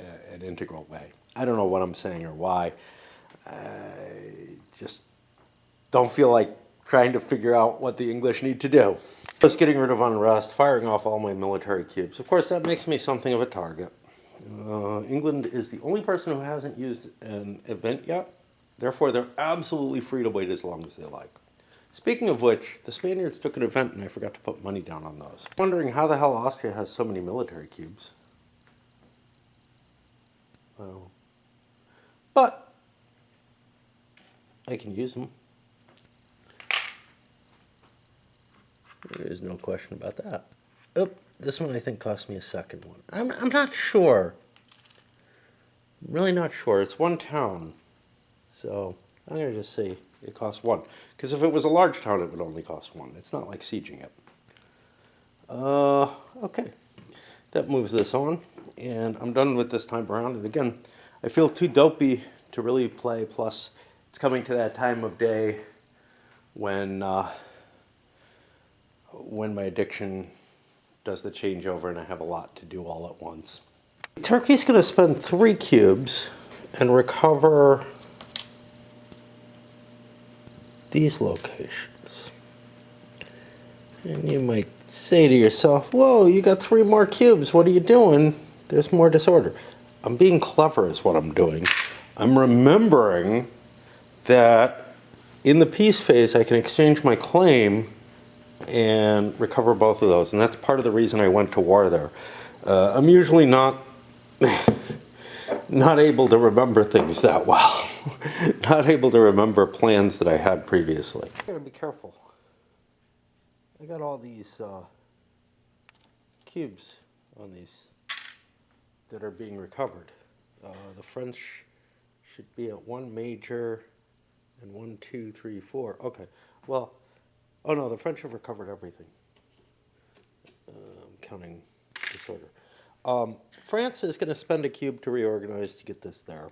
integral way. I don't know what I'm saying or why. I just don't feel like trying to figure out what the English need to do. Just getting rid of unrest, firing off all my military cubes. Of course, that makes me something of a target. England is the only person who hasn't used an event yet. Therefore, they're absolutely free to wait as long as they like. Speaking of which, the Spaniards took an event and I forgot to put money down on those. Wondering how the hell Austria has so many military cubes. Well, but I can use them. There is no question about that. Oh, this one I think cost me a second one. I'm not sure. I'm really not sure. It's one town. So I'm going to just say it costs one. Because if it was a large town, it would only cost one. It's not like sieging it. Okay. That moves this on. And I'm done with this time around. And again, I feel too dopey to really play. Plus, it's coming to that time of day when my addiction does the changeover and I have a lot to do all at once. Turkey's going to spend 3 cubes and recover these locations. And you might say to yourself, whoa, you got 3 more cubes. What are you doing? There's more disorder. I'm being clever is what I'm doing. I'm remembering that in the peace phase, I can exchange my claim and recover both of those. And that's part of the reason I went to war there. I'm usually not able to remember things that well. Not able to remember plans that I had previously. I gotta be careful. I got all these cubes on these that are being recovered. The French should be at 1 major and 1, 2, 3, 4. Okay, well, oh no, the French have recovered everything. I'm counting disorder. France is going to spend a cube to reorganize to get this there.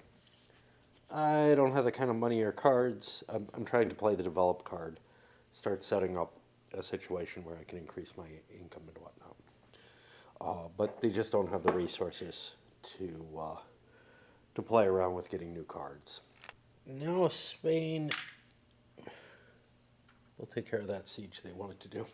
I don't have the kind of money or cards. I'm trying to play the develop card, start setting up a situation where I can increase my income and whatnot. But they just don't have the resources to play around with getting new cards. Now Spain will take care of that siege they wanted to do.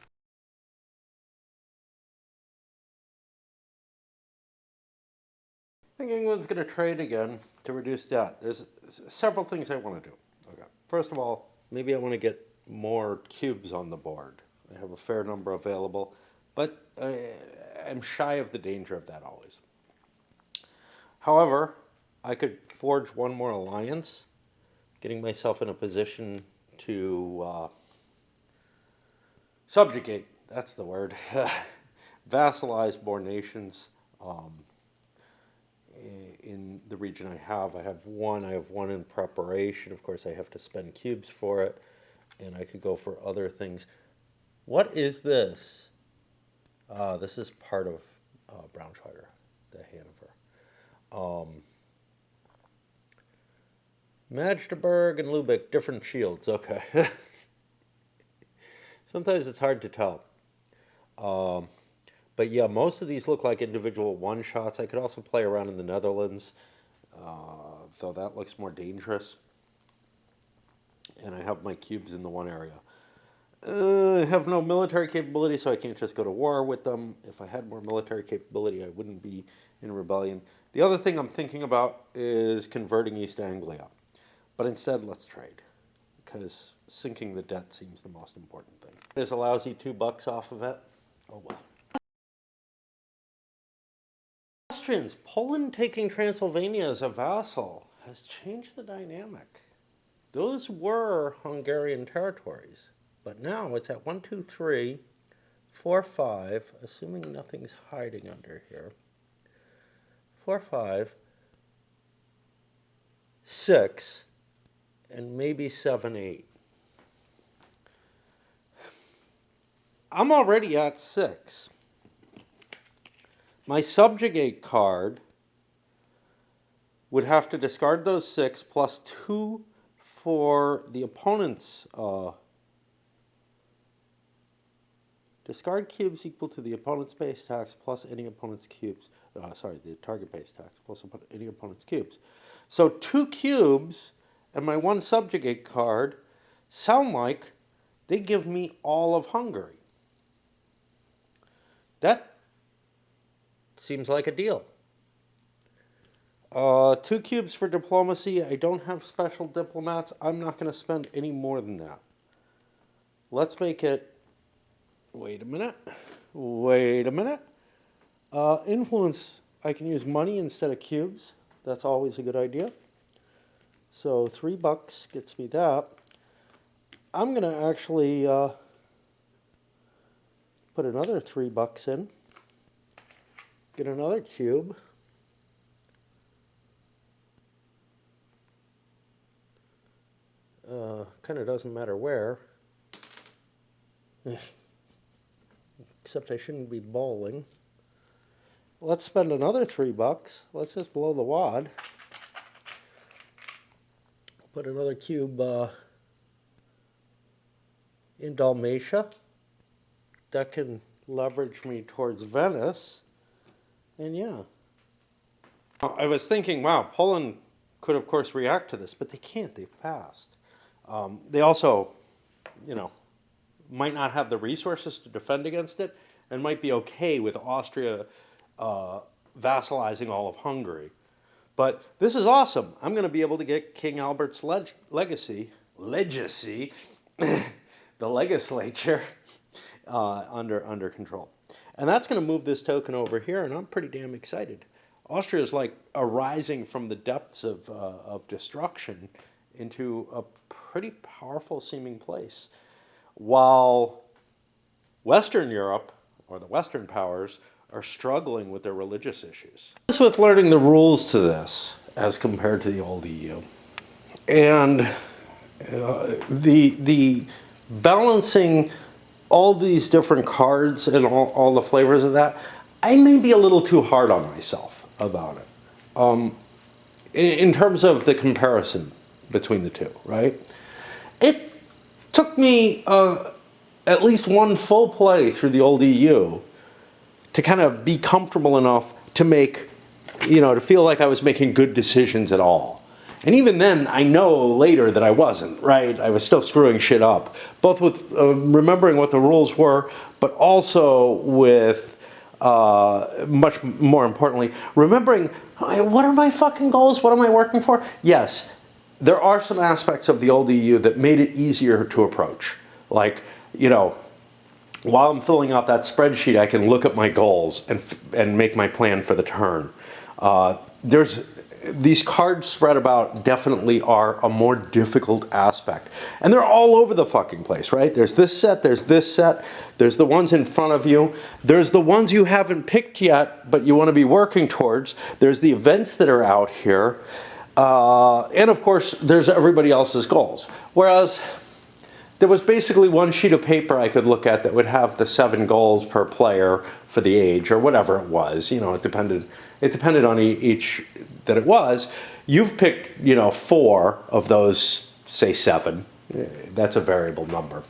think England's going to trade again to reduce debt. There's several things I want to do. Okay. First of all, maybe I want to get more cubes on the board. I have a fair number available, but I'm shy of the danger of that always. However, I could forge one more alliance, getting myself in a position to subjugate, that's the word, vassalize more nations in the region I have. I have one in preparation. Of course, I have to spend cubes for it, and I could go for other things. What is this? This is part of Braunschweiger, the Hanover. Magdeburg and Lübeck, different shields, okay. Sometimes it's hard to tell. But yeah, most of these look like individual one-shots. I could also play around in the Netherlands, though that looks more dangerous. And I have my cubes in the one area. I have no military capability, so I can't just go to war with them. If I had more military capability, I wouldn't be in rebellion. The other thing I'm thinking about is converting East Anglia. But instead, let's trade, because sinking the debt seems the most important thing. There's a lousy $2 off of it. Oh well. Austrians, Poland taking Transylvania as a vassal has changed the dynamic. Those were Hungarian territories, but now it's at 1, 2, 3, 4, 5, assuming nothing's hiding under here. 4, 5, 6, and maybe 7, 8. I'm already at 6. My subjugate card would have to discard those 6 plus 2 for the opponent's. Discard cubes equal to the opponent's base tax plus any opponent's cubes. The target base tax plus any opponent's cubes. So 2 cubes and my 1 subjugate card sound like they give me all of Hungary. That seems like a deal. 2 cubes for diplomacy. I don't have special diplomats. I'm not going to spend any more than that. Let's make it... Wait a minute. Influence. I can use money instead of cubes. That's always a good idea. So $3 gets me that. I'm going to actually put another $3 in. Get another cube. Kind of doesn't matter where. Except I shouldn't be bowling. Let's spend another $3. Let's just blow the wad. Put another cube in Dalmatia. That can leverage me towards Venice. And yeah. I was thinking, wow, Poland could of course react to this, but they can't. They've passed. They also, might not have the resources to defend against it, and might be okay with Austria vassalizing all of Hungary. But this is awesome. I'm going to be able to get King Albert's legacy, the legislature, under control. And that's going to move this token over here, and I'm pretty damn excited. Austria is like arising from the depths of destruction into a pretty powerful seeming place. While Western Europe, or the Western powers, are struggling with their religious issues. Just with learning the rules to this as compared to the old EU. And the balancing all these different cards and all the flavors of that, I may be a little too hard on myself about it. In terms of the comparison between the two, right? It took me at least one full play through the old EU to kind of be comfortable enough to make, to feel like I was making good decisions at all. And even then, I know later that I wasn't, right? I was still screwing shit up, both with remembering what the rules were, but also with much more importantly, remembering, what are my fucking goals? What am I working for? Yes, there are some aspects of the old EU that made it easier to approach. Like, you know, while I'm filling out that spreadsheet, I can look at my goals and make my plan for the turn. These cards spread about definitely are a more difficult aspect. And they're all over the fucking place, right? There's this set, there's the ones in front of you, there's the ones you haven't picked yet, but you want to be working towards, there's the events that are out here, and of course, there's everybody else's goals. Whereas, there was basically one sheet of paper I could look at that would have the 7 goals per player for the age, or whatever it was. You know, it depended on each that it was. You've picked, you know, 4 of those, say 7. That's a variable number.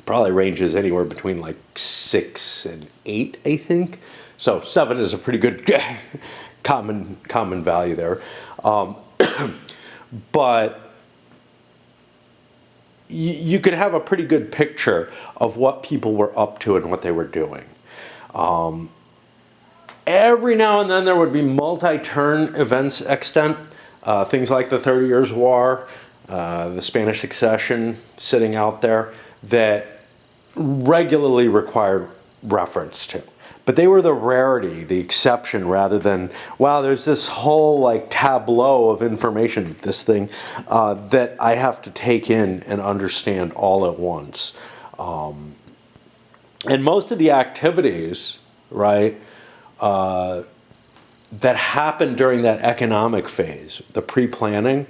Probably ranges anywhere between like 6 and 8, I think. So 7 is a pretty good common value there. But you could have a pretty good picture of what people were up to and what they were doing. Every now and then there would be multi-turn events extant, things like the 30 Years' War, the Spanish Succession sitting out there that regularly required reference to. But they were the rarity, the exception, rather than, wow, there's this whole like tableau of information, this thing, that I have to take in and understand all at once. And most of the activities, right, that happened during that economic phase, the pre-planning,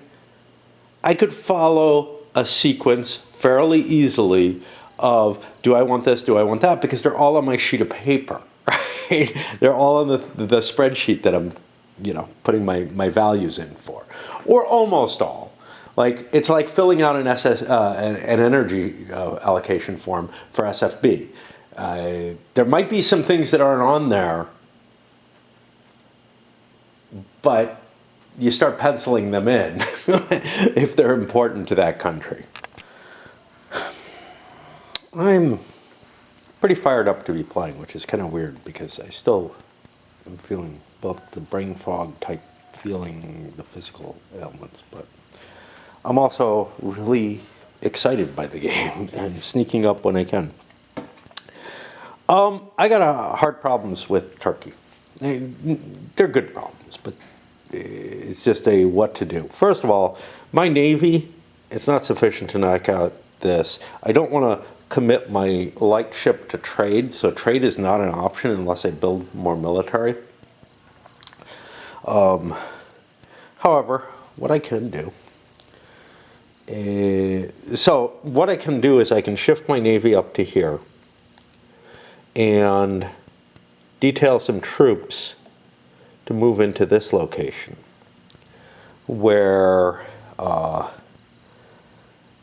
I could follow a sequence fairly easily of, do I want this, do I want that, because they're all on my sheet of paper. Right? They're all on the spreadsheet that I'm, you know, putting my values in for, or almost all. Like, it's like filling out an energy allocation form for SFB. There might be some things that aren't on there, but you start penciling them in if they're important to that country. I'm pretty fired up to be playing, which is kind of weird because I still am feeling both the brain fog type feeling, the physical ailments, but I'm also really excited by the game and sneaking up when I can. I got hard problems with Turkey. They're good problems, but it's just a what to do. First of all, my Navy, it's not sufficient to knock out this. I don't want to commit my light ship to trade, so trade is not an option unless I build more military. However, what I can do, what I can do is I can shift my Navy up to here and detail some troops to move into this location where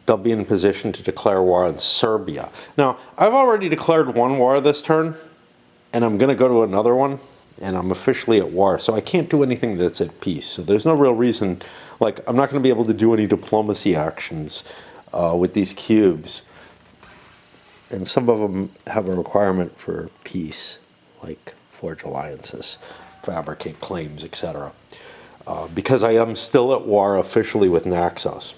they'll be in position to declare war on Serbia. Now, I've already declared one war this turn, and I'm going to go to another one, and I'm officially at war, so I can't do anything that's at peace. So there's no real reason, like, I'm not going to be able to do any diplomacy actions with these cubes. And some of them have a requirement for peace, like forge alliances, fabricate claims, etc. Because I am still at war officially with Naxos.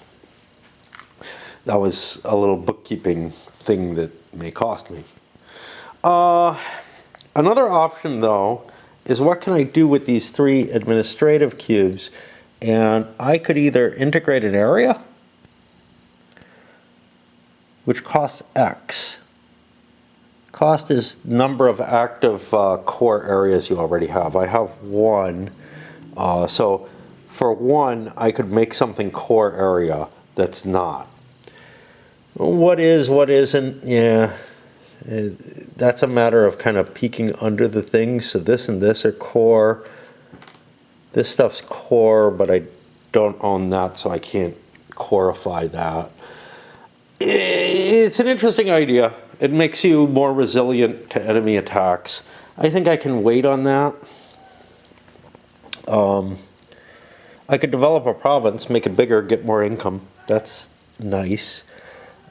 That was a little bookkeeping thing that may cost me. Another option, though, is what can I do with these 3 administrative cubes? And I could either integrate an area, which costs X. Cost is number of active core areas you already have. I have 1. So for 1, I could make something core area that's not. What is, what isn't, yeah, that's a matter of kind of peeking under the things. So this and this are core. This stuff's core, but I don't own that, so I can't coreify that. It's an interesting idea. It makes you more resilient to enemy attacks. I think I can wait on that. I could develop a province, make it bigger, get more income. That's nice.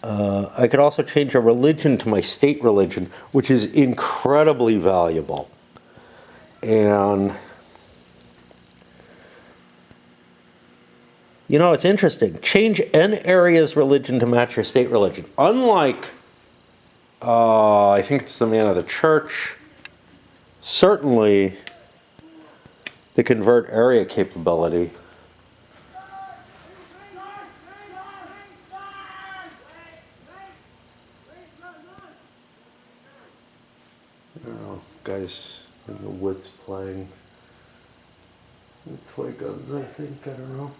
I could also change a religion to my state religion, which is incredibly valuable. And, you know, it's interesting. Change an area's religion to match your state religion. Unlike, I think it's the man of the church, certainly the convert area capability. Oh, guys in the woods playing toy guns, I think. I don't know.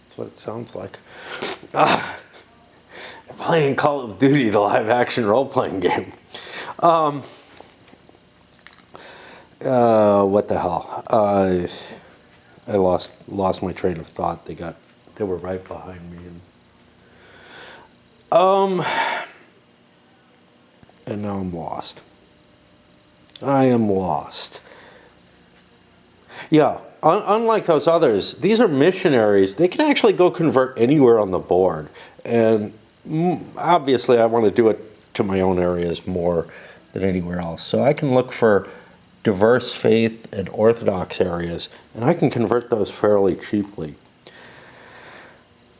That's what it sounds like. Playing Call of Duty, the live-action role-playing game. What the hell? I lost my train of thought. They were right behind me, and now I'm lost. I am lost. Yeah, unlike those others, these are missionaries. They can actually go convert anywhere on the board. And obviously I want to do it to my own areas more than anywhere else. So I can look for diverse faith and Orthodox areas, and I can convert those fairly cheaply.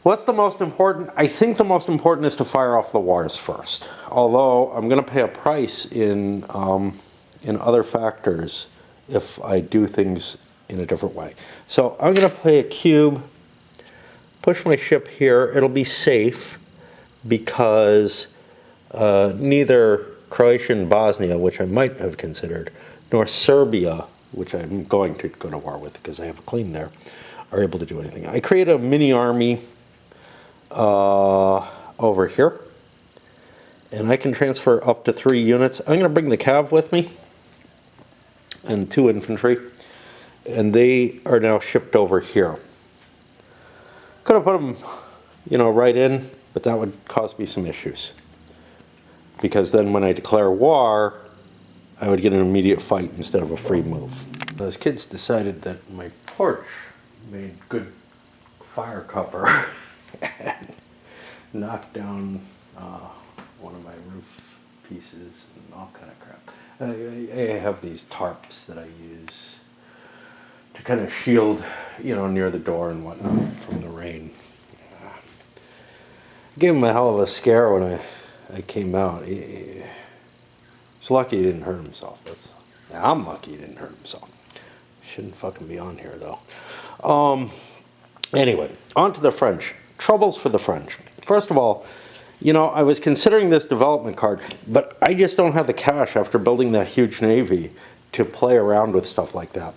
What's the most important? I think the most important is to fire off the wars first. Although I'm going to pay a price in other factors if I do things in a different way. So I'm going to play a cube, push my ship here. It'll be safe because neither Croatia and Bosnia, which I might have considered, nor Serbia, which I'm going to go to war with because I have a claim there, are able to do anything. I create a mini army over here, and I can transfer up to 3 units. I'm going to bring the cav with me and 2 infantry, and they are now shipped over here. Could have put them, you know, right in, but that would cause me some issues, because then when I declare war, I would get an immediate fight instead of a free move. Those kids decided that my porch made good fire cover and knocked down one of my roof pieces and all kind of crap. I have these tarps that I use to kind of shield, you know, near the door and whatnot from the rain. Gave him a hell of a scare when I came out. He's lucky he didn't hurt himself. I'm lucky he didn't hurt himself. Shouldn't fucking be on here though. Anyway, on to the French. Troubles for the French. First of all, you know, I was considering this development card, but I just don't have the cash after building that huge navy to play around with stuff like that.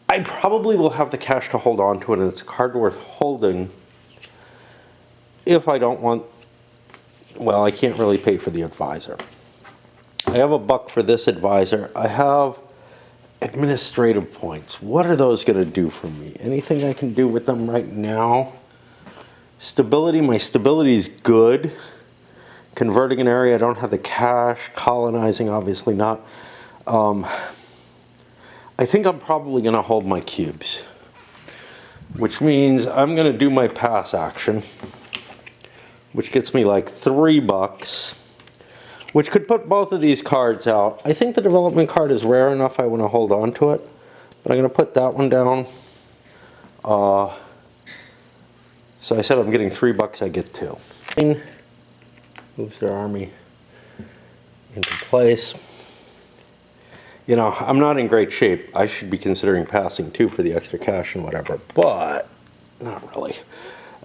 I probably will have the cash to hold on to it, and it's a card worth holding if I don't want, well, I can't really pay for the advisor. I have a buck for this advisor. I have administrative points. What are those going to do for me? Anything I can do with them right now? Stability, my stability is good. Converting an area, I don't have the cash. Colonizing, obviously not. I think I'm probably going to hold my cubes, which means I'm going to do my pass action, which gets me like $3, which could put both of these cards out. I think the development card is rare enough I want to hold on to it, but I'm going to put that one down. So I said I'm getting $3, I get 2. Moves their army into place. You know, I'm not in great shape. I should be considering passing too for the extra cash and whatever, but not really.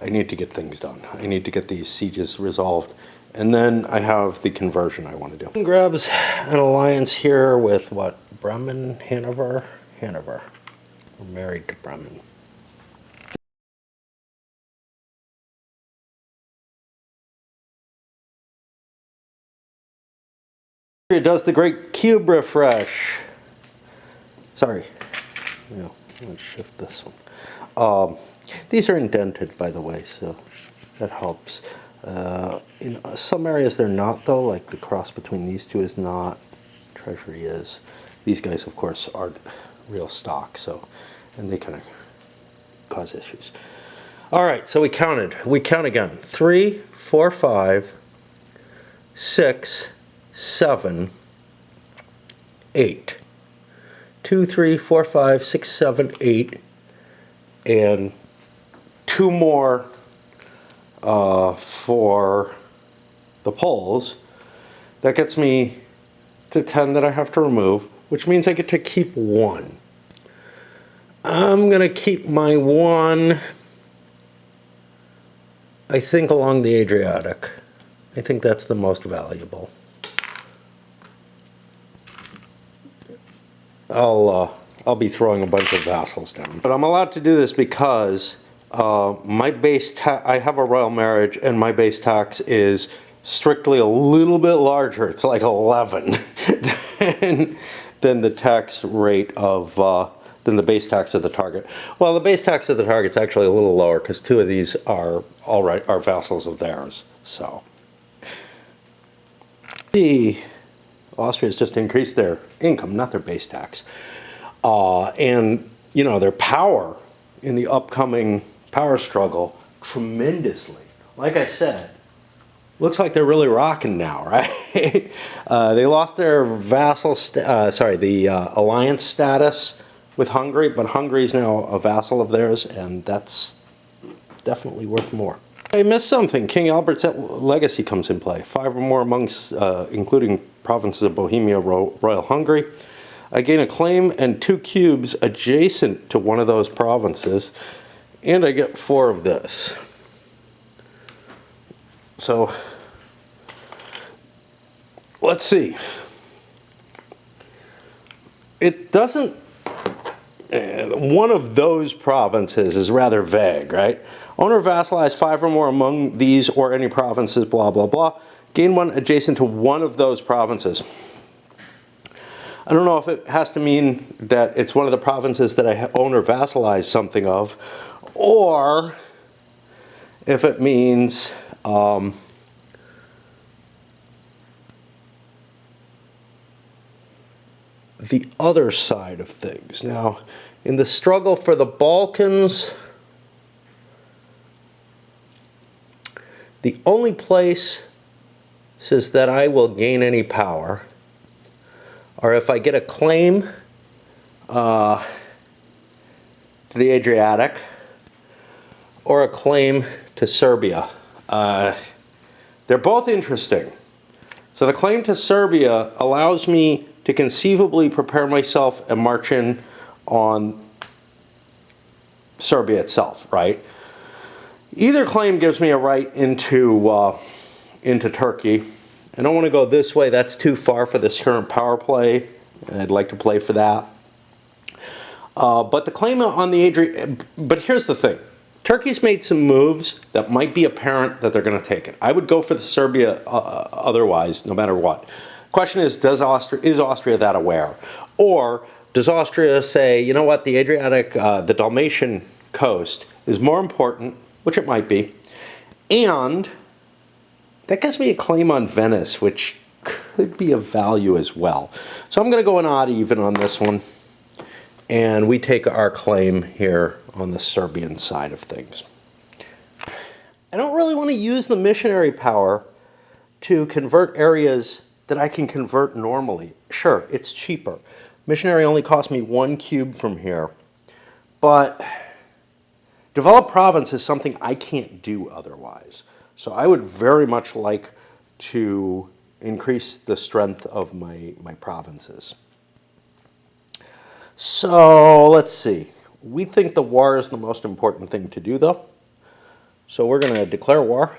I need to get things done. I need to get these sieges resolved. And then I have the conversion I want to do. Grabs an alliance here with what? Bremen, Hanover? Hanover. We're married to Bremen. It does the great cube refresh. Sorry. Yeah, let's shift this one. These are indented, by the way, so that helps. In some areas they're not, though, like the cross between these two is not. Treasury is. These guys, of course, aren't real stock, so, and they kind of cause issues. All right, so we counted. We count again. 3, 4, 5, 6, 7, 8. 2, 3, 4, 5, 6, 7, 8, and 2 more for the poles. That gets me to 10 that I have to remove, which means I get to keep 1. I'm going to keep my 1, I think, along the Adriatic. I think that's the most valuable. I'll be throwing a bunch of vassals down. But I'm allowed to do this because my base I have a royal marriage, and my base tax is strictly a little bit larger. It's like 11 than the tax rate of than the base tax of the target. Well, the base tax of the target's actually a little lower because 2 of these are are vassals of theirs. So Austria's just increased their income, not their base tax. And, you know, their power in the upcoming power struggle tremendously. Like I said, looks like they're really rocking now, right? They lost their alliance status with Hungary, but Hungary is now a vassal of theirs, and that's definitely worth more. I missed something. King Albert's legacy comes in play. 5 or more amongst, including provinces of Bohemia, Royal Hungary. I gain a claim and 2 cubes adjacent to one of those provinces, and I get 4 of this. So, let's see. It doesn't... one of those provinces is rather vague, right? Owner vassalized 5 or more among these or any provinces, blah, blah, blah. Gain 1 adjacent to one of those provinces. I don't know if it has to mean that it's one of the provinces that I own or vassalize something of, or if it means the other side of things. Now, in the struggle for the Balkans, the only place says that I will gain any power, or if I get a claim to the Adriatic, or a claim to Serbia. They're both interesting. So the claim to Serbia allows me to conceivably prepare myself and march in on Serbia itself, right? Either claim gives me a right into Turkey. I don't want to go this way. That's too far for this current power play. I'd like to play for that. But the claim on the Adriatic... But here's the thing. Turkey's made some moves that might be apparent that they're going to take it. I would go for the Serbia otherwise, no matter what. Question is Austria that aware? Or does Austria say, you know what, the Adriatic, the Dalmatian coast is more important, which it might be, and that gives me a claim on Venice, which could be of value as well. So I'm going to go an odd even on this one, and we take our claim here on the Serbian side of things. I don't really want to use the missionary power to convert areas that I can convert normally. Sure, it's cheaper. Missionary only cost me 1 cube from here, but developed province is something I can't do otherwise. So I would very much like to increase the strength of my provinces. So let's see. We think the war is the most important thing to do, though. So we're going to declare war.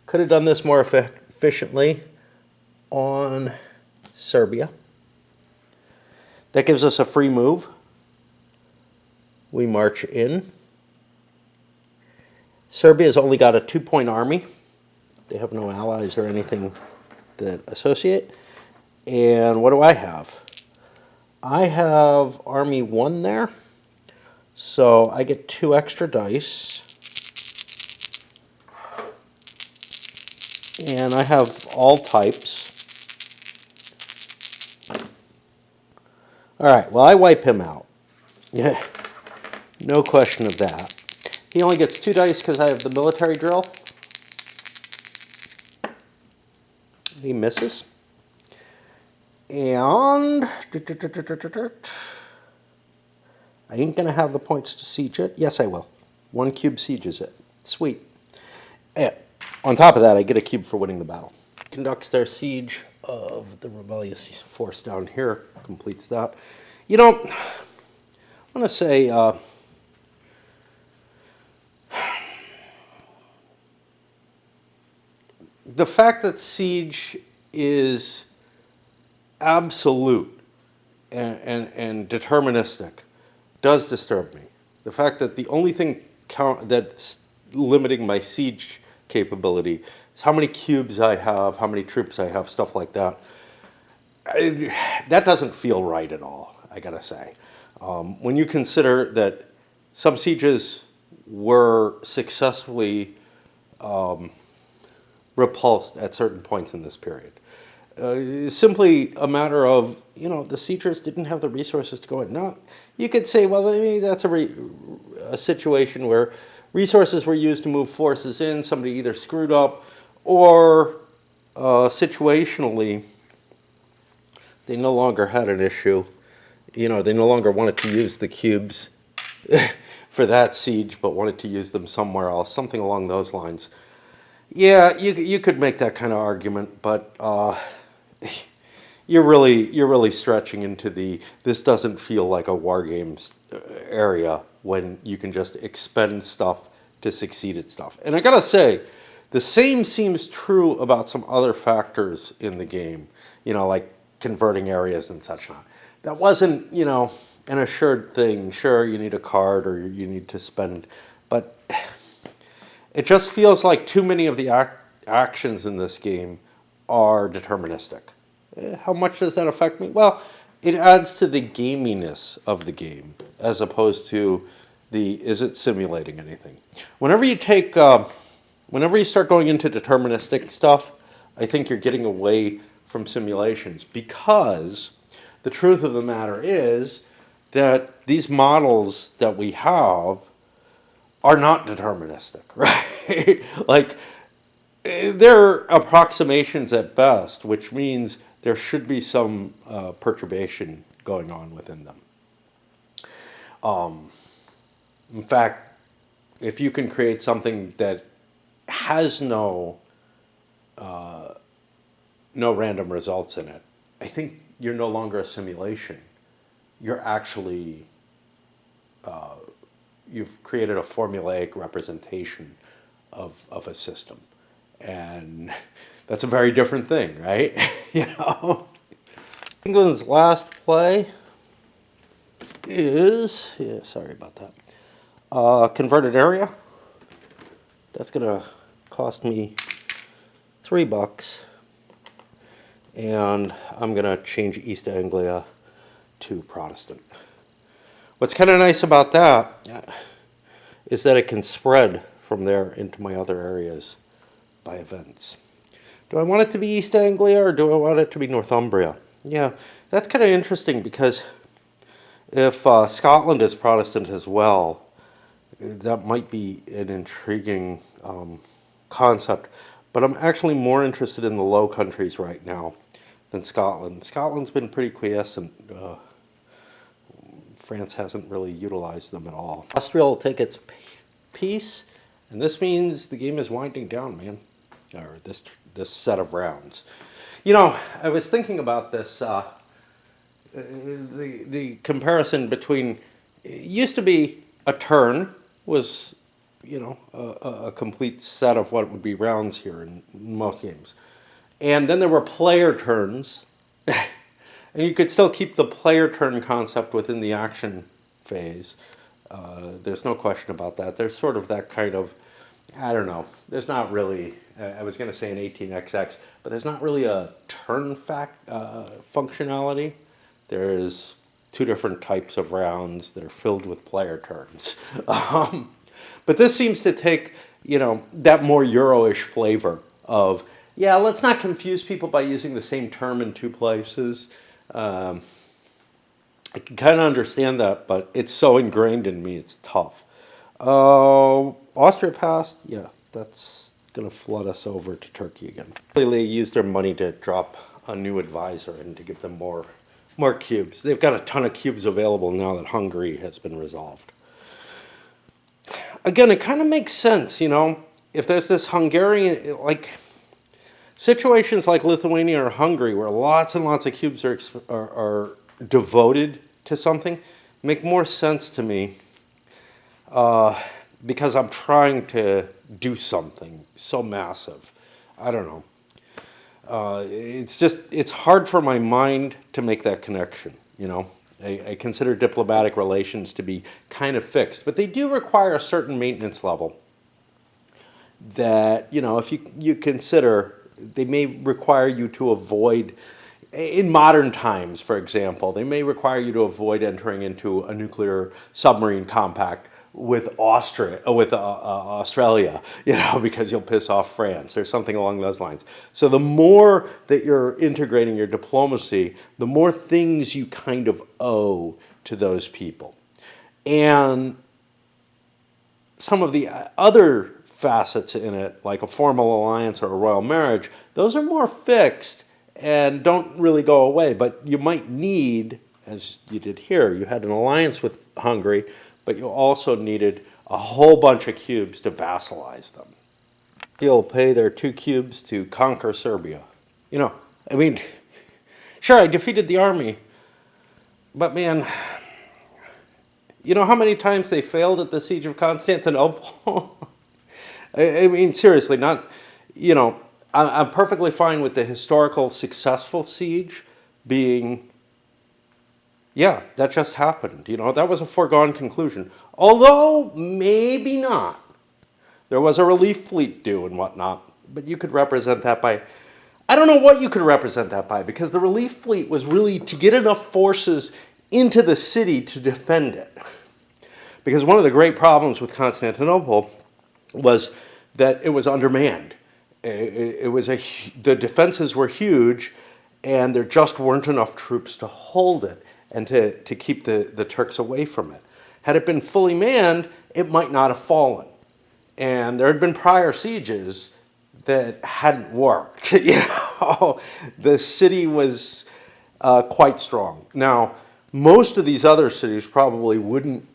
Could have done this more efficiently on Serbia. That gives us a free move. We march in. Serbia's only got a 2-point army. They have no allies or anything that associate. And what do I have? I have Army 1 there. So I get 2 extra dice. And I have all types. All right, well, I wipe him out. Yeah, no question of that. He only gets 2 dice because I have the military drill. He misses. And I ain't going to have the points to siege it. Yes, I will. 1 cube sieges it. Sweet. And on top of that, I get a cube for winning the battle. Conducts their siege of the rebellious force down here. Completes that. You know, I want to say the fact that siege is absolute and deterministic does disturb me. The fact that the only thing that's limiting my siege capability is how many cubes I have, how many troops I have, stuff like that. That doesn't feel right at all, I gotta say. When you consider that some sieges were successfully repulsed at certain points in this period. Simply a matter of, the siegers didn't have the resources to go in. Now, you could say, well, maybe that's a situation where resources were used to move forces in, somebody either screwed up, or situationally, they no longer had an issue. They no longer wanted to use the cubes for that siege, but wanted to use them somewhere else, something along those lines. Yeah, you could make that kind of argument, but you're really stretching into this doesn't feel like a war games area when you can just expend stuff to succeed at stuff. And I gotta say, the same seems true about some other factors in the game, like converting areas and such not. That wasn't, an assured thing. Sure, you need a card or you need to spend, but it just feels like too many of the actions in this game are deterministic. How much does that affect me? Well, it adds to the gaminess of the game as opposed to is it simulating anything? Whenever you start going into deterministic stuff, I think you're getting away from simulations, because the truth of the matter is that these models that we have are not deterministic, right? Like, they're approximations at best, which means there should be some perturbation going on within them. In fact, if you can create something that has no random results in it, I think you're no longer a simulation. You're actually you've created a formulaic representation of a system, and that's a very different thing, right? England's last play is, sorry about that, converted area. That's gonna cost me $3, and I'm gonna change East Anglia to Protestant. What's kind of nice about that is that it can spread from there into my other areas by events. Do I want it to be East Anglia or do I want it to be Northumbria? Yeah, that's kind of interesting, because if Scotland is Protestant as well, that might be an intriguing concept. But I'm actually more interested in the Low Countries right now than Scotland. Scotland's been pretty quiescent. France hasn't really utilized them at all. Austria will take its piece, and this means the game is winding down, man. Or this set of rounds. I was thinking about this. The comparison between, it used to be a turn was, a complete set of what would be rounds here in most games, and then there were player turns. And you could still keep the player turn concept within the action phase. There's no question about that. There's sort of that kind of, I don't know, there's not really, I was going to say an 18xx, but there's not really a turn functionality. There's 2 different types of rounds that are filled with player turns. But this seems to take, that more Euro-ish flavor of, yeah, let's not confuse people by using the same term in 2 places. I can kind of understand that, but it's so ingrained in me, it's tough. Austria passed. Yeah, that's going to flood us over to Turkey again. They used their money to drop a new advisor and to give them more cubes. They've got a ton of cubes available now that Hungary has been resolved. Again, it kind of makes sense, if there's this Hungarian, like situations like Lithuania or Hungary where lots and lots of cubes are devoted to something, make more sense to me because I'm trying to do something so massive. I don't know. It's hard for my mind to make that connection, I consider diplomatic relations to be kind of fixed, but they do require a certain maintenance level that, if you consider, they may require you to avoid, in modern times, for example, they may require you to avoid entering into a nuclear submarine compact with Australia, because you'll piss off France or something along those lines. So the more that you're integrating your diplomacy, the more things you kind of owe to those people. And some of the other facets in it, like a formal alliance or a royal marriage, those are more fixed and don't really go away. But you might need, as you did here, you had an alliance with Hungary, but you also needed a whole bunch of cubes to vassalize them. You'll pay their 2 cubes to conquer Serbia. Sure, I defeated the army, but man, you know how many times they failed at the siege of Constantinople? Seriously, I'm perfectly fine with the historical successful siege being, yeah, that just happened. That was a foregone conclusion. Although, maybe not. There was a relief fleet due and whatnot, but you could represent that by, I don't know what you could represent that by, because the relief fleet was really to get enough forces into the city to defend it. Because one of the great problems with Constantinople was that it was undermanned. The defenses were huge, and there just weren't enough troops to hold it and to keep the Turks away from it. Had it been fully manned, it might not have fallen. And there had been prior sieges that hadn't worked. The city was quite strong. Now, most of these other cities probably wouldn't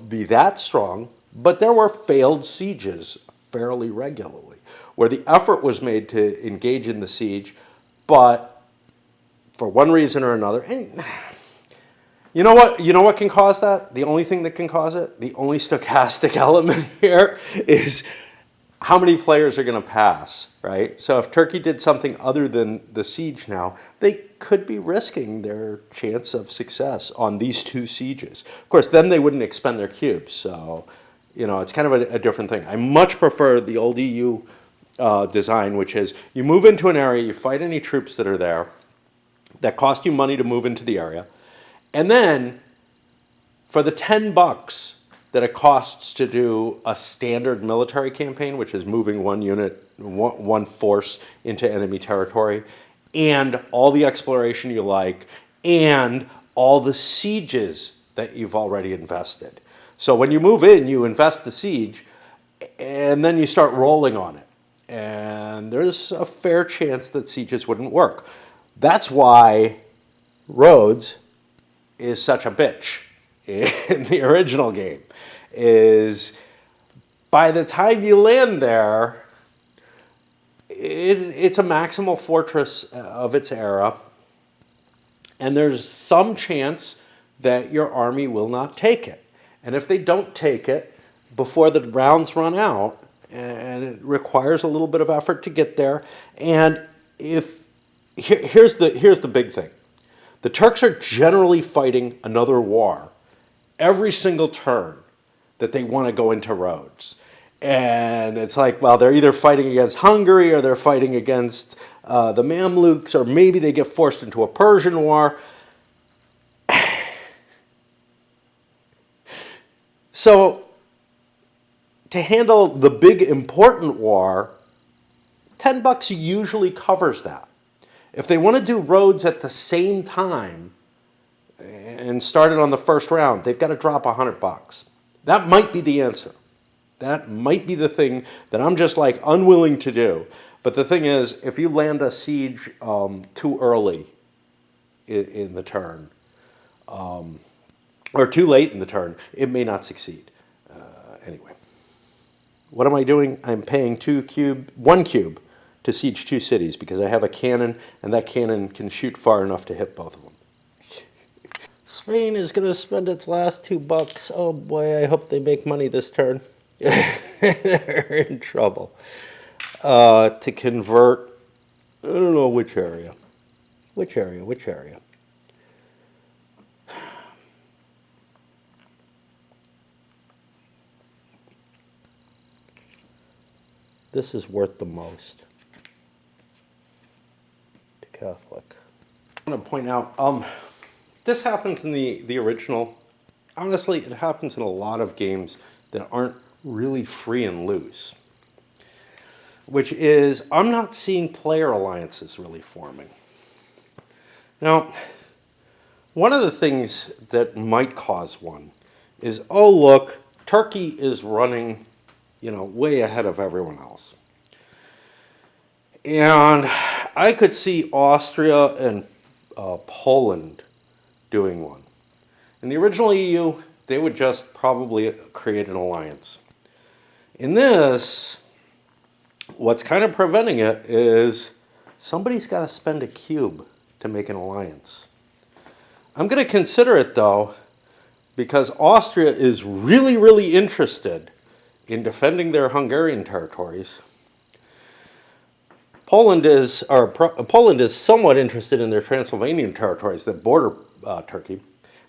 be that strong, but there were failed sieges fairly regularly, where the effort was made to engage in the siege, but for one reason or another, and you know what can cause that? The only thing that can cause it, the only stochastic element here is how many players are going to pass, right? So if Turkey did something other than the siege now, they could be risking their chance of success on these 2 sieges. Of course, then they wouldn't expend their cubes, so it's kind of a different thing. I much prefer the old EU design, which is you move into an area, you fight any troops that are there, that cost you money to move into the area, and then for the $10 that it costs to do a standard military campaign, which is moving one unit, one force into enemy territory, and all the exploration you like, and all the sieges that you've already invested. So when you move in, you invest the siege, and then you start rolling on it. And there's a fair chance that sieges wouldn't work. That's why Rhodes is such a bitch in the original game, is by the time you land there, it's a maximal fortress of its era, and there's some chance that your army will not take it. And if they don't take it before the rounds run out, and it requires a little bit of effort to get there, and here's the big thing. The Turks are generally fighting another war every single turn that they want to go into Rhodes. And it's like, well, they're either fighting against Hungary or they're fighting against the Mamluks, or maybe they get forced into a Persian war. So to handle the big important war, $10 usually covers that. If they want to do Rhodes at the same time and start it on the first round, they've got to drop $100. That might be the answer. That might be the thing that I'm just like unwilling to do. But the thing is, if you land a siege too early in the turn, or too late in the turn, it may not succeed. Anyway, what am I doing? I'm paying 1 cube to siege 2 cities because I have a cannon, and that cannon can shoot far enough to hit both of them. Spain is going to spend its last $2. Oh boy, I hope they make money this turn. They're in trouble. To convert, I don't know which area. Which area? This is worth the most to Catholic. I want to point out, this happens in the original. Honestly, it happens in a lot of games that aren't really free and loose. Which is, I'm not seeing player alliances really forming. Now, one of the things that might cause one is, oh look, Turkey is running, way ahead of everyone else. And I could see Austria and Poland doing one. In the original EU, they would just probably create an alliance. In this, what's kind of preventing it is somebody's got to spend a cube to make an alliance. I'm going to consider it, though, because Austria is really, really interested in defending their Hungarian territories. Poland is somewhat interested in their Transylvanian territories that border Turkey.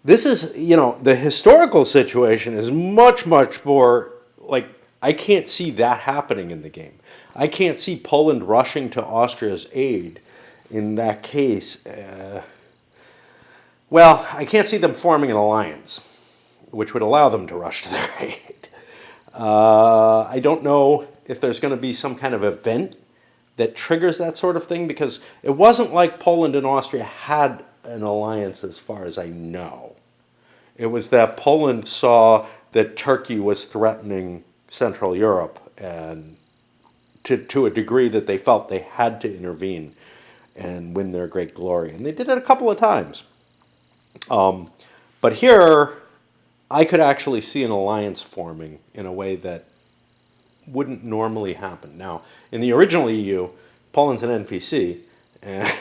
This is, the historical situation is much, much more, like, I can't see that happening in the game. I can't see Poland rushing to Austria's aid in that case. Well, I can't see them forming an alliance, which would allow them to rush to their aid. I don't know if there's going to be some kind of event that triggers that sort of thing, because it wasn't like Poland and Austria had an alliance as far as I know. It was that Poland saw that Turkey was threatening Central Europe, and to a degree that they felt they had to intervene and win their great glory. And they did it a couple of times. But here, I could actually see an alliance forming in a way that wouldn't normally happen. Now, in the original EU, Poland's an NPC, and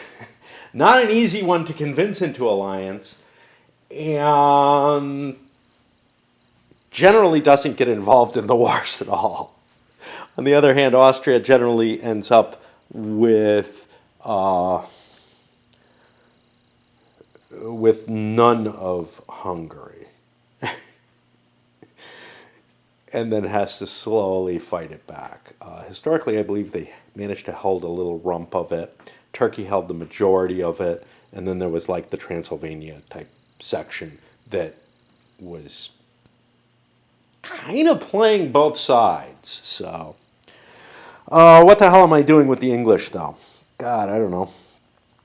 not an easy one to convince into alliance, and generally doesn't get involved in the wars at all. On the other hand, Austria generally ends up with none of Hungary. And then has to slowly fight it back. Historically, I believe they managed to hold a little rump of it. Turkey held the majority of it, and then there was like the Transylvania type section that was kind of playing both sides. So, what the hell am I doing with the English, though? God, I don't know.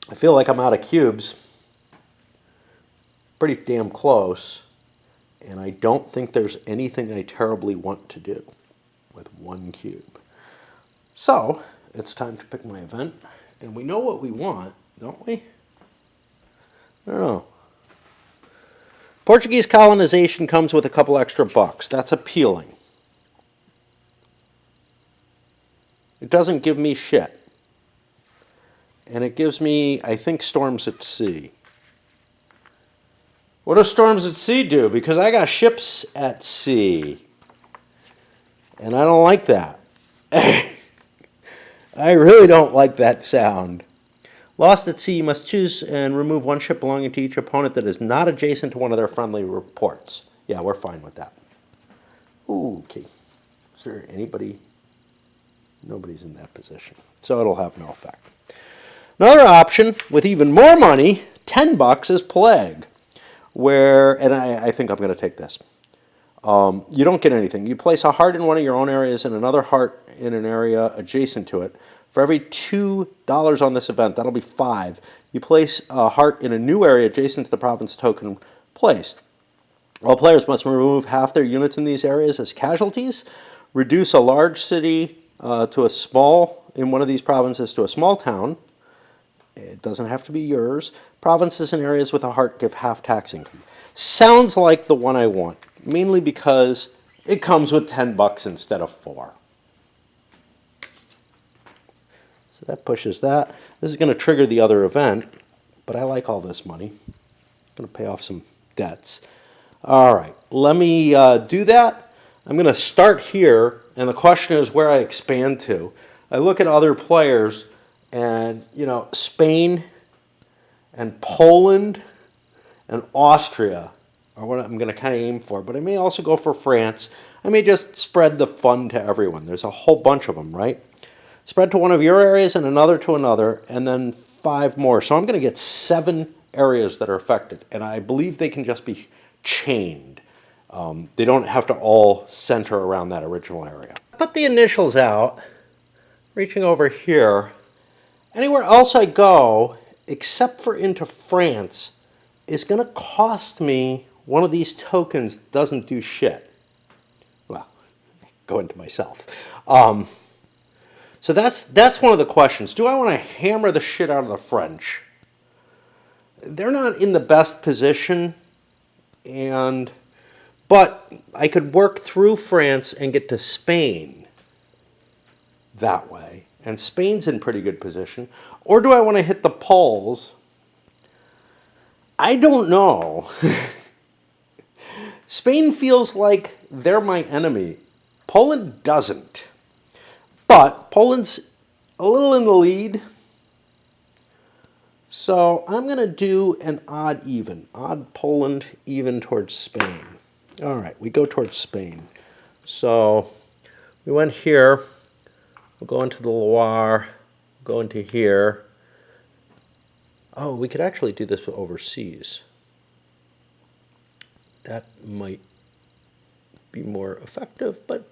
I feel like I'm out of cubes. Pretty damn close. And I don't think there's anything I terribly want to do with 1 cube. So, it's time to pick my event. And we know what we want, don't we? I don't know. Portuguese colonization comes with a couple extra bucks. That's appealing. It doesn't give me shit. And it gives me, I think, storms at sea. What do storms at sea do? Because I got ships at sea. And I don't like that. I really don't like that sound. Lost at sea, you must choose and remove 1 ship belonging to each opponent that is not adjacent to one of their friendly reports. Yeah, we're fine with that. Ooh, okay. Is there anybody? Nobody's in that position. So it'll have no effect. Another option with even more money, $10, is Plague. And I think I'm going to take this. You don't get anything. You place a heart in one of your own areas and another heart in an area adjacent to it. For every $2 on this event, that'll be 5. You place a heart in a new area adjacent to the province token placed. All players must remove half their units in these areas as casualties, reduce a large city to a small, in one of these provinces, to a small town. It doesn't have to be yours. Provinces and areas with a heart give half tax income. Sounds like the one I want, mainly because it comes with 10 bucks instead of 4. So that pushes that. This is going to trigger the other event, but I like all this money. I'm going to pay off some debts. All right, let me do that. I'm going to start here, and the question is where I expand to. I look at other players, and Spain and Poland and Austria are what I'm going to kind of aim for, but I may also go for France. I may just spread the fun to everyone. There's a whole bunch of them, right? Spread to one of your areas and another to another, and then 5 more. So I'm going to get 7 areas that are affected, and I believe they can just be chained. They don't have to all center around that original area. Put the initials out, reaching over here. Anywhere else I go, except for into France, is going to cost me one of these tokens that doesn't do shit. Well, go into myself. So that's one of the questions. Do I want to hammer the shit out of the French? They're not in the best position, but I could work through France and get to Spain that way. And Spain's in pretty good position. Or do I want to hit the Poles? I don't know. Spain feels like they're my enemy. Poland doesn't. But Poland's a little in the lead. So I'm going to do an odd even. Odd Poland, even towards Spain. All right, we go towards Spain. So we went here. We'll go into the Loire. Go into here. Oh, we could actually do this overseas. That might be more effective, but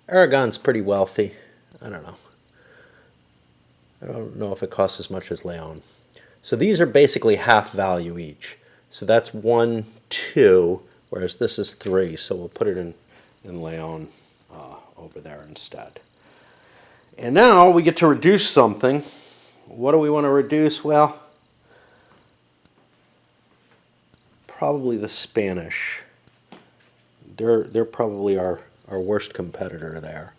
Aragon's pretty wealthy. I don't know if it costs as much as Leon. So these are basically half value each. So that's 1, 2, whereas this is 3. So we'll put it in Leon over there instead. And now we get to reduce something. What do we want to reduce? Well, probably the Spanish. They're probably our worst competitor there.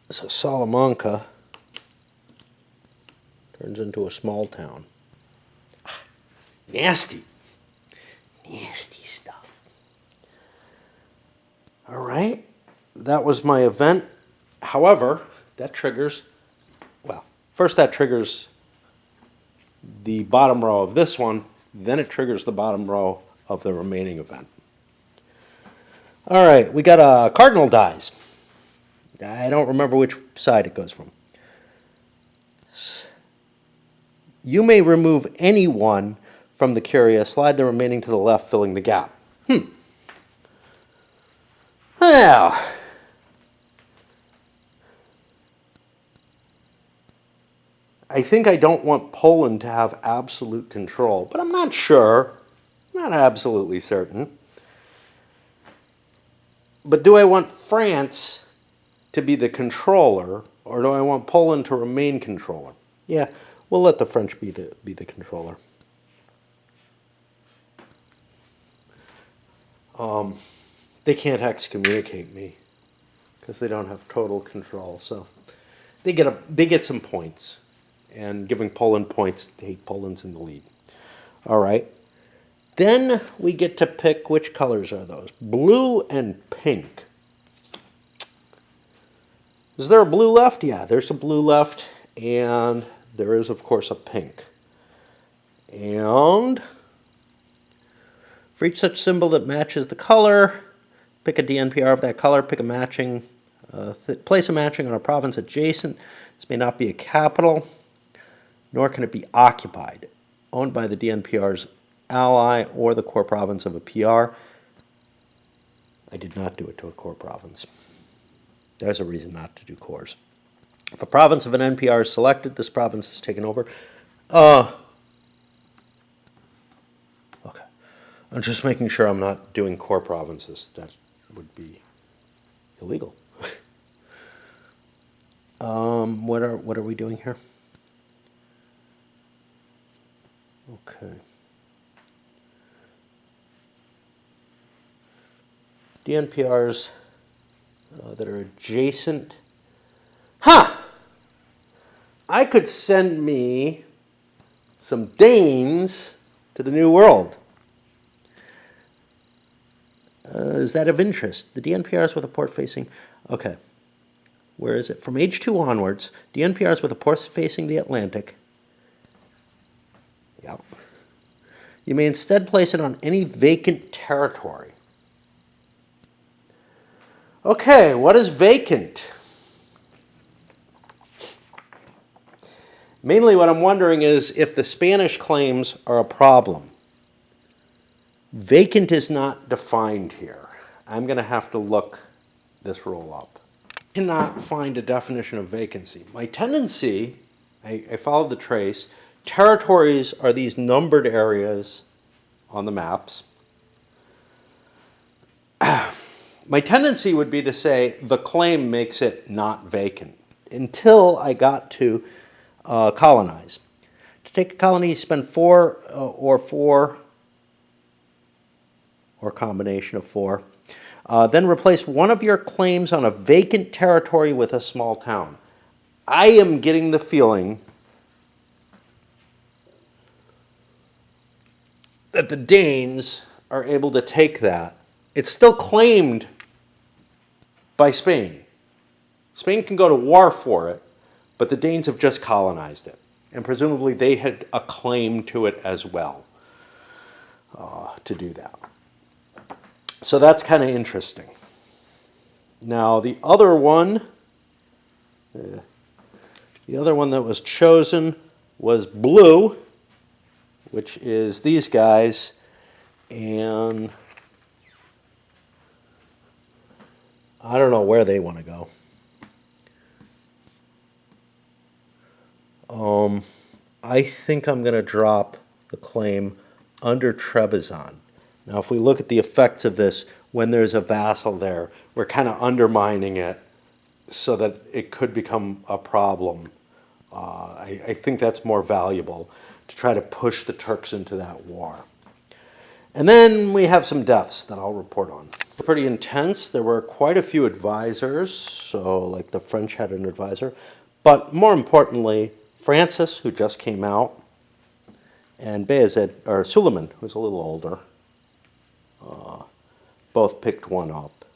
So Salamanca turns into a small town. Nasty. Nasty stuff. All right. That was my event. However, that triggers, first that triggers the bottom row of this one, then it triggers the bottom row of the remaining event. All right, we got a cardinal dies. I don't remember which side it goes from. You may remove any one from the curia, slide the remaining to the left, filling the gap. Well, I think I don't want Poland to have absolute control, but I'm not sure. I'm not absolutely certain. But do I want France to be the controller, or do I want Poland to remain controller? Yeah, we'll let the French be the controller. They can't excommunicate me because they don't have total control. So they get some points, and giving Poland points, hey, Poland's in the lead. All right. Then we get to pick which colors are those. Blue and pink. Is there a blue left? Yeah, there's a blue left, and there is, of course, a pink. And for each such symbol that matches the color, pick a DNPR of that color, pick a matching, place a matching on a province adjacent. This may not be a capital, nor can it be occupied, owned by the DNPR's ally or the core province of a PR. I did not do it to a core province. There's a reason not to do cores. If a province of an NPR is selected, this province is taken over. I'm just making sure I'm not doing core provinces. That would be illegal. What are we doing here? Okay. DNPRs that are adjacent. Huh! I could send me some Danes to the New World. Is that of interest? The DNPRs with a port facing... Okay. Where is it? From age 2 onwards, DNPRs with a port facing the Atlantic. Yep. You may instead place it on any vacant territory. Okay, what is vacant? Mainly what I'm wondering is if the Spanish claims are a problem. Vacant is not defined here. I'm going to have to look this rule up. I cannot find a definition of vacancy. My tendency, I followed the trace, territories are these numbered areas on the maps. My tendency would be to say the claim makes it not vacant until I got to colonize. To take a colony, spend 4 or combination of 4. Then replace one of your claims on a vacant territory with a small town. I am getting the feeling that the Danes are able to take that. It's still claimed by Spain. Spain can go to war for it, but the Danes have just colonized it. And presumably they had a claim to it as well to do that. So that's kind of interesting. Now the other one that was chosen was blue, which is these guys, and I don't know where they want to go. I think I'm going to drop the claim under Trebizond. Now, if we look at the effects of this, when there's a vassal there, we're kind of undermining it so that it could become a problem. I think that's more valuable to try to push the Turks into that war. And then we have some deaths that I'll report on. Pretty intense. There were quite a few advisors, so like the French had an advisor. But more importantly, Francis, who just came out, and Bayezid, or Suleiman, who's a little older, both picked one up.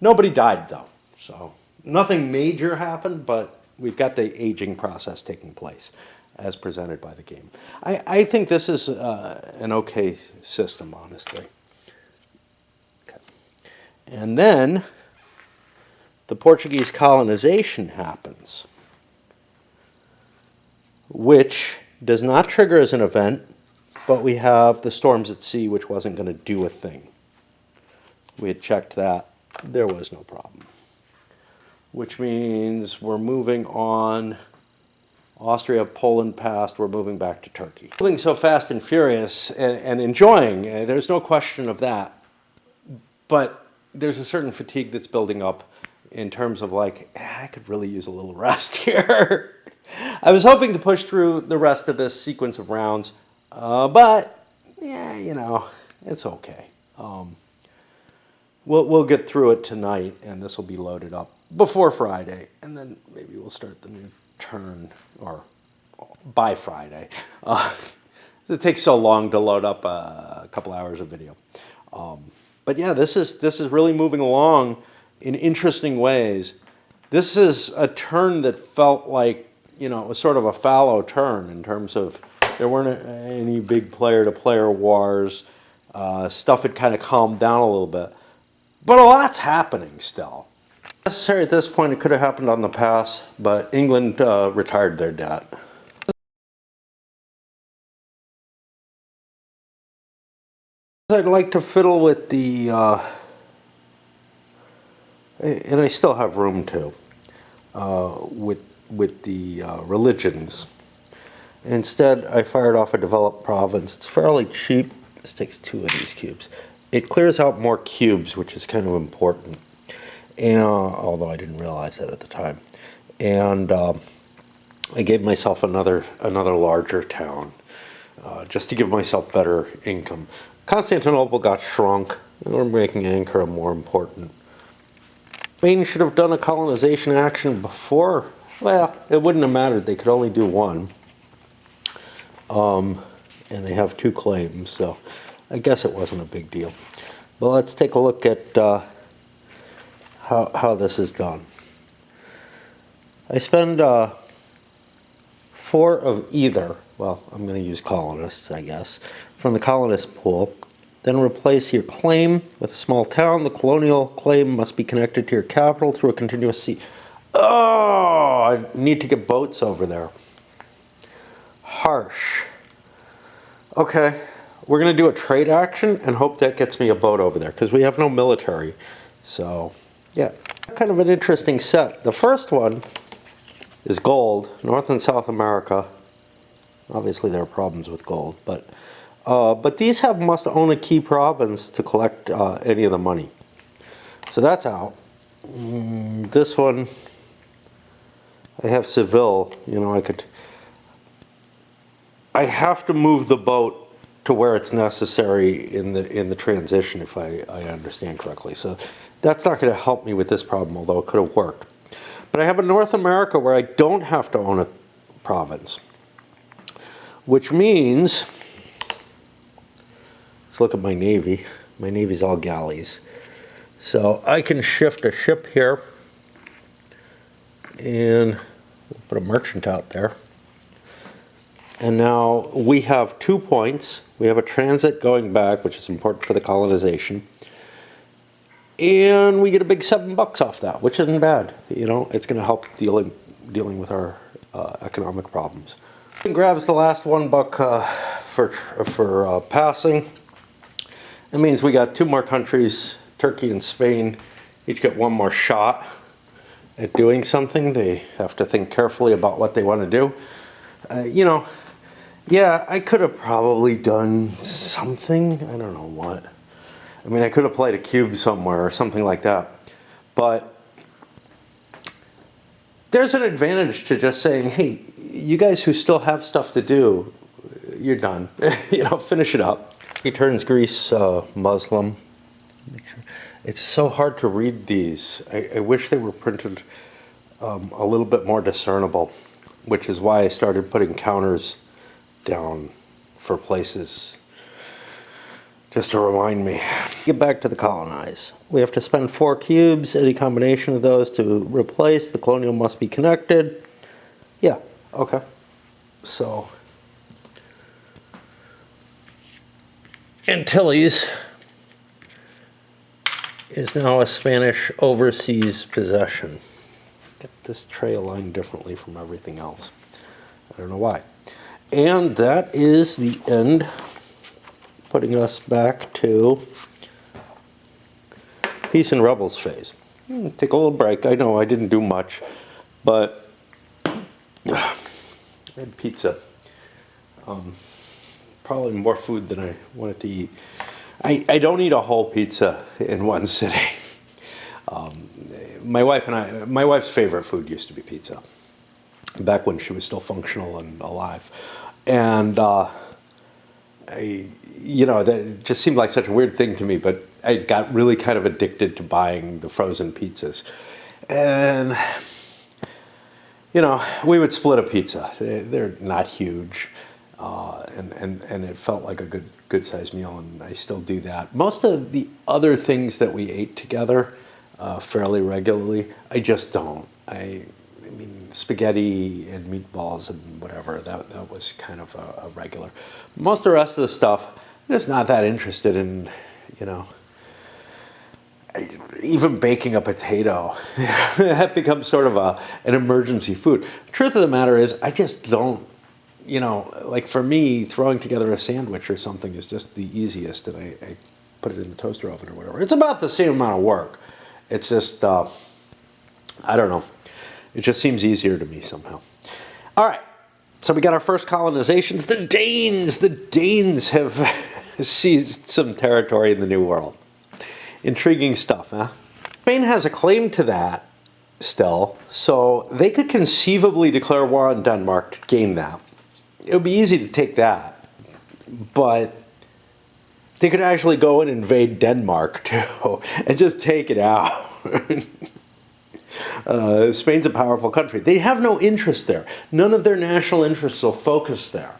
Nobody died, though, so nothing major happened, but we've got the aging process taking place as presented by the game. I think this is an okay system, honestly. Okay. And then the Portuguese colonization happens, which does not trigger as an event, but we have the storms at sea, which wasn't going to do a thing. We had checked that. There was no problem. Which means we're moving on. Austria, Poland passed. We're moving back to Turkey. Moving so fast and furious and enjoying. There's no question of that. But there's a certain fatigue that's building up in terms of like, I could really use a little rest here. I was hoping to push through the rest of this sequence of rounds, but yeah, you know, it's okay. We'll get through it tonight, and this will be loaded up before Friday, and then maybe we'll start the new turn, or by Friday. It takes so long to load up a couple hours of video. But yeah, this is really moving along in interesting ways. This is a turn that felt like, you know, it was sort of a fallow turn in terms of there weren't any big player-to-player wars. Stuff had kind of calmed down a little bit. But a lot's happening still. Necessary at this point, it could have happened on the pass, but England retired their debt. I'd like to fiddle with the, and I still have room to, with the religions. Instead, I fired off a developed province. It's fairly cheap. This takes 2 of these cubes. It clears out more cubes, which is kind of important. And, although I didn't realize that at the time. And I gave myself another larger town, just to give myself better income. Constantinople got shrunk, and we're making Ankara more important. Spain should have done a colonization action before. Well, it wouldn't have mattered. They could only do one. And they have 2 claims, so I guess it wasn't a big deal. But let's take a look at how this is done. I spend 4 of either, well, I'm going to use colonists, I guess, from the colonist pool. Then replace your claim with a small town. The colonial claim must be connected to your capital through a continuous sea. Oh, I need to get boats over there. Harsh. Okay, we're going to do a trade action and hope that gets me a boat over there, because we have no military. So, yeah, kind of an interesting set. The first one is gold, North and South America. Obviously there are problems with gold, but these must own a key province to collect any of the money. So that's out. This one, I have Seville. You know, I have to move the boat to where it's necessary in the transition, if I understand correctly. So that's not going to help me with this problem, although it could have worked. But I have a North America where I don't have to own a province, which means, let's look at my Navy. My Navy's all galleys. So I can shift a ship here and put a merchant out there. And now we have 2 points. We have a transit going back, which is important for the colonization. And we get a big $7 off that, which isn't bad. You know, it's going to help dealing with our economic problems. And grabs the last $1 for passing. That means we got 2 more countries, Turkey and Spain, each get 1 more shot at doing something. They have to think carefully about what they want to do. You know, yeah, I could have probably done something. I don't know what. I mean, I could have played a cube somewhere or something like that. But there's an advantage to just saying, hey, you guys who still have stuff to do, you're done. You know, finish it up. He turns Greece Muslim. It's so hard to read these. I wish they were printed a little bit more discernible, which is why I started putting counters down for places, just to remind me. Get back to the colonize. We have to spend 4 cubes, any combination of those to replace. The colonial must be connected. Yeah, okay. So, Antilles is now a Spanish overseas possession. Get this tray aligned differently from everything else. I don't know why. And that is the end, putting us back to Peace and Rebels phase. Take a little break. I know I didn't do much, but I had pizza. Probably more food than I wanted to eat. I don't eat a whole pizza in one sitting. My wife's favorite food used to be pizza, back when she was still functional and alive. And you know, that just seemed like such a weird thing to me, but I got really kind of addicted to buying the frozen pizzas. And, you know, we would split a pizza. They're not huge. And it felt like a good sized meal, and I still do that. Most of the other things that we ate together fairly regularly, I just don't. I mean, spaghetti and meatballs and whatever, that was kind of a regular. Most of the rest of the stuff, I'm just not that interested in, you know. Even baking a potato, that becomes sort of an emergency food. The truth of the matter is, I just don't, you know, like for me, throwing together a sandwich or something is just the easiest, and I put it in the toaster oven or whatever. It's about the same amount of work. It's just, I don't know. It just seems easier to me somehow. All right, so we got our first colonizations. The Danes have seized some territory in the New World. Intriguing stuff, huh? Spain has a claim to that still, so they could conceivably declare war on Denmark to gain that. It would be easy to take that, but they could actually go and invade Denmark too, and just take it out. Spain's a powerful country. They have no interest there. None of their national interests will focus there.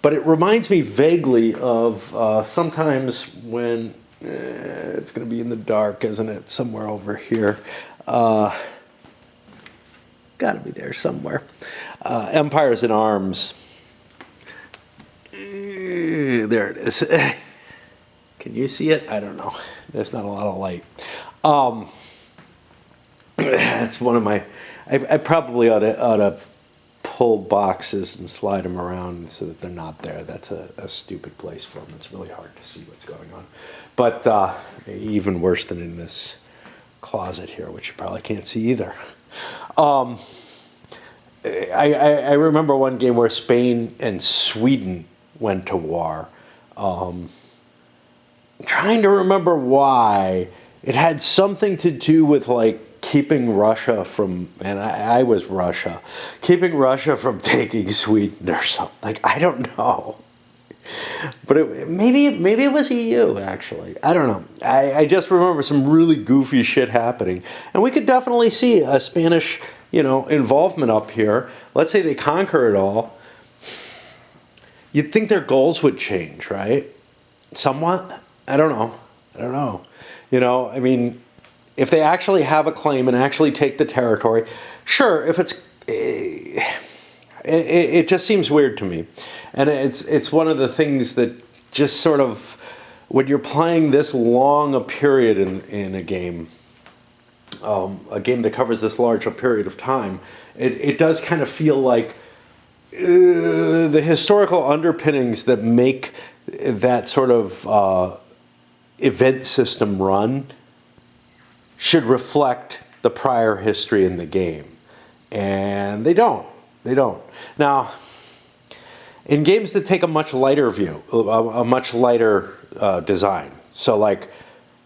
But it reminds me vaguely of sometimes when, it's going to be in the dark, isn't it? Somewhere over here. Got to be there somewhere. Empires in Arms. There it is. Can you see it? I don't know. There's not a lot of light. It's one of my... I probably ought to pull boxes and slide them around so that they're not there. That's a stupid place for them. It's really hard to see what's going on. But even worse than in this closet here, which you probably can't see either. I remember one game where Spain and Sweden went to war. Trying to remember why. It had something to do with like keeping Russia from, and I was Russia, keeping Russia from taking Sweden or something. Like, I don't know. But maybe it was EU, actually. I don't know. I just remember some really goofy shit happening. And we could definitely see a Spanish, involvement up here. Let's say they conquer it all. You'd think their goals would change, right? Somewhat? I don't know. I mean, if they actually have a claim and actually take the territory, sure, if it's... It just seems weird to me. And it's one of the things that just sort of, when you're playing this long a period in a game that covers this large a period of time, it does kind of feel like the historical underpinnings that make that sort of event system run should reflect the prior history in the game. And they don't. Now, in games that take a much lighter view, a much lighter design, so like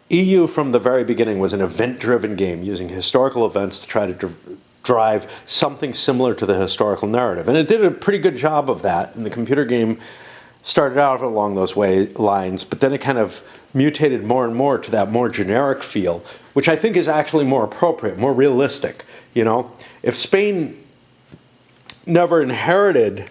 EU from the very beginning was an event-driven game using historical events to try to drive something similar to the historical narrative. And it did a pretty good job of that. And the computer game started out along those lines, but then it kind of mutated more and more to that more generic feel, which I think is actually more appropriate, more realistic. If Spain never inherited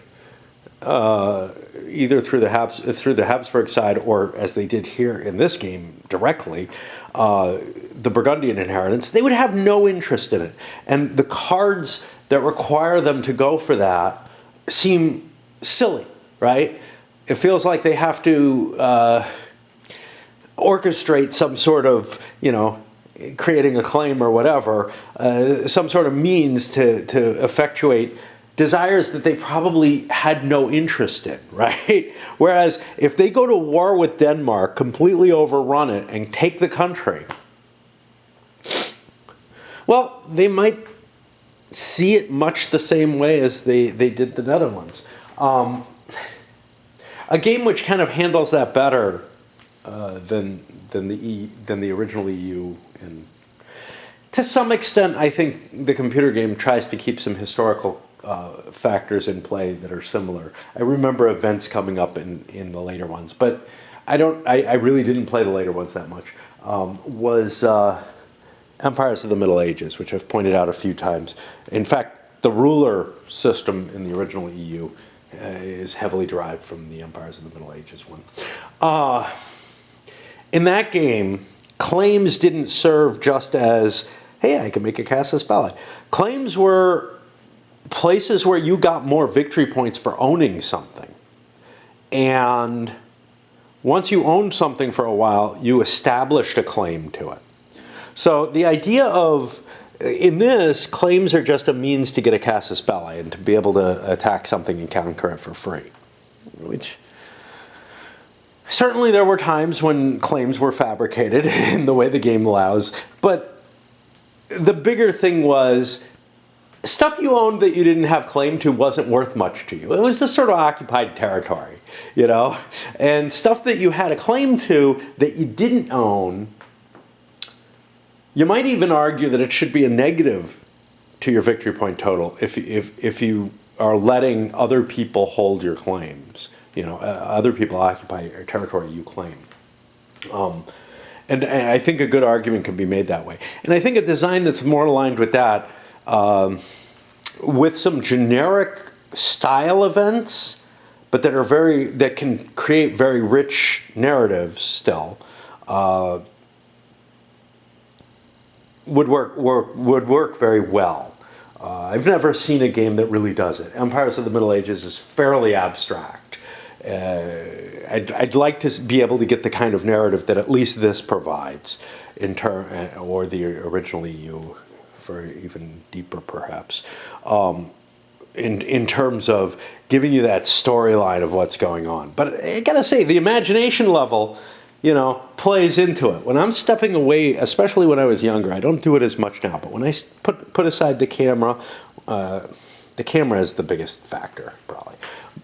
either through the Habsburg side or, as they did here in this game directly, the Burgundian inheritance, they would have no interest in it. And the cards that require them to go for that seem silly, right? It feels like they have to orchestrate some sort of, creating a claim or whatever, some sort of means to effectuate desires that they probably had no interest in, right? Whereas if they go to war with Denmark, completely overrun it, and take the country, well, they might see it much the same way as they did the Netherlands. A game which kind of handles that better than the original EU, and to some extent, I think the computer game tries to keep some historical factors in play that are similar. I remember events coming up in the later ones, but I really didn't play the later ones that much. Was Empires of the Middle Ages, which I've pointed out a few times. In fact, the ruler system in the original EU is heavily derived from the Empires of the Middle Ages one. In that game, claims didn't serve just as, hey, I can make a casus belli. Claims were places where you got more victory points for owning something. And once you owned something for a while, you established a claim to it. So the idea of, in this, claims are just a means to get a casus belli and to be able to attack something and conquer it for free. Which, certainly there were times when claims were fabricated in the way the game allows, but the bigger thing was, stuff you owned that you didn't have claim to wasn't worth much to you. It was just sort of occupied territory, you know? And stuff that you had a claim to that you didn't own, you might even argue that it should be a negative to your victory point total if you are letting other people hold your claims, you know, other people occupy your territory you claim. And I think a good argument can be made that way. And I think a design that's more aligned with that, with some generic style events, but that can create very rich narratives still, would work very well. I've never seen a game that really does it. Empires of the Middle Ages is fairly abstract. I'd like to be able to get the kind of narrative that at least this provides, or the original EU, for even deeper perhaps, in terms of giving you that storyline of what's going on. But I gotta say, the imagination level, you know, plays into it. When I'm stepping away, especially when I was younger, I don't do it as much now, but when I put aside the camera is the biggest factor, probably.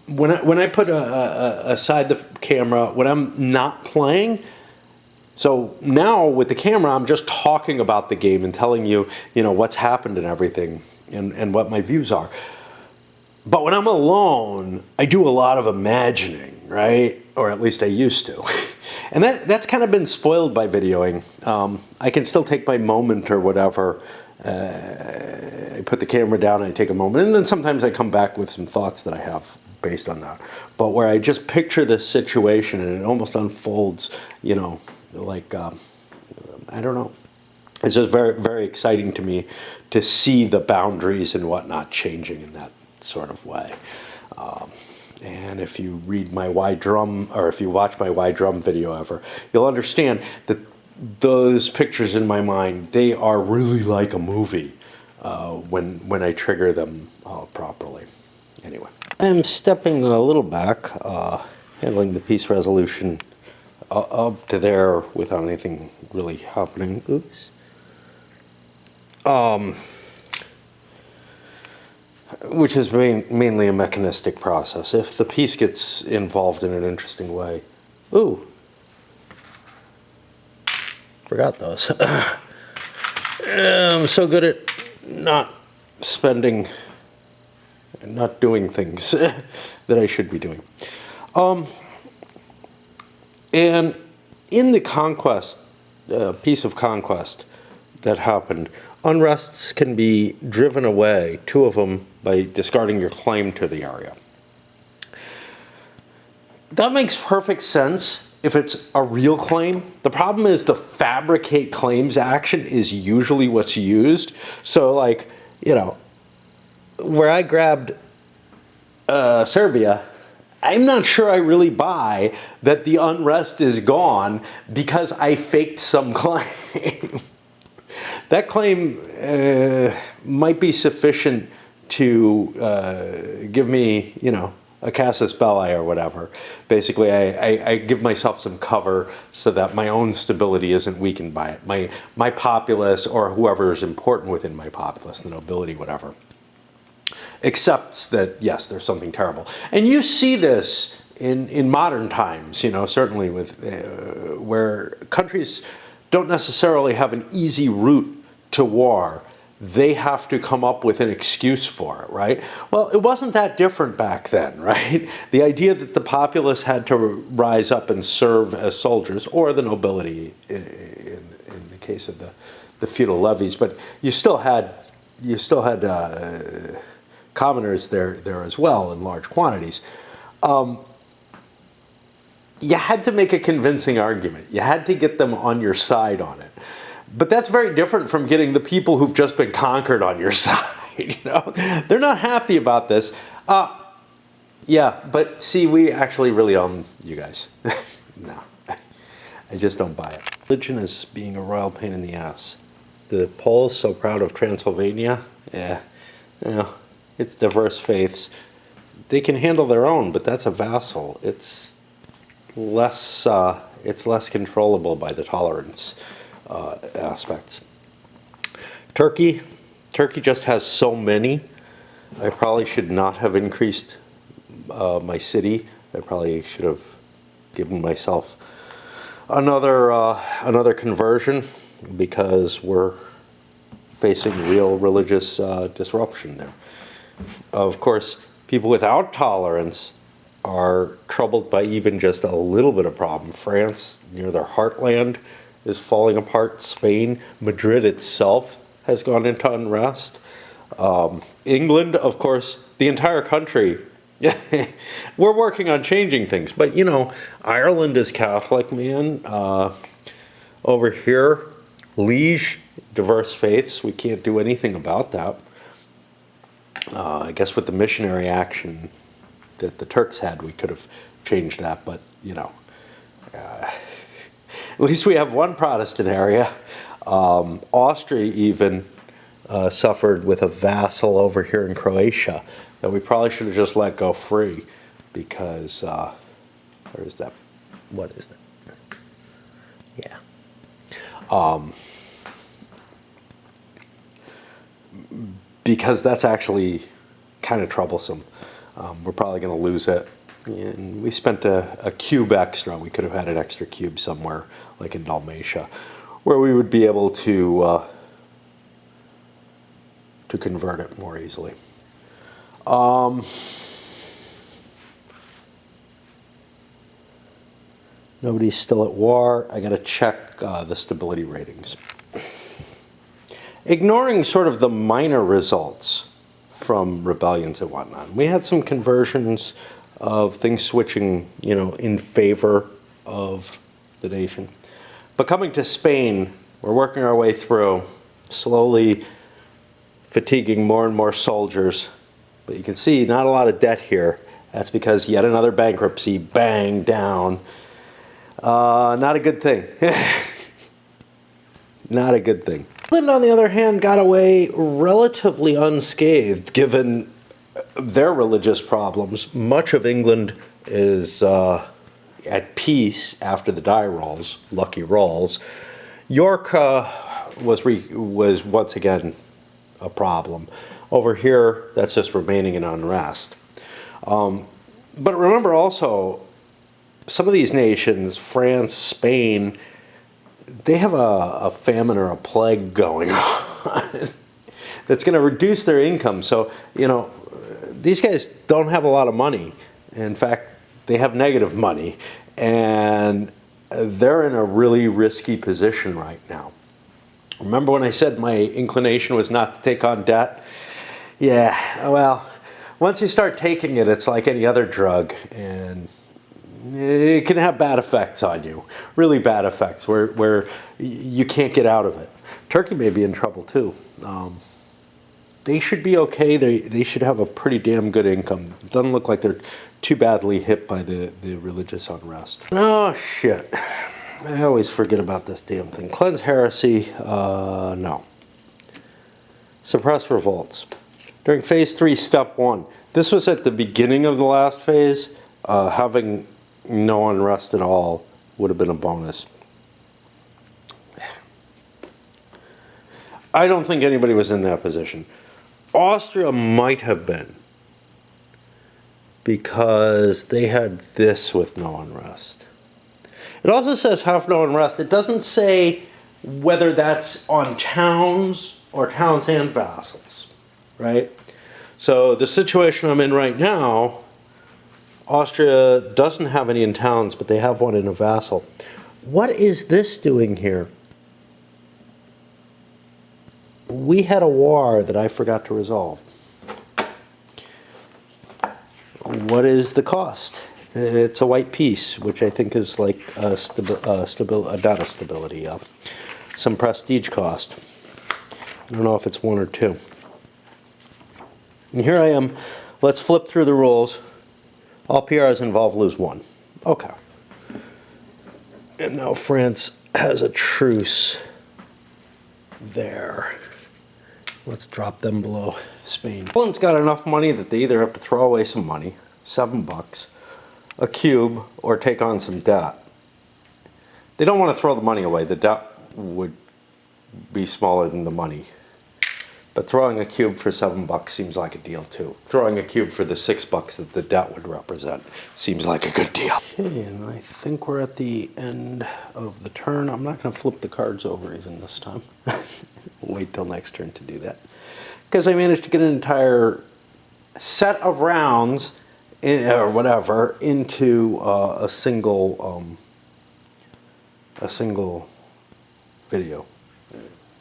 When I put aside the camera, when I'm not playing, so now with the camera, I'm just talking about the game and telling you, you know, what's happened and everything, and what my views are. But when I'm alone, I do a lot of imagining, right? Or at least I used to. And that's kind of been spoiled by videoing. I can still take my moment or whatever. I put the camera down, I take a moment, and then sometimes I come back with some thoughts that I have based on that. But where I just picture this situation and it almost unfolds, you know, like, I don't know. It's just very, very exciting to me to see the boundaries and whatnot changing in that sort of way. And if you read my wide drum, or if you watch my wide drum video ever, you'll understand that those pictures in my mind, they are really like a movie when I trigger them properly. Anyway, I'm stepping a little back, handling the piece resolution up to there without anything really happening. Oops. Which is mainly a mechanistic process. If the piece gets involved in an interesting way. Ooh. Forgot those. I'm so good at not doing things that I should be doing. And in the conquest, piece of conquest that happened, unrests can be driven away, 2 of them, by discarding your claim to the area. That makes perfect sense if it's a real claim. The problem is the fabricate claims action is usually what's used. So, like, you know, where I grabbed Serbia, I'm not sure I really buy that the unrest is gone because I faked some claim. That claim might be sufficient to give me, you know, a casus belli or whatever. Basically, I give myself some cover so that my own stability isn't weakened by it. My populace, or whoever is important within my populace, the nobility, whatever, accepts that, yes, there's something terrible. And you see this in modern times, you know, certainly with where countries don't necessarily have an easy route to war. They have to come up with an excuse for it, right? Well, it wasn't that different back then, right? The idea that the populace had to rise up and serve as soldiers, or the nobility in the case of the feudal levies, but you still had commoners there as well in large quantities. You had to make a convincing argument. You had to get them on your side on it. But that's very different from getting the people who've just been conquered on your side, you know? They're not happy about this. Yeah, but see, we actually really own you guys. No, I just don't buy it. Religion is being a royal pain in the ass. The Poles so proud of Transylvania. Yeah, you know, it's diverse faiths. They can handle their own, but that's a vassal. It's less controllable by the tolerance aspects. Turkey, Turkey just has so many. I probably should not have increased my city. I probably should have given myself another conversion, because we're facing real religious disruption there. Of course, people without tolerance are troubled by even just a little bit of problem. France, near their heartland, is falling apart. Spain, Madrid itself has gone into unrest. England, of course, the entire country. We're working on changing things, but you know, Ireland is Catholic, man. Over here, Liege, diverse faiths. We can't do anything about that. I guess with the missionary action that the Turks had, we could have changed that, but you know, at least we have one Protestant area. Austria even suffered with a vassal over here in Croatia that we probably should have just let go free, because where is that? What is that? Yeah. Because that's actually kind of troublesome. We're probably going to lose it. And we spent a cube extra. We could have had an extra cube somewhere, like in Dalmatia, where we would be able to convert it more easily. Nobody's still at war. I got to check the stability ratings. Ignoring sort of the minor results from rebellions and whatnot, we had some conversions of things switching, you know, in favor of the nation. But coming to Spain, we're working our way through, slowly fatiguing more and more soldiers. But you can see not a lot of debt here. That's because yet another bankruptcy, bang, down. Not a good thing. Not a good thing. England, on the other hand, got away relatively unscathed given their religious problems. Much of England is at peace after the die rolls, lucky rolls. York was once again a problem. Over here, that's just remaining in unrest. But remember also, some of these nations, France, Spain, they have a famine or a plague going on that's going to reduce their income. So, you know, these guys don't have a lot of money. In fact, they have negative money. And they're in a really risky position right now. Remember when I said my inclination was not to take on debt? Yeah, well, once you start taking it, it's like any other drug, and it can have bad effects on you, really bad effects, where you can't get out of it. Turkey may be in trouble too. They should be okay. They should have a pretty damn good income. It doesn't look like they're too badly hit by the religious unrest. Oh, shit. I always forget about this damn thing. Cleanse heresy, no. Suppress revolts. During phase 3, step 1. This was at the beginning of the last phase. Having no unrest at all would have been a bonus. I don't think anybody was in that position. Austria might have been, because they had this with no unrest. It also says have no unrest. It doesn't say whether that's on towns or towns and vassals, right? So the situation I'm in right now, Austria doesn't have any in towns, but they have one in a vassal. What is this doing here? We had a war that I forgot to resolve. What is the cost? It's a white piece, which I think is like some prestige cost. I don't know if it's 1 or 2. And here I am. Let's flip through the rules. All PRs involved lose 1. Okay. And now France has a truce there. Let's drop them below Spain. Poland's got enough money that they either have to throw away some money, $7, a cube, or take on some debt. They don't want to throw the money away. The debt would be smaller than the money. But throwing a cube for $7 seems like a deal too. Throwing a cube for the $6 that the debt would represent seems like a good deal. Okay, and I think we're at the end of the turn. I'm not going to flip the cards over even this time. Wait till next turn to do that. Because I managed to get an entire set of rounds, or whatever, into a single video.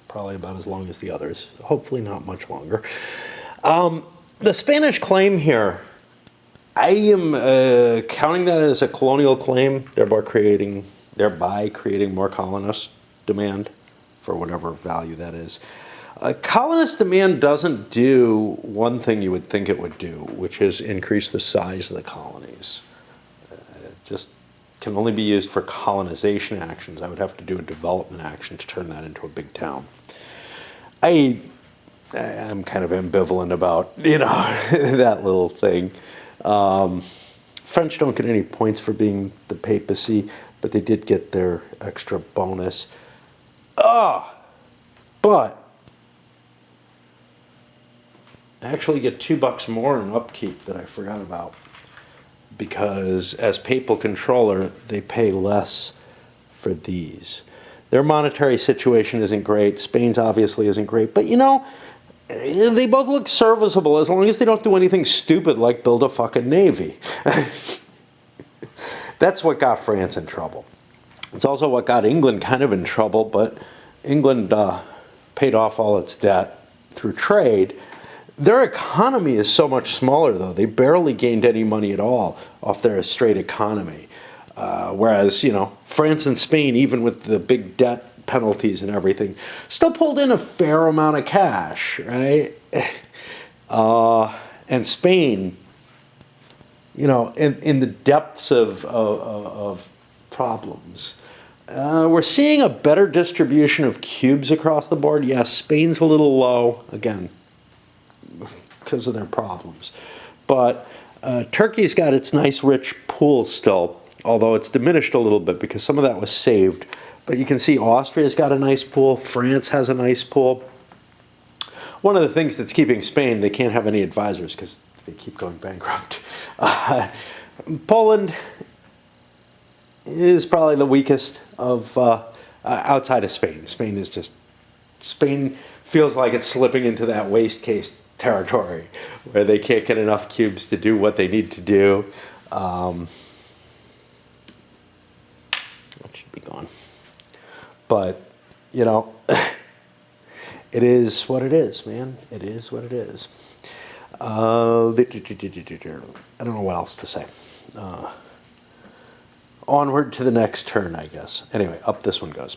Probably about as long as the others. Hopefully not much longer. The Spanish claim here, I am counting that as a colonial claim, thereby creating more colonist demand for whatever value that is. Colonist demand doesn't do one thing you would think it would do, which is increase the size of the colonies. It just can only be used for colonization actions. I would have to do a development action to turn that into a big town. I'm kind of ambivalent about, that little thing. French don't get any points for being the papacy, but they did get their extra bonus. But I actually get $2 more in upkeep that I forgot about, because as papal controller, they pay less for these. Their monetary situation isn't great. Spain's obviously isn't great. But, they both look serviceable as long as they don't do anything stupid like build a fucking navy. That's what got France in trouble. It's also what got England kind of in trouble, but England paid off all its debt through trade. Their economy is so much smaller, though. They barely gained any money at all off their straight economy. Whereas, France and Spain, even with the big debt penalties and everything, still pulled in a fair amount of cash, right? And Spain, in the depths of problems, we're seeing a better distribution of cubes across the board. Yes, Spain's a little low, again, because of their problems. But Turkey's got its nice rich pool still, although it's diminished a little bit because some of that was saved. But you can see Austria's got a nice pool. France has a nice pool. One of the things that's keeping Spain, they can't have any advisors because they keep going bankrupt. Poland is probably the weakest of outside of Spain. Spain feels like it's slipping into that waste case territory where they can't get enough cubes to do what they need to do. That should be gone. But, it is what it is, man. It is what it is. I don't know what else to say. Onward to the next turn, I guess. Anyway, up this one goes.